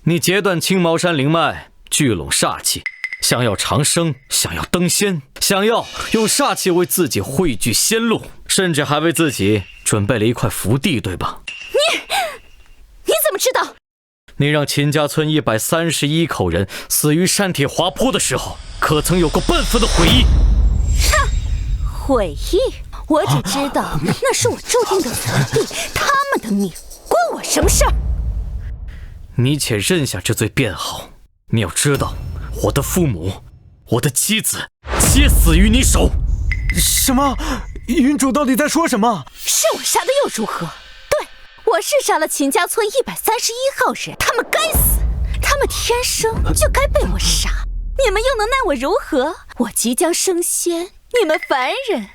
你截断青毛山灵脉，聚拢煞气，想要长生，想要登仙，想要用煞气为自己汇聚仙路，甚至还为自己准备了一块福地，对吧？你怎么知道？你让秦家村131口人死于山体滑坡的时候，可曾有过半分的悔意？哼，悔意？我只知道那是我注定的福地，他们的命关我什么事儿？你且认下这罪便好。你要知道，我的父母，我的妻子，皆死于你手。什么？云主到底在说什么？是我杀的又如何？对，我是杀了秦家村131号人，他们该死，他们天生就该被我杀，你们又能奈我如何？我即将升仙，你们凡人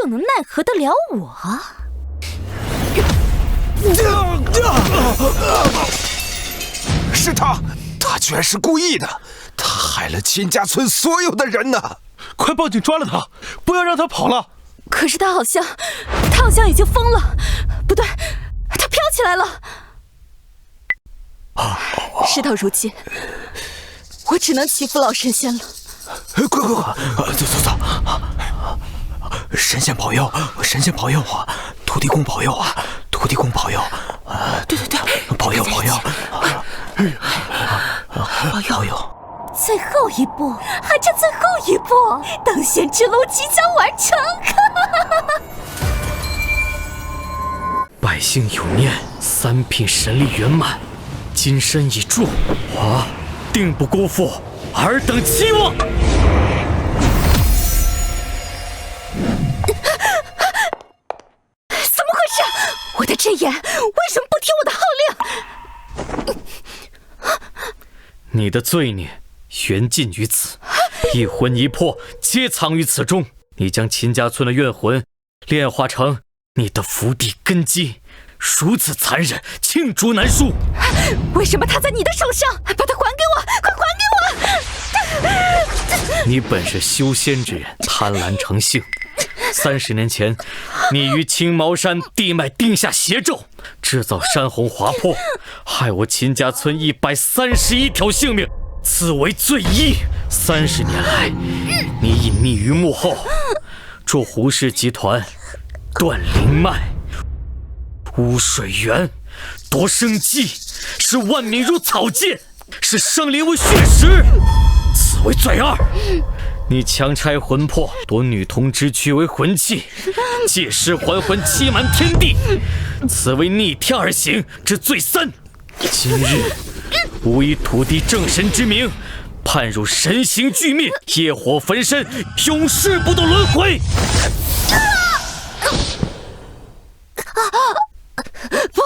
又能奈何得了我？是他居然是故意的，他害了秦家村所有的人呢！快报警抓了他，不要让他跑了。可是他好像已经疯了，不对，他飘起来了。事到如今，我只能祈福老神仙了。快，走！神仙保佑，神仙保佑啊！土地公保佑啊！土地公保佑！对，保佑！保佑！最后一步，还差最后一步，登仙之路即将完成。百姓有念，3品神力圆满，金身已铸，我定不辜负尔等期望。怎么回事？我的真言为什么不听我的号令？你的罪孽缘尽于此，一魂一魄皆藏于此中。你将秦家村的怨魂炼化成你的福地根基，如此残忍，罄竹难书。为什么他在你的手上？把它还给我，快还给我！你本是修仙之人，贪婪成性。30年前，你于青毛山地脉定下邪咒，制造山洪滑坡，害我秦家村131条性命，此为罪义。30年来，你隐匿于幕后，助胡氏集团断灵脉、污水源、夺生机，使万民如草芥，使生灵为血食，此为罪二。你强拆魂魄，夺女童之躯为魂器，借尸还魂，欺瞒天地，此为逆天而行之罪三。今日吾以土地正神之名，判入神形俱灭，业火焚身，永世不得轮回。不，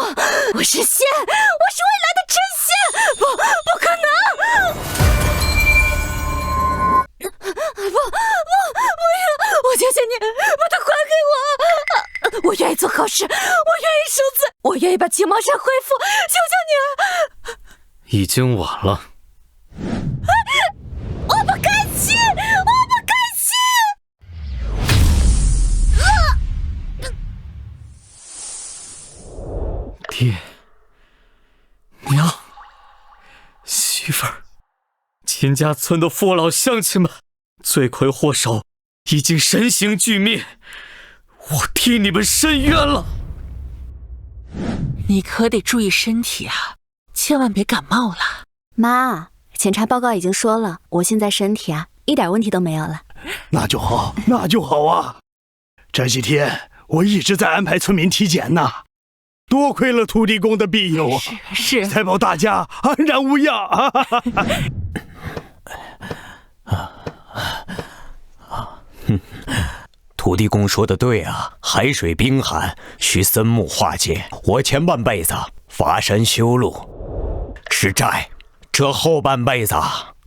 我是仙，我是未来的真仙，不可能！不要！我求求你，把它还给我！我愿意做好事，我愿意赎罪，我愿意把青毛山恢复，求求你了！已经晚了。我不甘心，我不甘心！爹、娘、媳妇儿，秦家村的父老乡亲们，罪魁祸首已经神形俱灭，我替你们申冤了。你可得注意身体啊，千万别感冒了。妈，检查报告已经说了，我现在身体一点问题都没有了。那就好，那就好啊！这几天我一直在安排村民体检呢，多亏了土地公的庇佑啊，是才保大家安然无恙啊！土地公说的对啊，海水冰寒，需森木化解。我前半辈子伐山修路是债，这后半辈子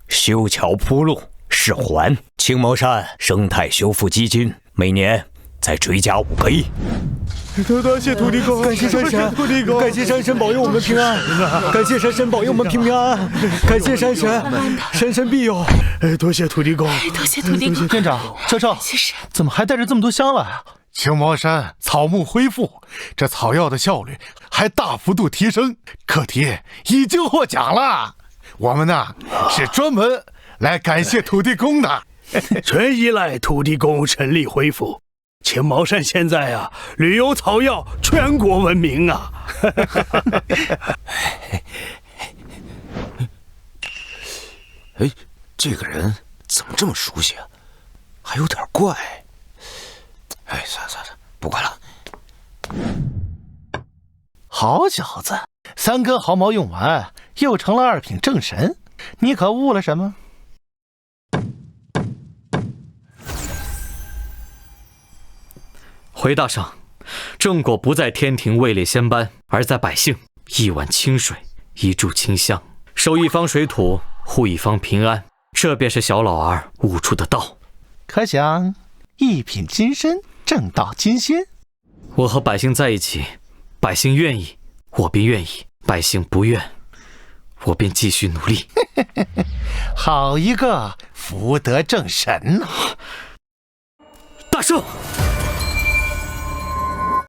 修桥铺路是还。青毛山生态修复基金每年再追加5个亿。多谢土地公，感谢山神，土地公，感谢山神保佑我们平安，感谢山神保佑我们平安，感谢山神，山神庇佑。多谢土地公，多谢土地公。店长，车车，怎么还带着这么多香来啊？青毛山草木恢复，这草药的效率还大幅度提升，课题已经获奖了。我们呢是专门来感谢土地公的，全依赖土地公神力恢复。青毛山现在旅游草药全国闻名啊！哎，这个人怎么这么熟悉啊？还有点怪。哎，算了，不管了。好小子，3根毫毛用完，又成了2品正神，你可悟了什么？回大圣，正果不在天庭位列仙班，而在百姓。一碗清水，一炷清香，守一方水土，护一方平安，这便是小老儿悟出的道。可想1品金身，正道金仙。我和百姓在一起，百姓愿意，我便愿意；百姓不愿，我便继续努力。好一个福德正神呐！大圣。